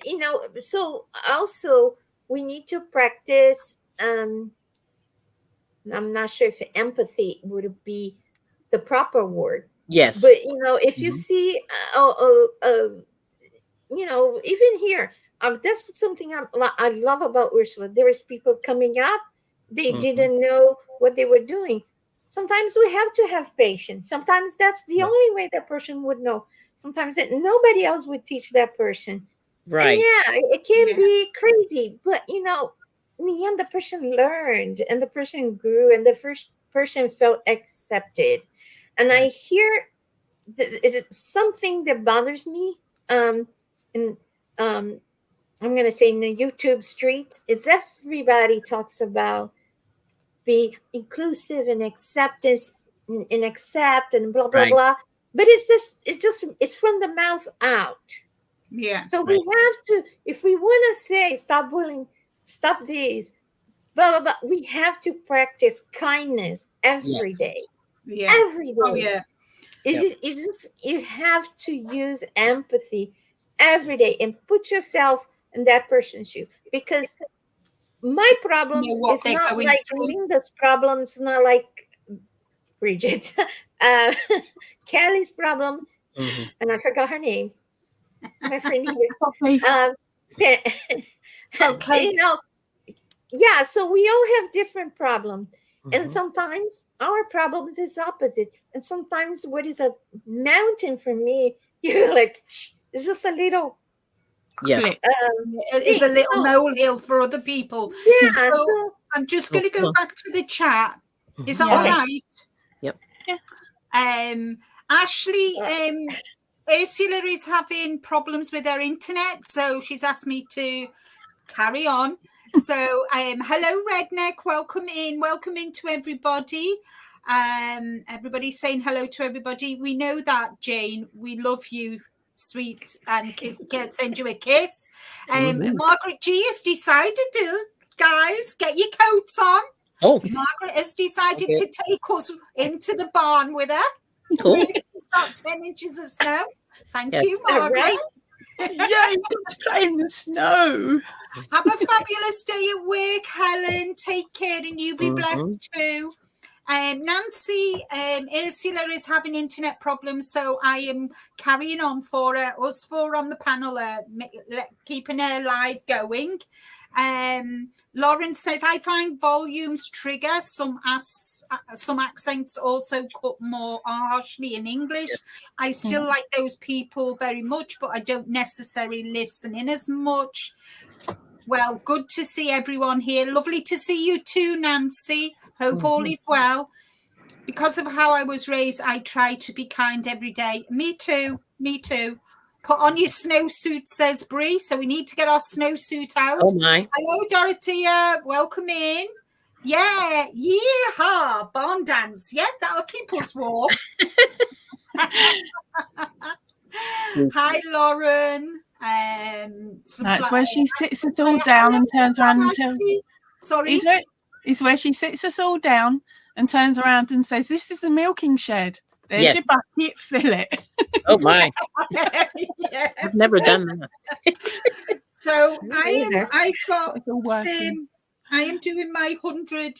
so also we need to practice. I'm not sure if empathy would be the proper word. Yes, but if you see, even here. That's something I love about Ursula. There is people coming up. They didn't know what they were doing. Sometimes we have to have patience. Sometimes that's the only way that person would know. Sometimes that nobody else would teach that person. Right. And it can be crazy. But, in the end, the person learned, and the person grew, and the first person felt accepted. And I hear, is it something that bothers me? I'm going to say in the YouTube streets, is everybody talks about be inclusive and acceptance and accept and blah, blah, blah. But it's from the mouth out. Yeah. So we have to, if we want to say, stop bullying, stop these, blah, blah, blah, we have to practice kindness every day. Yeah. Every day. Oh, yeah. You have to use empathy every day and put yourself in that person's shoes, because my problems is not like Linda's problems, not like Bridget, Kelly's problem, and I forgot her name. My friend here. Okay. So we all have different problems. And sometimes our problems is opposite. And sometimes what is a mountain for me, you're like, it's just a little Yeah. It's a little molehill for other people. Yeah. So I'm just going to go back to the chat. Is that all right? Yep. Yeah. Ashley, Ursula is having problems with her internet, so she's asked me to carry on. So, hello, Redneck. Welcome in to everybody. Everybody's saying hello to everybody. We know that, Jane. We love you, sweet, and send you a kiss. Margaret G has decided to, guys, get your coats on. Oh, Margaret has decided to take us into the barn with her. Cool. It's not 10 inches of snow. Thank you, Margaret. Right? Yeah, you've got to play in the snow. Have a fabulous day at work, Helen. Take care, and you be blessed too. Nancy, Ursula is having internet problems, so I am carrying on for her. Us four on the panel are keeping her live going. Lauren says, I find volumes trigger. Some accents also cut more harshly in English. I still like those people very much, but I don't necessarily listen in as much. Well, good to see everyone here. Lovely to see you too, Nancy. Hope all is well. Because of how I was raised, I try to be kind every day. Me too. Put on your snowsuit, says Bree. So we need to get our snowsuit out. Oh, my. Hello, Dorothea. Welcome in. Yeah. Yeehaw. Barn dance. Yeah, that'll keep us warm. Hi, Lauren. That's where she sits us all down and turns around and tells. Sorry. It's where she sits us all down and turns around and says, "This is the milking shed. There's your bucket. Fill it." Oh my! I've never done that. So I am doing my 100.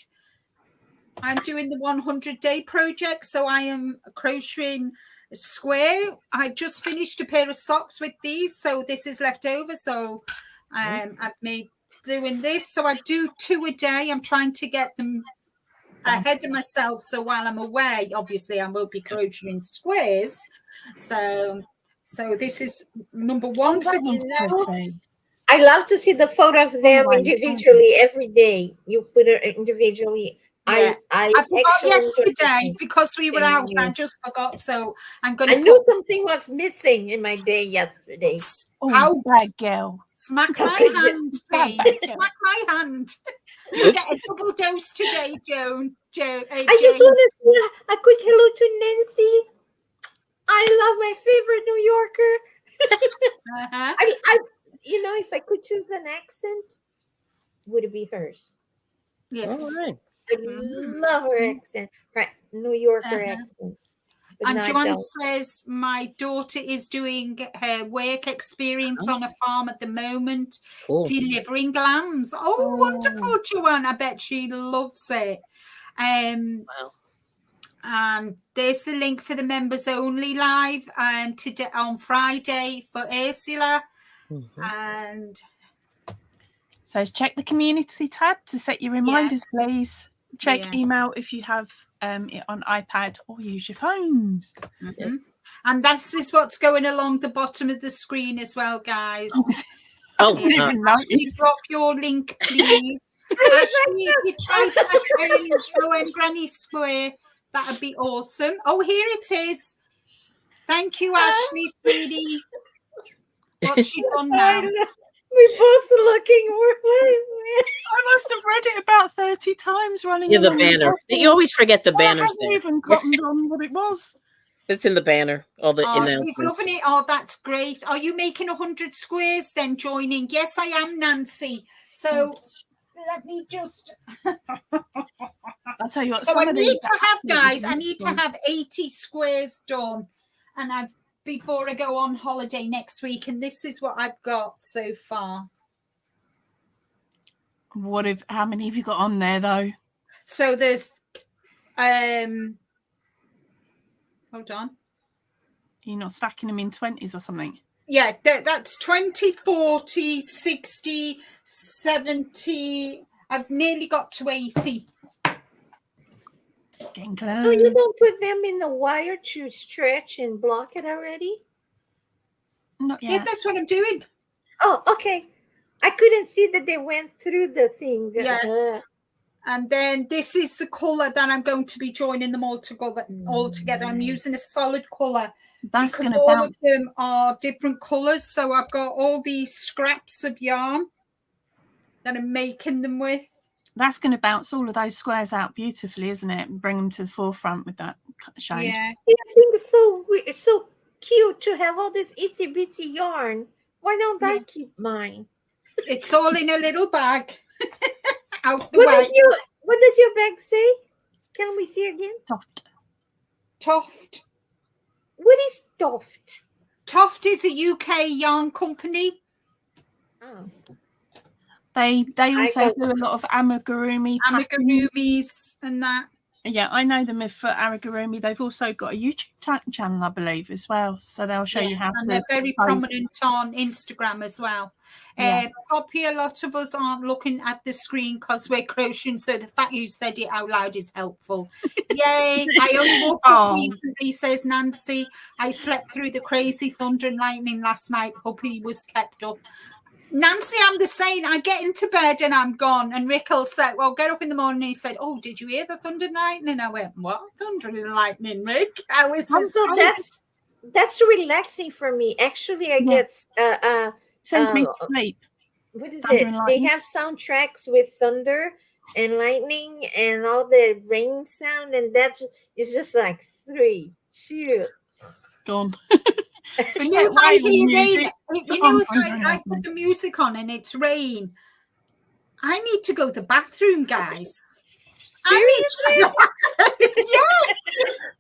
I'm doing the 100-day project. So I am crocheting a square. I just finished a pair of socks with these, so this is left over. So I've made doing this. So I do 2 a day. I'm trying to get them ahead of myself. So while I'm away, obviously I will be crocheting squares. So this is number 1 for today. I love to see the photo of them individually every day. You put it individually. Yeah. I forgot yesterday because we were out. I just forgot. So I'm going to. I knew something was missing in my day yesterday. Oh, how bad girl! Smack my hand, Jane. Smack my hand. You get a double dose today, Joan. I just want to say a quick hello to Nancy. I love my favorite New Yorker. I if I could choose an accent, would it be hers? Yes. All right. I love her accent, right? New Yorker accent. And Joanne says, my daughter is doing her work experience on a farm at the moment, delivering lambs. Oh, wonderful, Joanne. I bet she loves it. Wow. And there's the link for the members only live today on Friday for Ursula. And says check the community tab to set your reminders, please. Check email if you have it on iPad or use your phones. Yes. And this is what's going along the bottom of the screen as well, guys. Actually, drop your link, please. Actually, if you try to OMGrannySquare, that would be awesome. Oh, here it is. Thank you, Ashley, sweetie. What's she done now? We're both looking. I must have read it about 30 times running. Yeah, the banner. You always forget the banners. I haven't even cottoned on what it was. It's in the banner. All the announcements. She's loving it. Oh, that's great. Are you making 100 squares then joining? Yes, I am, Nancy. So let me just. I'll tell you what. So I need to have 80 squares done, and before I go on holiday next week, and this is what I've got so far. How many have you got on there though? So there's hold on. You're not stacking them in 20s or something? Yeah, that's 20, 40, 60, 70. I've nearly got to 80. Getting close. So you don't put them in the wire to stretch and block it already? Not yet. Yeah, that's what I'm doing. Oh, okay. I couldn't see that they went through the thing. Yeah. And then this is the colour that I'm going to be joining them all together. I'm using a solid colour because all of them are different colours. So I've got all these scraps of yarn that I'm making them with. That's going to bounce all of those squares out beautifully, isn't it? And bring them to the forefront with that shade. Yeah. I think it's so cute to have all this itsy bitsy yarn. Why don't I keep mine? It's all in a little bag. Out the what way. Does your bag say? Can we see again? Toft. What is Toft? Toft is a UK yarn company. Oh. They also do a lot of amigurumis and that. Yeah, I know them for amigurumi. They've also got a YouTube channel, I believe, as well. So they'll show you how to. And they're very prominent on Instagram as well. Poppy, a lot of us aren't looking at the screen because we're crocheting. So the fact you said it out loud is helpful. Yay! I only woke up recently, says Nancy. I slept through the crazy thunder and lightning last night. Hope he was kept up. Nancy, I'm the same. I get into bed and I'm gone. And Rickle said, well, get up in the morning. And he said, oh, did you hear the thunder and lightning? And I went, what? Thunder and lightning, Rick? I was that's relaxing for me. Actually, I get sends me to sleep. What is it? They have soundtracks with thunder and lightning and all the rain sound, and that is just like 3, 2, gone. You know, if I hear rain, if I put the music on and it's rain, I need to go to the bathroom, guys. Seriously? Yes.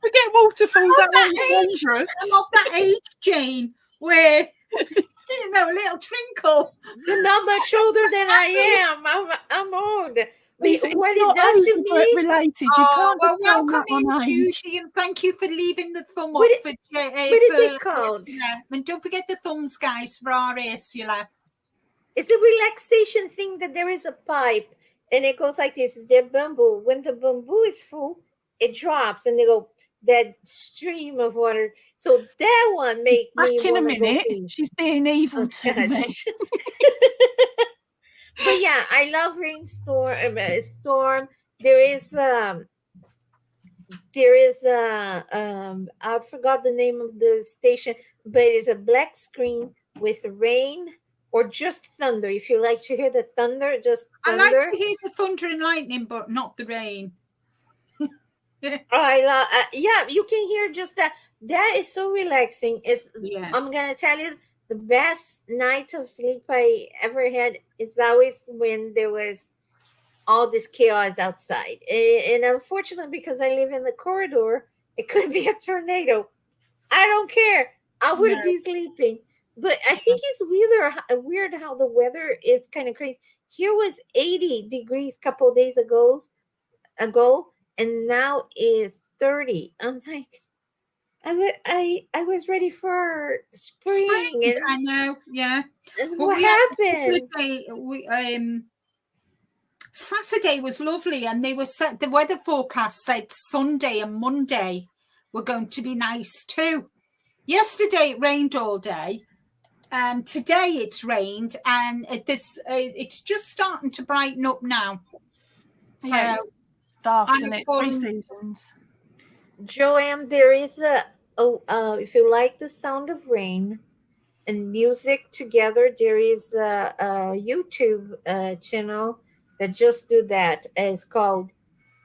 Forget waterfalls. That's dangerous. I'm of that age, Jane, where you know, a little twinkle. You're not much older than I am. I'm old. What it does to me? Related. You can't. Well, welcome in, Judy, and thank you for leaving the thumb up for what is it called? And don't forget the thumbs, guys, for our Ursula. It's a relaxation thing that there is a pipe, and it goes like this. It's their bamboo. When the bamboo is full, it drops, and they go that stream of water. So that one make me back in a minute. She's being evil to me. But yeah, I love Storm. There is I forgot the name of the station, but it's a black screen with rain or just thunder. If you like to hear the thunder, just thunder. I like to hear the thunder and lightning, but not the rain. I love you can hear just that. That is so relaxing. I'm gonna tell you, the best night of sleep I ever had is always when there was all this chaos outside. And unfortunately, because I live in the corridor, it could be a tornado. I don't care. I would be sleeping. But I think it's weird how the weather is kind of crazy. Here was 80 degrees a couple of days ago, and now is 30. I was like, I was ready for spring. And I know, yeah. And what happened? Saturday was lovely, and they were set. The weather forecast said Sunday and Monday were going to be nice too. Yesterday it rained all day, and today it's rained, and it's just starting to brighten up now. Yeah, it's dark, and it's 3 seasons. Joanne, there is if you like the sound of rain and music together, there is a YouTube channel that just do that. It's called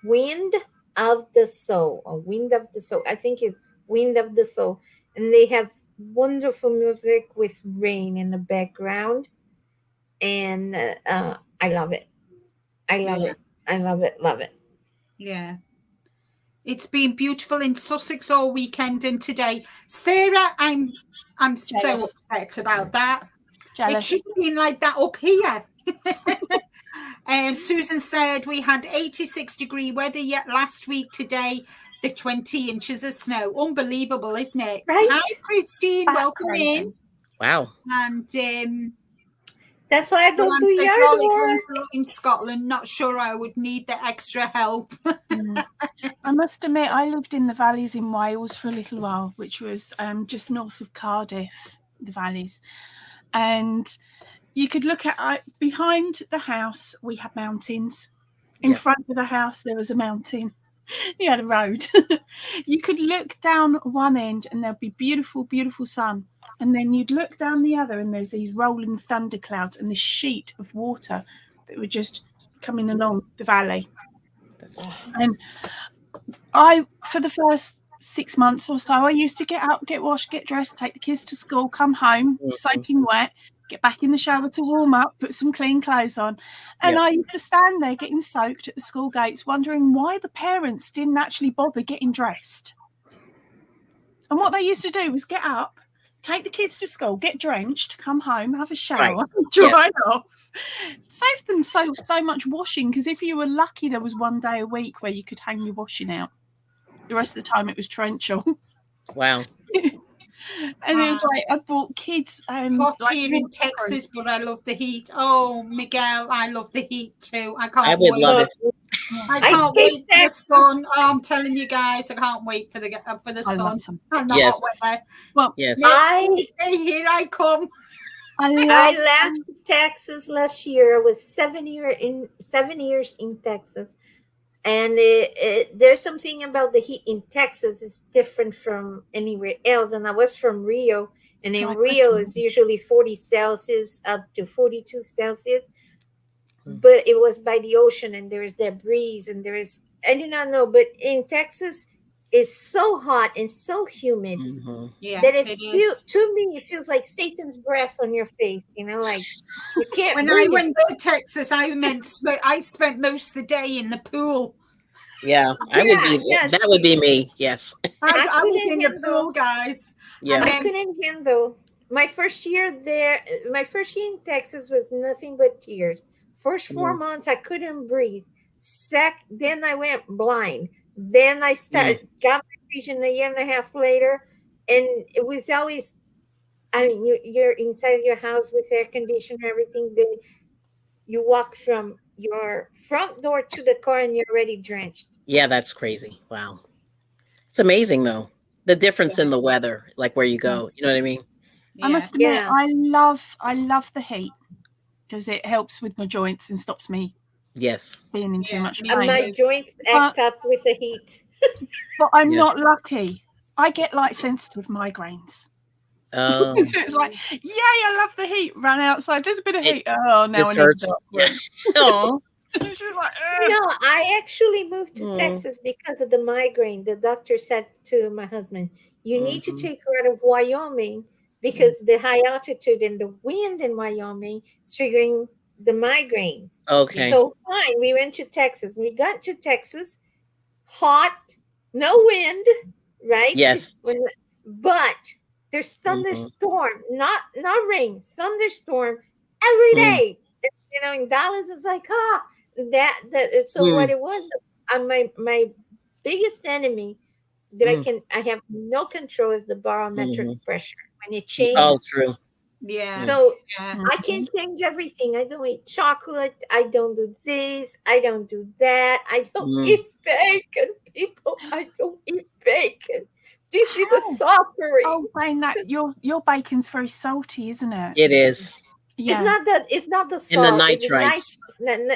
Wind of the Soul, or Wind of the Soul. I think it's Wind of the Soul. And they have wonderful music with rain in the background. And I love it. I love it. I love it. Love it. Yeah. It's been beautiful in Sussex all weekend and today. Sarah, I'm so upset about that. Jealous. It should have been like that up here. Susan said we had 86-degree weather yet last week. Today, the 20 inches of snow. Unbelievable, isn't it? Right. Hi, Christine. Welcome in. Wow. And that's why I don't do yard work in Scotland. Not sure I would need the extra help. I must admit, I lived in the valleys in Wales for a little while, which was just north of Cardiff, the valleys. And you could look at behind the house. We had mountains. In front of the house, there was a mountain. You had a road. You could look down one end and there'd be beautiful, beautiful sun. And then you'd look down the other and there's these rolling thunder clouds and this sheet of water that were just coming along the valley. And for the first 6 months or so, I used to get up, get washed, get dressed, take the kids to school, come home, soaking wet, get back in the shower to warm up, put some clean clothes on. And I used to stand there getting soaked at the school gates, wondering why the parents didn't actually bother getting dressed. And what they used to do was get up, take the kids to school, get drenched, come home, have a shower, dry off. Saved them so much washing, because if you were lucky, there was one day a week where you could hang your washing out. The rest of the time it was torrential. Wow. And it was like I brought kids. Hot here in Texas, but I love the heat. Oh, Miguel, I love the heat too. I can't wait. Love it. I can't wait for the sun. Oh, I'm telling you guys, I can't wait for the sun. Yes. Well, yes. Here I come. I left Texas last year. I was 7 years in Texas. And there's something about the heat in Texas is different from anywhere else. And I was from Rio, and in Rio it's usually 40 Celsius up to 42 Celsius. But it was by the ocean, and there is that breeze, and there is, I do not know, but in Texas it's so hot and so humid that it feels, to me, it feels like Satan's breath on your face, you know, like you can't. When I went to Texas, I spent most of the day in the pool. Yeah, that would be me. Yes. I was in the pool, guys. Yeah. I couldn't handle my first year there. My first year in Texas was nothing but tears. First 4 months, I couldn't breathe. Then I went blind. Then I got my vision a year and a half later. And it was always, I mean, you're inside your house with air conditioner, everything. Then you walk from your front door to the car and you're already drenched. Yeah, that's crazy. Wow. It's amazing, though. The difference in the weather, like where you go. You know what I mean? I must admit, I love the heat, because it helps with my joints and stops me being in too much pain. And my joints act up with the heat. But I'm not lucky. I get light sensitive migraines. So it's like, yay, I love the heat. Run outside. There's a bit of heat. Oh, now this hurts. Oh. She's like, no, I actually moved to Texas because of the migraine. The doctor said to my husband, you need to take her out of Wyoming because the high altitude and the wind in Wyoming is triggering the migraine. Okay. So fine, we went to Texas. We got to Texas, hot, no wind, right? Yes. But there's thunderstorm, not rain, thunderstorm every day. You know, in Dallas, it's like, that. So what it was, my biggest enemy that I have no control is the barometric pressure. When it changes. Oh, true. Yeah. So I can change everything. I don't eat chocolate. I don't do this. I don't do that. I don't eat bacon, people. I don't eat bacon. Do you see the suffering? Oh, saying that your bacon's very salty, isn't it? It is. Yeah. It's not the salt. In the nitrites.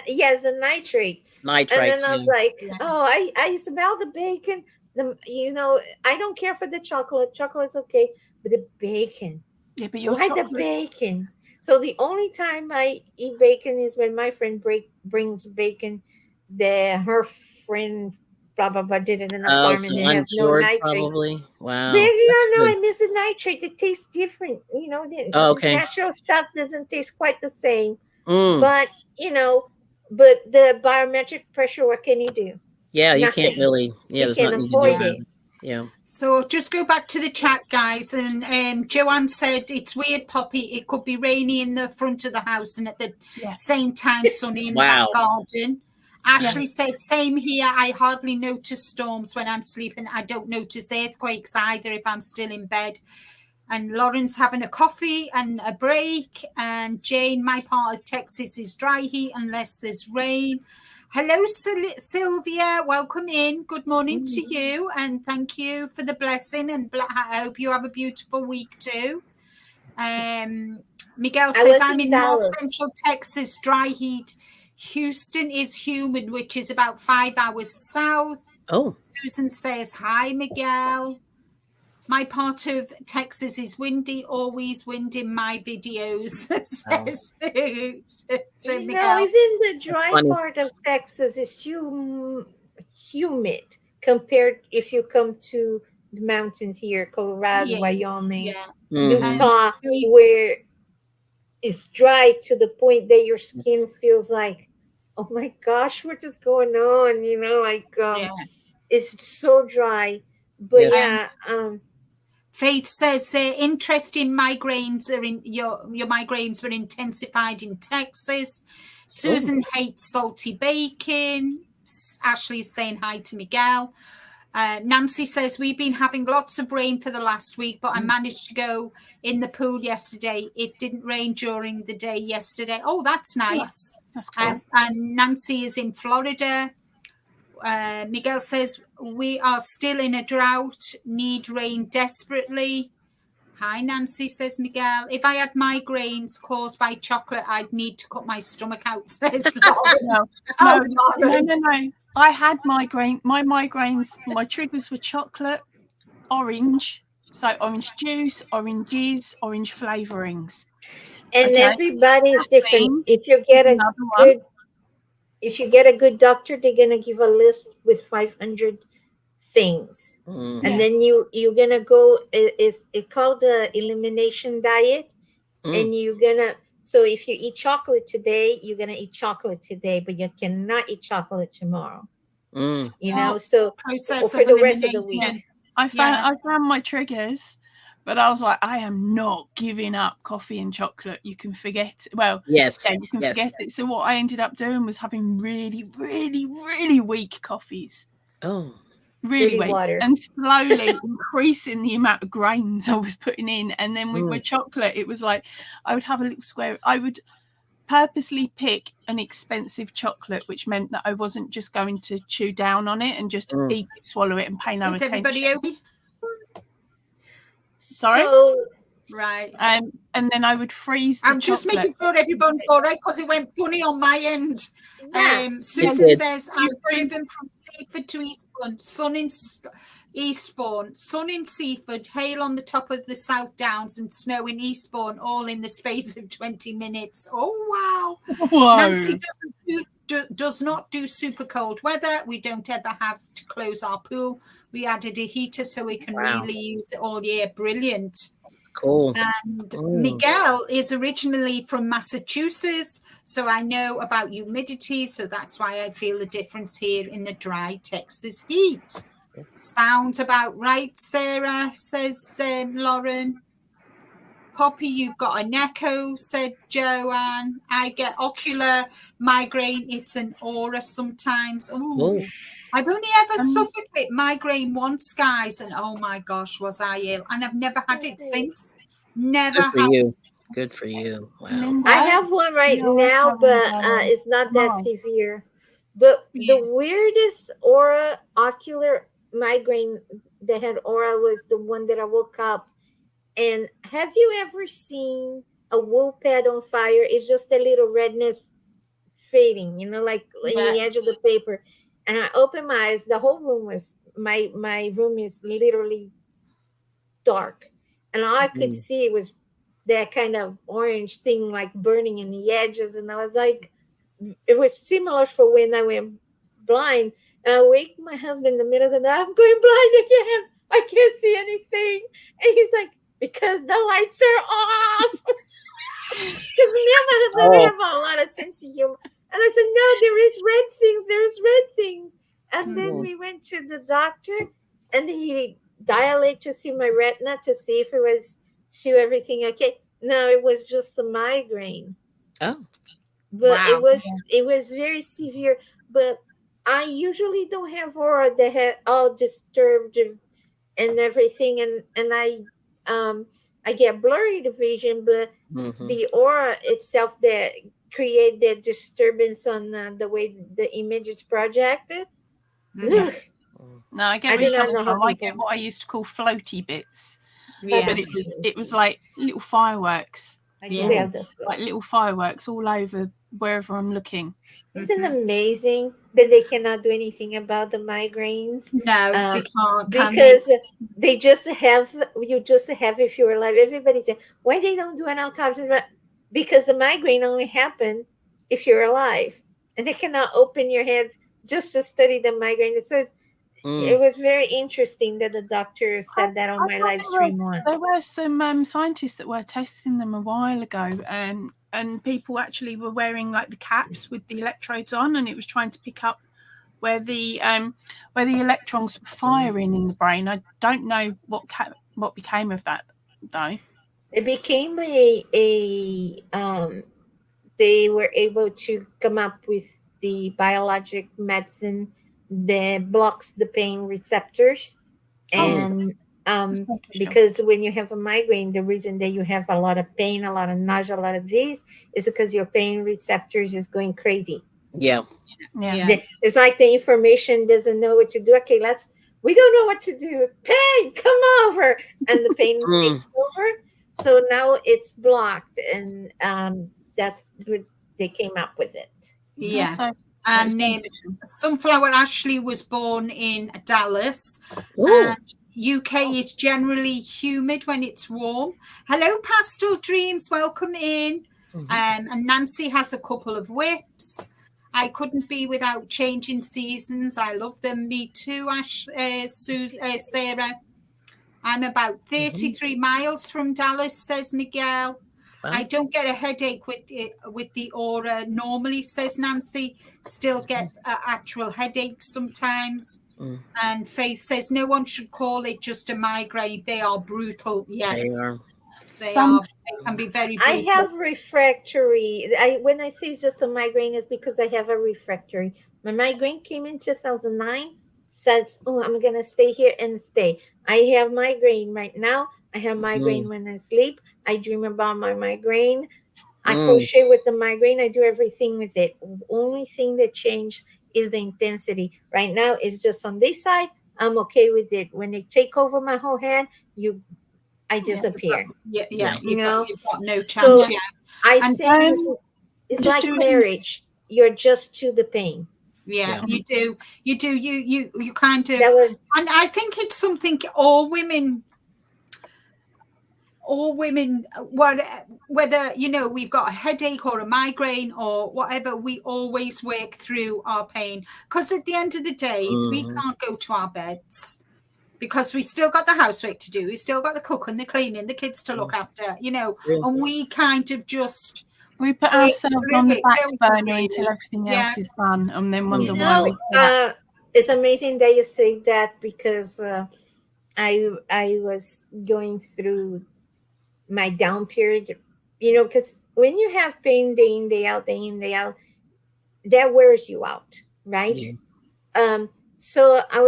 Yes, the nitrate. Nitrites. And then I was like, I smell the bacon. I don't care for the chocolate. Chocolate's okay, but the bacon. Yeah, but why the bacon? So the only time I eat bacon is when my friend brings bacon. Her friend blah blah blah did it in a farm and it has no nitrate. Probably. Wow. I miss the nitrate. It tastes different. You know, okay. Natural stuff doesn't taste quite the same. But but the barometric pressure, what can you do? Yeah, you can't really. Yeah, you can't avoid it. Yeah. So just go back to the chat, guys. And Joanne said it's weird, Poppy. It could be rainy in the front of the house and at the same time sunny in the back garden. Ashley said, same here. I hardly notice storms when I'm sleeping. I don't notice earthquakes either if I'm still in bed. And Lauren's having a coffee and a break. And Jane, my part of Texas is dry heat unless there's rain. Hello, Sylvia. Welcome in. Good morning to you. And thank you for the blessing. And I hope you have a beautiful week too. Miguel says, I'm in North Central Texas, dry heat. Houston is humid, which is about 5 hours south. Oh. Susan says, hi, Miguel. My part of Texas is windy, always wind in my videos, says even the dry part of Texas is humid compared if you come to the mountains here, Colorado, Wyoming, Utah, where it's dry to the point that your skin feels like, oh my gosh, what is going on? You know, like it's so dry. But Faith says, interest in migraines are in your migraines were intensified in Texas. Susan hates salty bacon. Ashley's saying hi to Miguel. Nancy says, we've been having lots of rain for the last week, but I managed to go in the pool yesterday. It didn't rain during the day yesterday. Oh, that's nice. That's cool. And Nancy is in Florida. Miguel says, we are still in a drought, need rain desperately. Hi, Nancy, says Miguel. If I had migraines caused by chocolate, I'd need to cut my stomach out, says Lauren. No. I had migraine. My migraines, my triggers were chocolate, orange. So orange juice, oranges, orange flavorings. And everybody is different. If you get a good doctor, they're gonna give a list with 500 things, and then you're gonna go. It's called the elimination diet, and you're gonna. So if you eat chocolate today, you're gonna eat chocolate today, but you cannot eat chocolate tomorrow. You know, so for the rest of the week. I found my triggers. But I was like, I am not giving up coffee and chocolate. You can forget. Well, you can forget it. So what I ended up doing was having really, really, really weak coffees. Oh, really weak, water. And slowly increasing the amount of grains I was putting in. And then with my chocolate, it was like I would have a little square. I would purposely pick an expensive chocolate, which meant that I wasn't just going to chew down on it and just eat it, swallow it, and pay no attention. Everybody okay? Sorry? So, right. And then I would freeze the I'm just making sure everyone's all right because it went funny on my end. Susan says, I've driven from Seaford to Eastbourne, sun in Eastbourne, sun in Seaford, hail on the top of the South Downs and snow in Eastbourne, all in the space of 20 minutes. Oh, wow. Whoa. Nancy does not do super cold weather. We don't ever have to close our pool. We added a heater so we can really use it all year. Brilliant. Cool. And Miguel is originally from Massachusetts, so I know about humidity, so that's why I feel the difference here in the dry Texas heat. Sounds about right, Sarah, says Lauren. Poppy, you've got an echo, said Joanne. I get ocular migraine. It's an aura sometimes. Oh, I've only ever suffered with migraine once, guys, and oh my gosh, was I ill? And I've never had it since. Never had it. Good for you. Wow. I have one right now, but it's not that severe. But the weirdest ocular migraine that had aura was the one that I woke up. And have you ever seen a wool pad on fire? It's just a little redness fading, you know, like in the edge of the paper. And I opened my eyes. The whole room was, my room is literally dark. And all I could see was that kind of orange thing, like burning in the edges. And I was like, it was similar for when I went blind. And I wake my husband in the middle of the night. I'm going blind again. I can't see anything. And he's like, because the lights are off. Because me and my husband, we have a lot of sense of humor. And I said, no, there's red things. And then we went to the doctor and he dilated to see my retina to see if it was everything okay. No, it was just a migraine. Oh. But it was very severe. But I usually don't have aura that had all disturbed and everything. And I get blurry the vision, but the aura itself that create that disturbance on the way the image is projected. No, I get what I used to call floaty bits. Yeah. But it was like little fireworks. I do have the flow. Like little fireworks all over wherever I'm looking. Isn't it amazing that they cannot do anything about the migraines? No, they can't. Because they just have, you just have, if you're alive, everybody says, why they don't do an autopsy? Because the migraine only happen if you're alive. And they cannot open your head just to study the migraine. So it was very interesting that the doctor said that on my live stream once. There were some scientists that were testing them a while ago, and people actually were wearing like the caps with the electrodes on, and it was trying to pick up where the electrons were firing in the brain. I don't know what became of that though. It became they were able to come up with the biologic medicine that blocks the pain receptors. And because when you have a migraine, the reason that you have a lot of pain, a lot of nausea, a lot of this is because your pain receptors is going crazy. Yeah. It's like the information doesn't know what to do. Okay, we don't know what to do. Pain, come over. And the pain takes over. So now it's blocked. And that's what they came up with it. Yeah. And Sunflower Ashley was born in Dallas. And UK is generally humid when it's warm. Hello, Pastel Dreams. Welcome in. And Nancy has a couple of whips. I couldn't be without changing seasons. I love them. Me too, Sarah. I'm about 33 miles from Dallas, says Miguel. I don't get a headache with the aura normally, says Nancy. Still get actual headaches sometimes. And Faith says no one should call it just a migraine. They are brutal. Yes, they can be very brutal. I have refractory. When I say it's just a migraine, it's because I have a refractory. My migraine came in 2009. Says, I'm gonna stay here and stay. I have migraine right now. I have migraine when I sleep. I dream about my migraine. I crochet with the migraine. I do everything with it. The only thing that changed is the intensity. Right now, it's just on this side. I'm okay with it. When they take over my whole head, I disappear. You've got no chance. So I say it's like marriage. You're just to the pain. You do. You kind of, and I think it's something all women, whether we've got a headache or a migraine or whatever, we always work through our pain, because at the end of the day, we can't go to our beds because we still got the housework to do, we still got the cooking, the cleaning, the kids to look after, and we kind of just put ourselves on the back burner until everything else is done, and then wonder why. It's amazing that you say that, because I was going through my down period, because when you have pain day in, day out, that wears you out, right? So I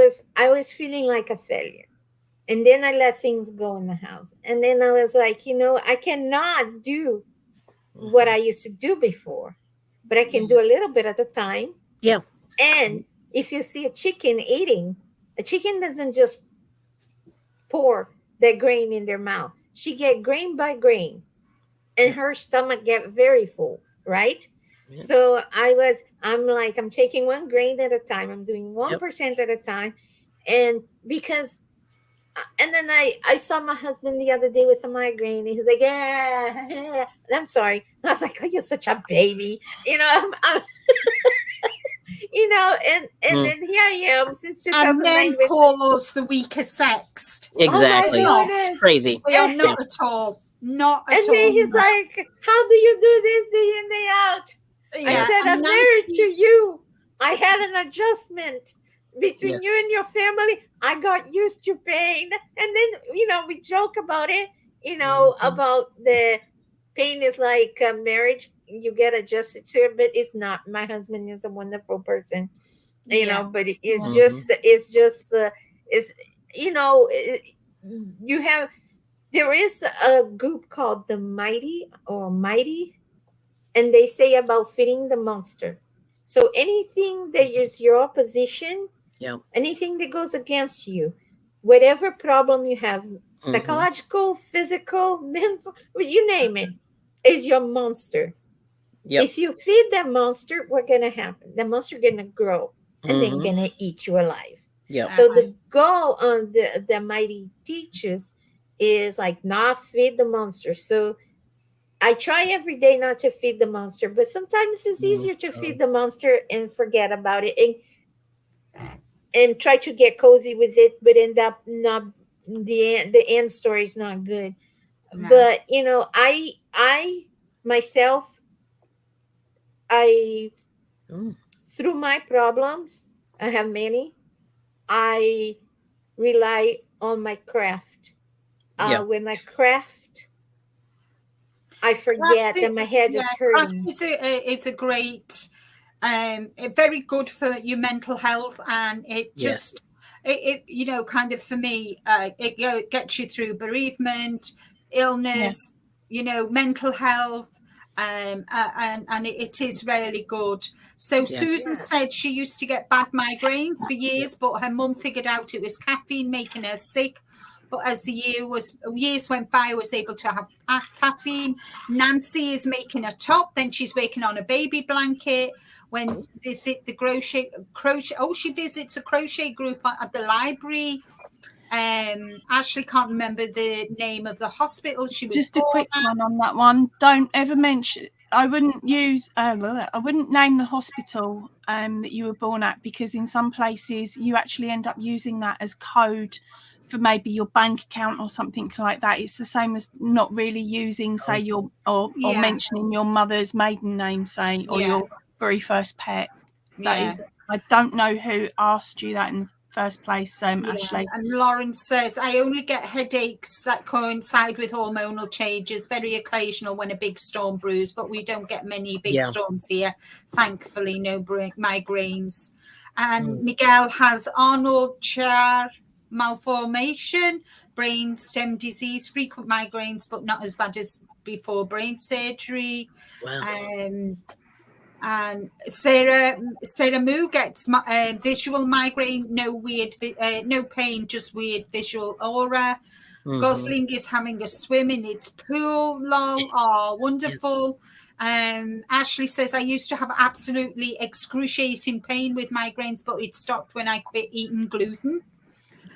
was feeling like a failure, and then I let things go in the house, and then I was like, I cannot do what I used to do before, but I can do a little bit at a time. And if you see a chicken eating, a chicken doesn't just pour that grain in their mouth. She get grain by grain, and her stomach get very full, right? So I'm taking one grain at a time. I'm doing 1% at a time. And then I saw my husband the other day with a migraine, and he's like, and I'm sorry. And I was like, oh, you're such a baby. And then here I am since 2009. And then call us the weaker sexed. Exactly. It's crazy. We are not at all. Not at all. And then he's like, how do you do this day in, day out? I said, I'm married to you. I had an adjustment between you and your family. I got used to pain. And then, we joke about it, about the pain is like marriage. You get adjusted to it, but it's not. My husband is a wonderful person, but there is a group called the Mighty, and they say about feeding the monster. So anything that is your opposition, anything that goes against you, whatever problem you have, psychological, physical, mental, you name it, is your monster. Yep. If you feed that monster, what's gonna happen? The monster gonna grow and then gonna eat you alive. Yeah. So the goal on the Mighty Teaches is like not feed the monster. So I try every day not to feed the monster, but sometimes it's easier to feed the monster and forget about it and try to get cozy with it, but end up not the end story is not good. No. But you know, I myself, through my problems, I have many, I rely on my craft. When I craft, I forget that my head is hurting. Craft is a great, very good for your mental health, and it just, it you know, kind of for me, it gets you through bereavement, illness, you know, mental health. And it is really good. So Susan said she used to get bad migraines for years, but her mum figured out it was caffeine making her sick. But as the years went by, I was able to have caffeine. Nancy is making a top, then she's waking on a baby blanket. When visit the crochet. Oh, she visits a crochet group at the library. Ashley can't remember the name of the hospital she was just a quick one on that one. Don't ever mention, I wouldn't use I wouldn't name the hospital that you were born at, because in some places you actually end up using that as code for maybe your bank account or something like that. It's the same as not really using, say, your or mentioning your mother's maiden name, say, or your very first pet. That is, I don't know who asked you that in first place, Ashley. And Lauren says, I only get headaches that coincide with hormonal changes, very occasional when a big storm brews, but we don't get many big storms here. Thankfully, no migraines. And Miguel has Arnold chair malformation, brain stem disease, frequent migraines, but not as bad as before brain surgery. Wow. And Sarah Moo gets visual migraine, no pain, just weird visual aura. Gosling is having a swim in its pool. Lol, oh, wonderful. Ashley says, I used to have absolutely excruciating pain with migraines, but it stopped when I quit eating gluten.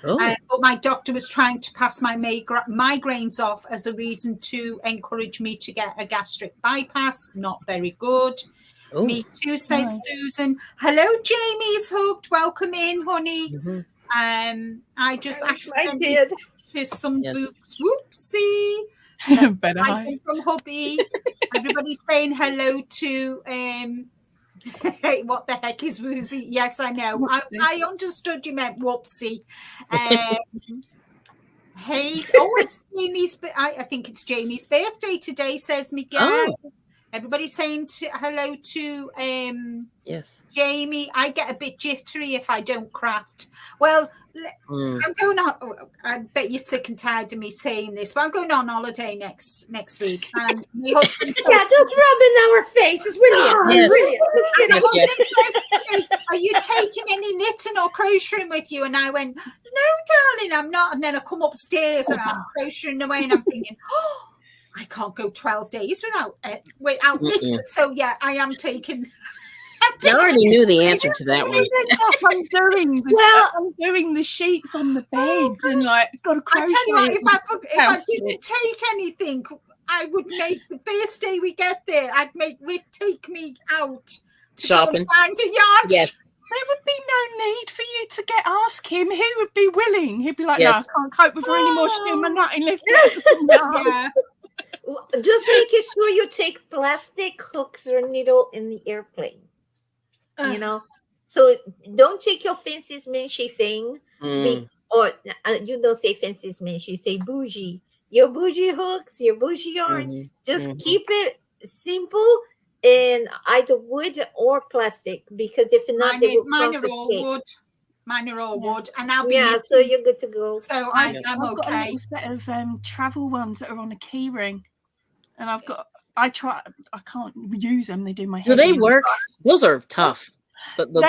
But my doctor was trying to pass my migraines off as a reason to encourage me to get a gastric bypass. Not very good. Me too, says Susan. Hello, Jamie's hooked. Welcome in, honey. I just accidentally purchased some books. Whoopsie. Better from hubby. Everybody's saying hello to what the heck is woozy? Yes, I know. I understood you meant whoopsie. Hey, it's Jamie's. I think it's Jamie's birthday today, says Miguel. Everybody's saying hello to Jamie. I get a bit jittery if I don't craft. Well, I'm going on. I bet you're sick and tired of me saying this, but I'm going on holiday next week. And my husband just rubbing our faces. Brilliant. Says, are you taking any knitting or crocheting with you? And I went, no, darling, I'm not. And then I come upstairs and I'm crocheting away, and I'm thinking, I can't go 12 days without knitting. So I am taking. I already knew the answer to that one. I'm doing the sheets on the bed and got a crochet. I tell you what, if I didn't take anything, I would make the first day we get there. I'd make Rick take me out to shopping, go and find a yarn. Yes. There would be no need for you to ask him. He would be willing. He'd be like, no, I can't cope with her anymore. She's doing my nutting. Let's Just making sure you take plastic hooks or needle in the airplane. You know, so don't take your fancy smanchy thing, or you don't say fancy smanchy, you say bougie. Your bougie hooks, your bougie yarn. Just keep it simple and either wood or plastic, because if not, mine are all wood. Mine are all wood, and I'll be so you're good to go. So I'm okay. I've got a little set of travel ones that are on a key ring, and I can't use them. They do my head. Do they work? Those are tough. They were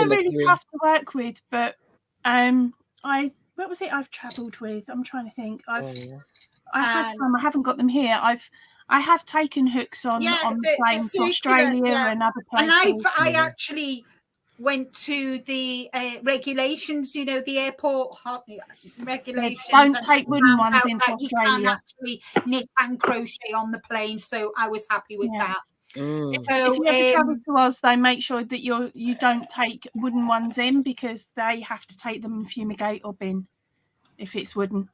really tough to work with, but what was it I've travelled with? I'm trying to think. I had some. I haven't got them here. I have taken hooks on the plane to Australia and other places. And I actually went to the regulations, you know, the airport regulations. Don't take wooden ones into Australia. You can actually knit and crochet on the plane, so I was happy with that. So if you ever travel to Oz, they make sure that you don't take wooden ones in, because they have to take them and fumigate or bin if it's wooden.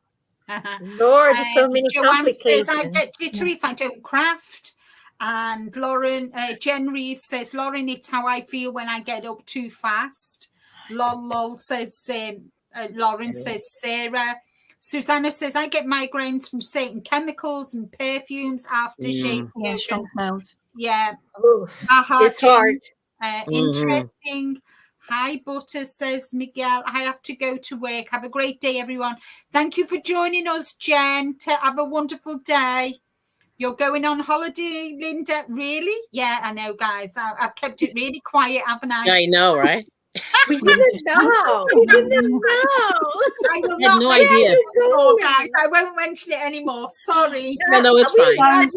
Lord, so many complications. Says, I get jittery if I don't craft. And Lauren, Jen Reeves says, Lauren, it's how I feel when I get up too fast. Lol says, Lauren says, Sarah. Susanna says, I get migraines from certain chemicals and perfumes after shave. Yeah, strong smells. Yeah. It's hard. Interesting. Hi, Butter, says Miguel. I have to go to work. Have a great day, everyone. Thank you for joining us, Jen. Have a wonderful day. You're going on holiday, Linda? Really? Yeah, I know, guys. I've kept it really quiet, haven't I? I know, right? We didn't know. We didn't know. I will had no idea. Guys, I won't mention it anymore. Sorry. No, it's fine.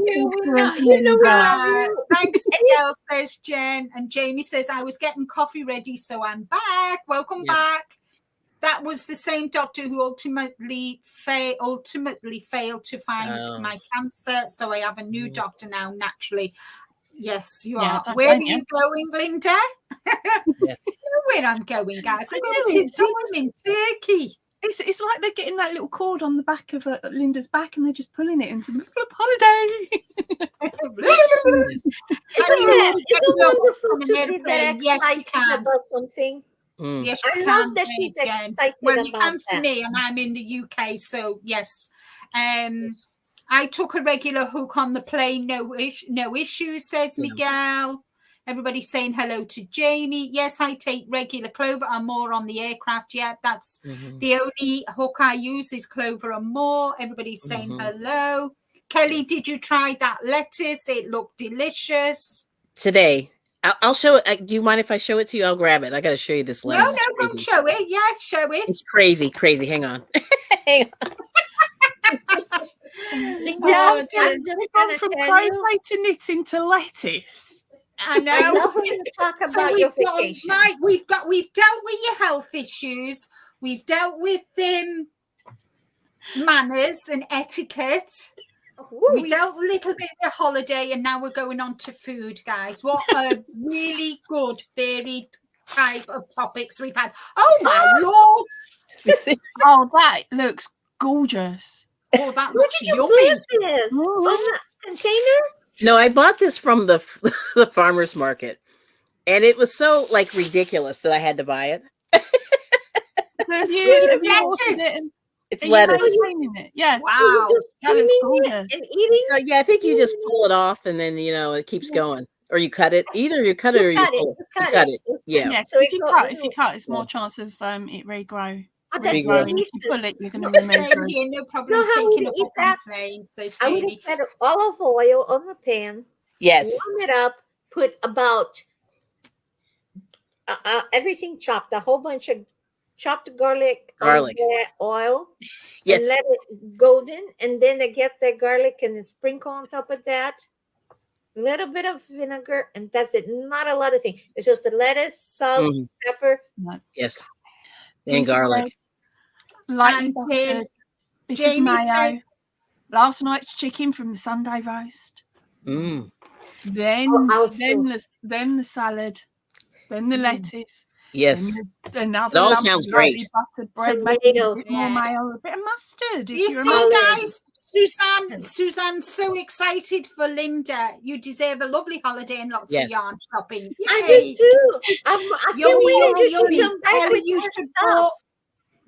Thanks, Miguel, says Jen. And Jamie says, I was getting coffee ready, so I'm back. Welcome back. That was the same doctor who ultimately failed to find my cancer. So I have a new doctor now, naturally. Yes, you are. Where are you going, Linda? Yes. You know where I'm going, guys. I'm going to see them in Turkey. It's like they're getting that little cord on the back of Linda's back, and they're just pulling it into the holiday. Yes, you can. About something. Yes, I love that she's excited. Well, you can for me, and I'm in the UK, so yes. I took a regular hook on the plane, no issues, says Miguel. Everybody's saying hello to Jamie. Yes, I take regular Clover and More on the aircraft. Yeah, that's the only hook I use is Clover and More. Everybody's saying hello. Kelly, did you try that lettuce? It looked delicious. Today. I'll show it. Do you mind if I show it to you? I'll grab it. I got to show you this lettuce. No, go show it. Yeah, show it. It's crazy. Hang on. Hang on. I've gone from crochet to knitting to lettuce. I know. I love when you talk about your vacation. We've dealt with your health issues. We've dealt with manners and etiquette. We dealt a little bit with holiday, and now we're going on to food, guys. What a really good, varied type of topics we've had. Oh my Lord! Oh, that looks gorgeous. Oh, that looks yummy. This? On that container? No, I bought this from the farmer's market, and it was so like ridiculous that I had to buy it. It's lettuce. Yeah. Wow. That looks gorgeous. So yeah, I think you just pull it off, and then it keeps going, or you cut it. Either you cut it or you pull it. You cut it. Yeah. Yeah. So if you cut, it's more chance of it regrowing. That's if you pull it, you're going to remove it. No problem taking up that plane. I would have put olive oil on the pan. Yes. Warm it up. Put about everything chopped. A whole bunch of chopped garlic. On the oil. Yes. And let it golden. And then I get the garlic and then sprinkle on top of that. A little bit of vinegar, and that's it. Not a lot of things. It's just the lettuce, salt, pepper. Yes. And garlic. Lightly buttered. Jamie says last night's chicken from the Sunday roast. Then the salad. Then the lettuce. Yes. Then it all sounds great. Buttered bread, maybe a bit more mayo, a bit of mustard. You see, guys, Suzanne's so excited for Linda. You deserve a lovely holiday and lots of yarn shopping. Yay. I do too. I can't wait to come back with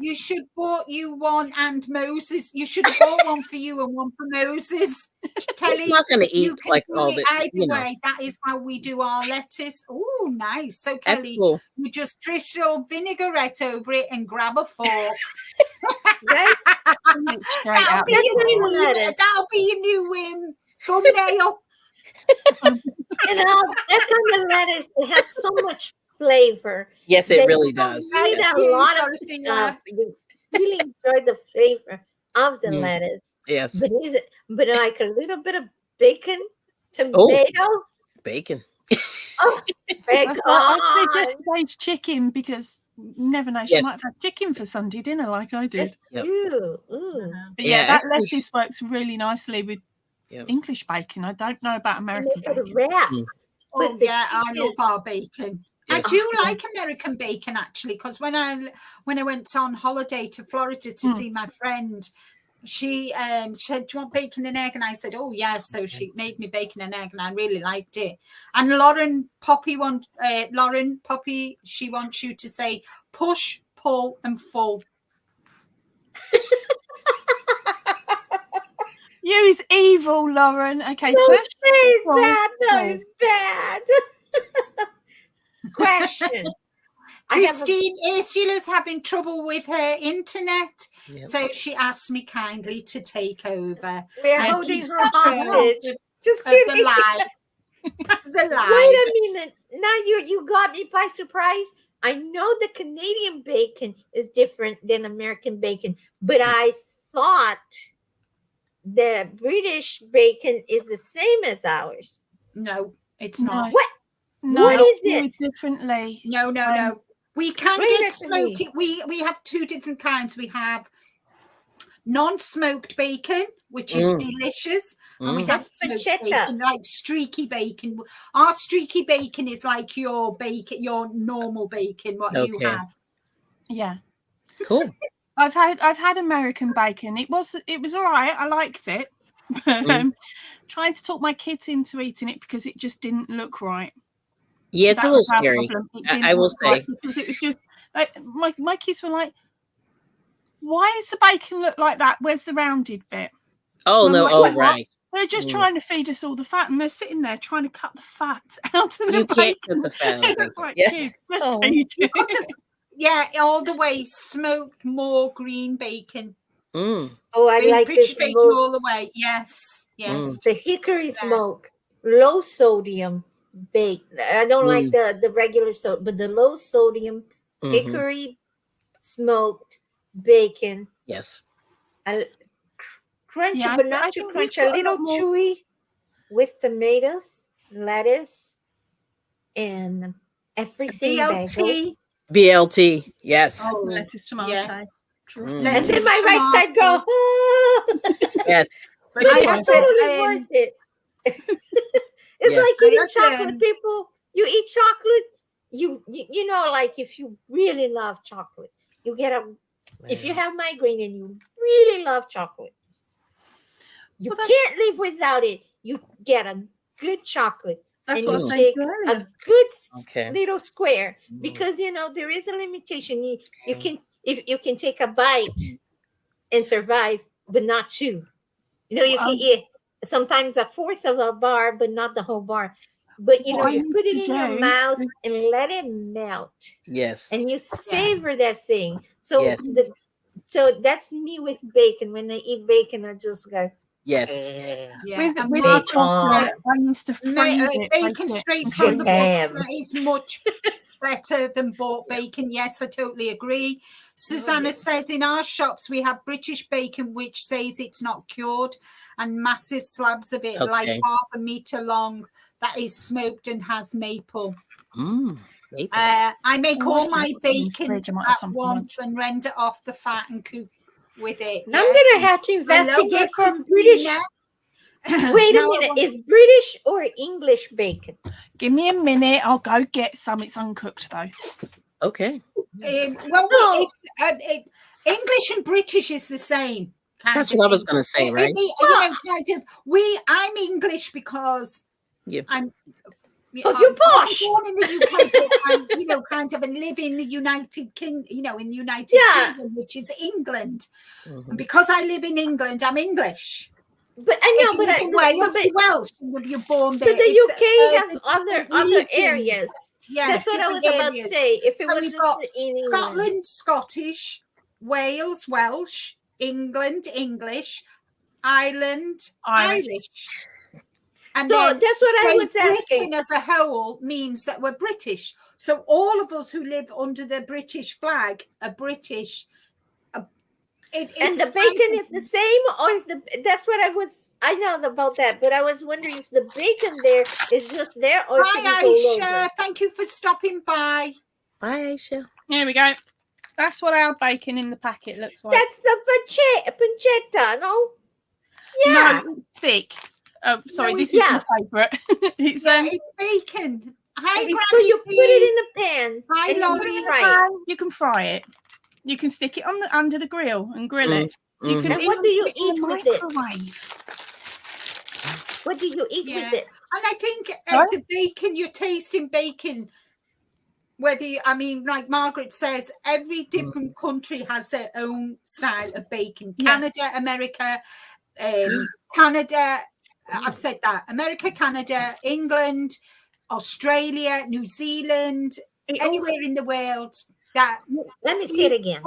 you should bought you one and Moses. You should have bought one for you and one for Moses. Kelly, he's not going to eat like all the. Either way, that is how we do our lettuce. Oh, nice. So Kelly, you just drizzle vinaigrette over it and grab a fork. Right? That'll be your new thumbnail. That kind of lettuce, it has so much flavor. Yes, it really does. You need a lot of stuff. You really enjoy the flavor of the lettuce. Yes. But like a little bit of bacon, tomato. Bacon. Oh, bacon. I said yesterday's chicken because you never know. She might have had chicken for Sunday dinner like I did. But yeah, that lettuce works really nicely with English bacon. I don't know about American bacon. Wrap. Oh, yeah, I love our bacon. Yes. I do like American bacon, actually, because when I went on holiday to Florida to see my friend, she said, "Do you want bacon and egg?" And I said, "Oh, yeah." So she made me bacon and egg, and I really liked it. And Lauren Poppy, she wants you to say push, pull, and full. You is evil, Lauren. Okay, no, push. Bad. No, it's bad. Question. Christine Ursula's having trouble with her internet, so she asked me kindly to take over. We're holding her hostage. Just kidding. The lie. The lie. Wait a minute. Now you got me by surprise. I know the Canadian bacon is different than American bacon, but I thought the British bacon is the same as ours. No, it's not. What? No, what is it? Differently. No. We can get smoky. We have two different kinds. We have non-smoked bacon, which is delicious, and we have smoked bacon, like streaky bacon. Our streaky bacon is like your bacon, your normal bacon, what you have. Yeah, cool. I've had American bacon. It was all right. I liked it, but trying to talk my kids into eating it because it just didn't look right. Yeah, it's a little scary. I will say because it was just like my kids were like, "Why does the bacon look like that? Where's the rounded bit?" Oh no! Like, right. They're just trying to feed us all the fat, and they're sitting there trying to cut the fat out of the you bacon. Can't cut the fat out of like, yes. Yeah, all the way smoked more green bacon. Oh, I like British this bacon all the way. Yes. The hickory smoke, low sodium bacon. I don't like the regular soda, but the low sodium hickory smoked bacon. Yes. Crunchy, but not too crunchy. A little chewy with tomatoes, lettuce, and everything. BLT. Yes. Oh, lettuce, tomato. Yes. And then my right side go. Yes. But it's totally worth it. It's like eating chocolate, people. You eat chocolate, you know, like if you really love chocolate, you get if you have migraine and you really love chocolate, you can't live without it. You get a good chocolate. That's and what you I'm take saying. a good little square because you know there is a limitation. You can you can take a bite and survive, but not chew. You know, you can eat sometimes a fourth of a bar, but not the whole bar. But you know, you put it in your mouth and let it melt. Yes. And you savor that thing. So so that's me with bacon. When I eat bacon, I just go. Yes. With bacon, I used to freeze it. Bacon straight from the book. That is much better than bought bacon. Yes, I totally agree. Susanna says in our shops we have British bacon which says it's not cured and massive slabs of it like half a meter long that is smoked and has maple. I make all my bacon at once and render off the fat and cook with it. Now I'm gonna have to investigate from British. Wait a minute, is British or English bacon? Give me a minute, I'll go get some. It's uncooked though. Okay. Well, it's English and British is the same. That's what I was going to say, right? I'm English because I'm. Because you're posh. Born in the UK, but I, kind of live in the United Kingdom, in the United Kingdom, which is England. And because I live in England, I'm English. But I know, but in Wales, Welsh. You're born there. But the UK has other areas. Yeah, that's what I was about to say. If it was just in England. Scotland, Scottish, Wales, Welsh, England, English, Ireland, Irish. And so that's what I was asking. Britain as a whole means that we're British. So all of us who live under the British flag are British. And the bacon is the same, or is that's what I know about that, but I was wondering if the bacon there is just there, or if it is all over. Thank you for stopping by. Bye, Aisha. Here we go. That's what our bacon in the packet looks like. That's the pancetta, no? Yeah. No, it's thick. Oh, sorry, this is my favourite. It's bacon. Hi, Granny. So you put it in the pan. Hi, Laurie. You can fry it. You can stick it on under the grill and grill it. You can. And what do you eat with it? What do you eat with it? And I think the bacon, you're tasting bacon. Whether like Margaret says, every different country has their own style of bacon. Canada, America, Canada. I've said that. America, Canada, England, Australia, New Zealand, anywhere in the world that let me say it again.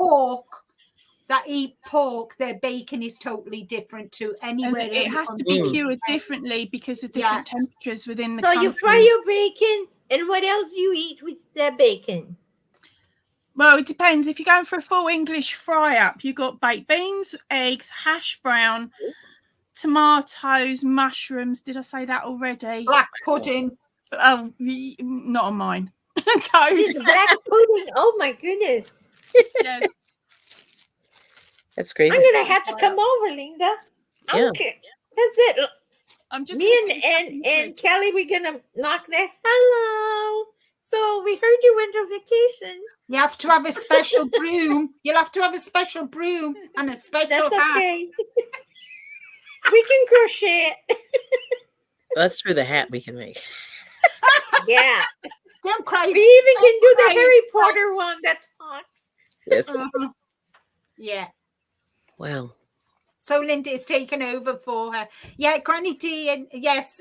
Eat pork, their bacon is totally different to anywhere. It has to be cured differently because of different temperatures within the country. So you fry your bacon, and what else do you eat with the bacon? Well, it depends. If you're going for a full English fry-up, you've got baked beans, eggs, hash brown, tomatoes, mushrooms. Did I say that already? Black pudding. Oh, not on mine. Toast. Black pudding. Oh, my goodness. Yeah. That's great. I'm gonna have to come over, Linda. Okay, that's it. I'm just me and Kelly. We're gonna knock there. Hello. So we heard you went on vacation. You have to have a special broom. You'll have to have a special broom and a special hat. Okay. We can crochet it. That's true. The hat we can make. Yeah. Don't cry. We even can do the Harry Potter one that talks. Yes. Yeah. Wow. So Linda is taken over for her. Yeah, Granny D, and yes,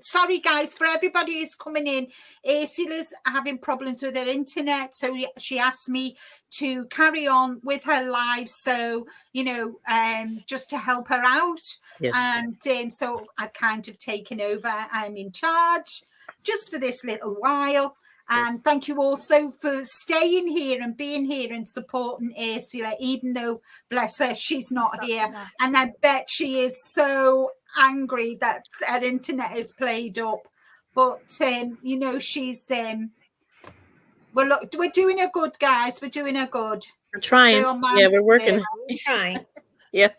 sorry guys for everybody who's coming in. Ursula's having problems with her internet, so she asked me to carry on with her live. So just to help her out, yes. And so I've kind of taken over. I'm in charge just for this little while. And thank you also for staying here and being here and supporting Ursula, even though, bless her, she's not here. And I bet she is so angry that her internet is played up. But, she's... well, look, we're doing her good, guys. We're doing her good. We're trying. We're working. We're trying. Yes.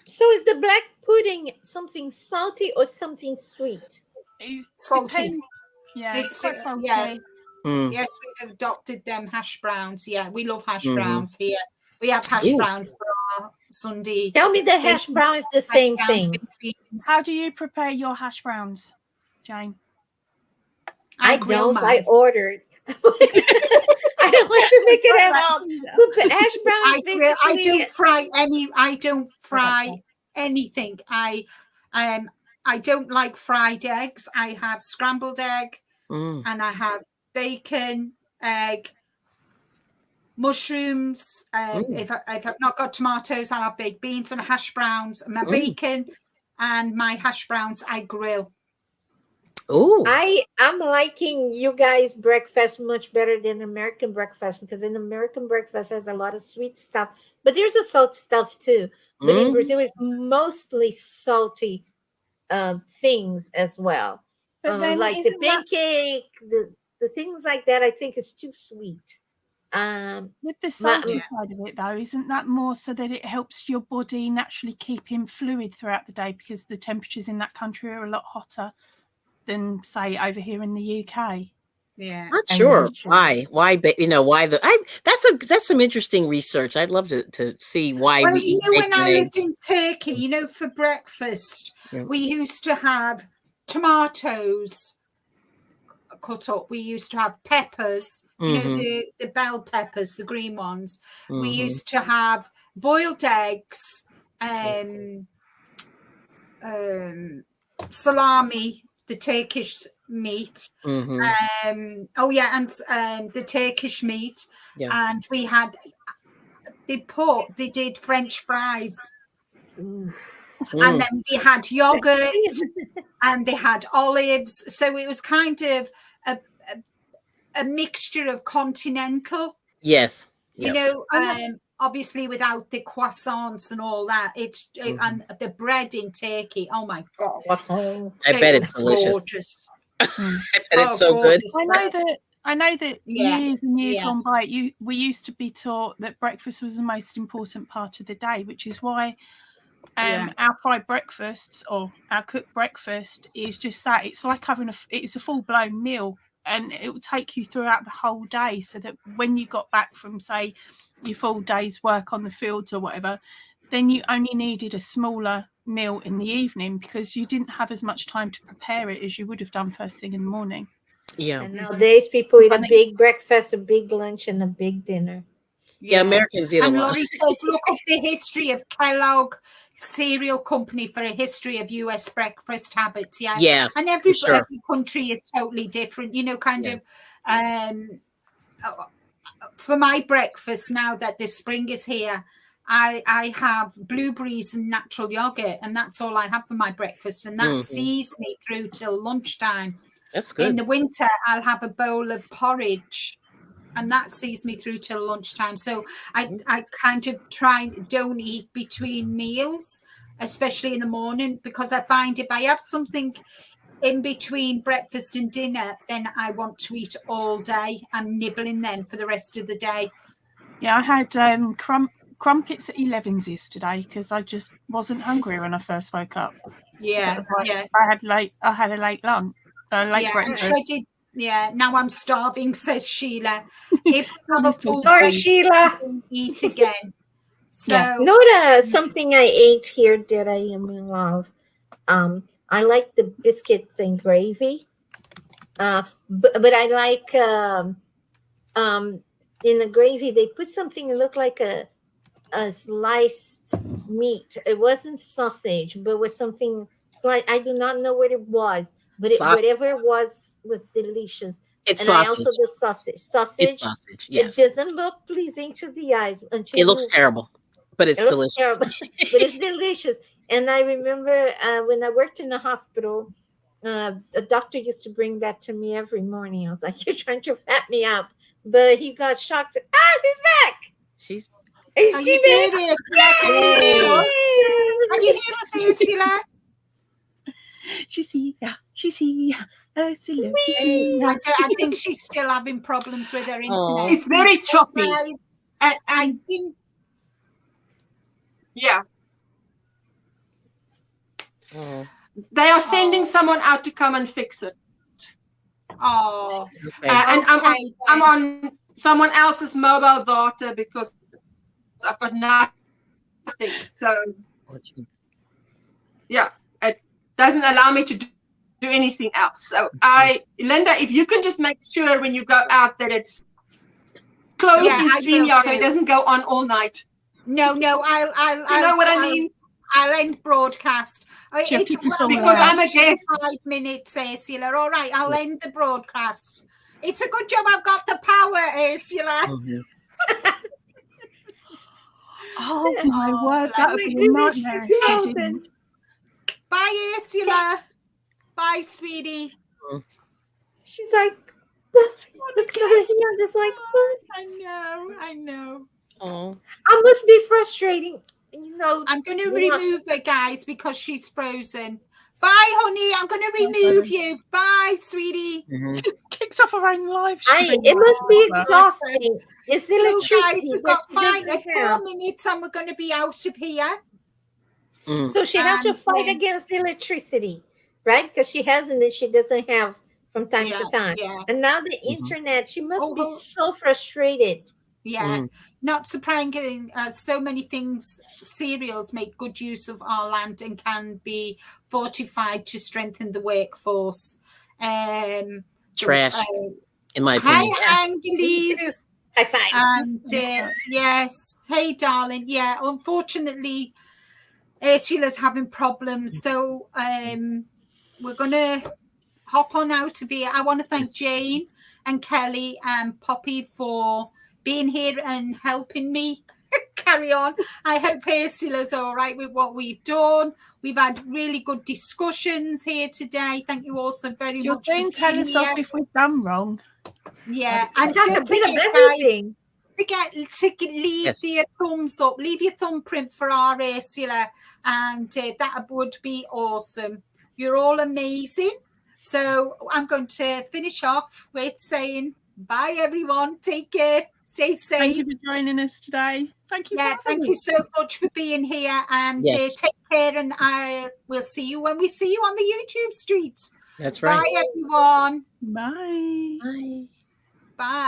So is the black pudding something salty or something sweet? It's salty. Yeah, it's quite salty. Yeah. Yes, we've adopted them hash browns. Yeah, we love hash browns here. We have hash browns for our Sunday. Tell me the hash brown is the same thing. How do you prepare your hash browns, Jane? I don't. I ordered. I don't want to make it at all. But hash browns I don't fry anything. I don't like fried eggs. I have scrambled egg and I have bacon, egg, mushrooms. If I've not got tomatoes, I'll have baked beans and hash browns. And my bacon and my hash browns, I grill. Oh, I'm liking you guys' breakfast much better than American breakfast, because in American breakfast has a lot of sweet stuff, but there's a salt stuff too. But in Brazil, it's mostly salty things as well, like the pancake, the things like that. I think is too sweet. With the salty side of it, though, isn't that more so that it helps your body naturally keep in fluid throughout the day, because the temperatures in that country are a lot hotter than, say, over here in the UK? Yeah, not sure why, but that's some interesting research. I'd love to see why. Well, we eat when I lived eggs. in Turkey, for breakfast, we used to have tomatoes cut up. We used to have peppers, the bell peppers, the green ones. We used to have boiled eggs, salami, the Turkish meat, and the Turkish meat, and we had they did French fries, and then they had yogurt and they had olives, so it was kind of a mixture of continental, obviously without the croissants and all that. It's and the bread in Turkey. Oh my God. I bet it's delicious. Gorgeous. I bet it's so good. I know that years and years gone by, we used to be taught that breakfast was the most important part of the day, which is why our fried breakfasts or our cooked breakfast is just that. It's like having it's a full-blown meal, and it will take you throughout the whole day, so that when you got back from, say, your full day's work on the fields or whatever, then you only needed a smaller meal in the evening because you didn't have as much time to prepare it as you would have done first thing in the morning. Yeah. And nowadays people eat a big breakfast, a big lunch, and a big dinner. Yeah, Americans eat a lot. And Laurie says, look up the history of Kellogg Cereal Company for a history of US breakfast habits. Yeah. And every country is totally different, you know, kind of. For my breakfast, now that the spring is here, I have blueberries and natural yogurt, and that's all I have for my breakfast, and that sees me through till lunchtime. That's good. In the winter, I'll have a bowl of porridge, and that sees me through till lunchtime. So I kind of don't eat between meals, especially in the morning, because I find if I have something in between breakfast and dinner, then I want to eat all day. I'm nibbling then for the rest of the day. Yeah, I had crumpets at 11's today because I just wasn't hungry when I first woke up. Yeah, so I had a late lunch. Breakfast. Now I'm starving, says Sheila. If I have a full Sorry, Sheila. Eat again. So you know something I ate here that I am in love. I like the biscuits and gravy. But I like in the gravy they put something that looked like a sliced meat. It wasn't sausage, but was something sliced. I do not know what it was. But whatever it was delicious. It's and sausage. I also the sausage. It's sausage. Yes. It doesn't look pleasing to the eyes until it looks terrible, but it's delicious. Terrible, but it's delicious. And I remember when I worked in the hospital, a doctor used to bring that to me every morning. I was like, "You're trying to fat me up," but he got shocked. He's back. Is she back? Can you hear us, Ursula? She's here. Ursula. I think she's still having problems with her internet. It's very choppy. I think. Yeah. They are sending someone out to come and fix it. Oh. Okay. And I'm on someone else's mobile data because I've got nothing. So yeah, it doesn't allow me to do anything else. So Linda, if you can just make sure when you go out that it's closed in StreamYard so it doesn't go on all night. No, you know what I mean? I'll end broadcast. Because I'm a guest. 5 minutes, Ursula. All right, I'll end the broadcast. It's a good job I've got the power, Ursula. Oh, yeah. Oh my word, that would be a nightmare. Bye, Ursula. Bye, sweetie. She's like, look at her here, just like, I know. Oh, I must be frustrating. You know, I'm going to remove her, guys, because she's frozen. Bye, honey. I'm going to remove you. Bye, sweetie. Kicks off her own live stream. It must be exhausting. It's guys, we've got 4 minutes and we're going to be out of here. So she has to fight against electricity, right? Because she hasn't, and she doesn't have from time to time. Yeah. And now the internet, she must be so frustrated. Yeah, not surprising. So many things, cereals make good use of our land and can be fortified to strengthen the workforce. Trash, in my opinion. Hi, Angeles. High five. And yes, hey, darling. Yeah, unfortunately, Ursula's having problems. So we're going to hop on out of here. I want to thank Jane and Kelly and Poppy for being here and helping me carry on. I hope Ursula's all right with what we've done. We've had really good discussions here today. Thank you all so very much. You're going to tell us off if we've done wrong. Yeah, and don't forget, guys, forget to leave the thumbs up, leave your thumbprint for our Ursula, and that would be awesome. You're all amazing. So I'm going to finish off with saying bye, everyone. Take care. Stay safe. Thank you for joining us today. Thank you. Thank you so much for being here, and take care. And I will see you when we see you on the YouTube streets. That's right. Bye, everyone. Bye. Bye. Bye.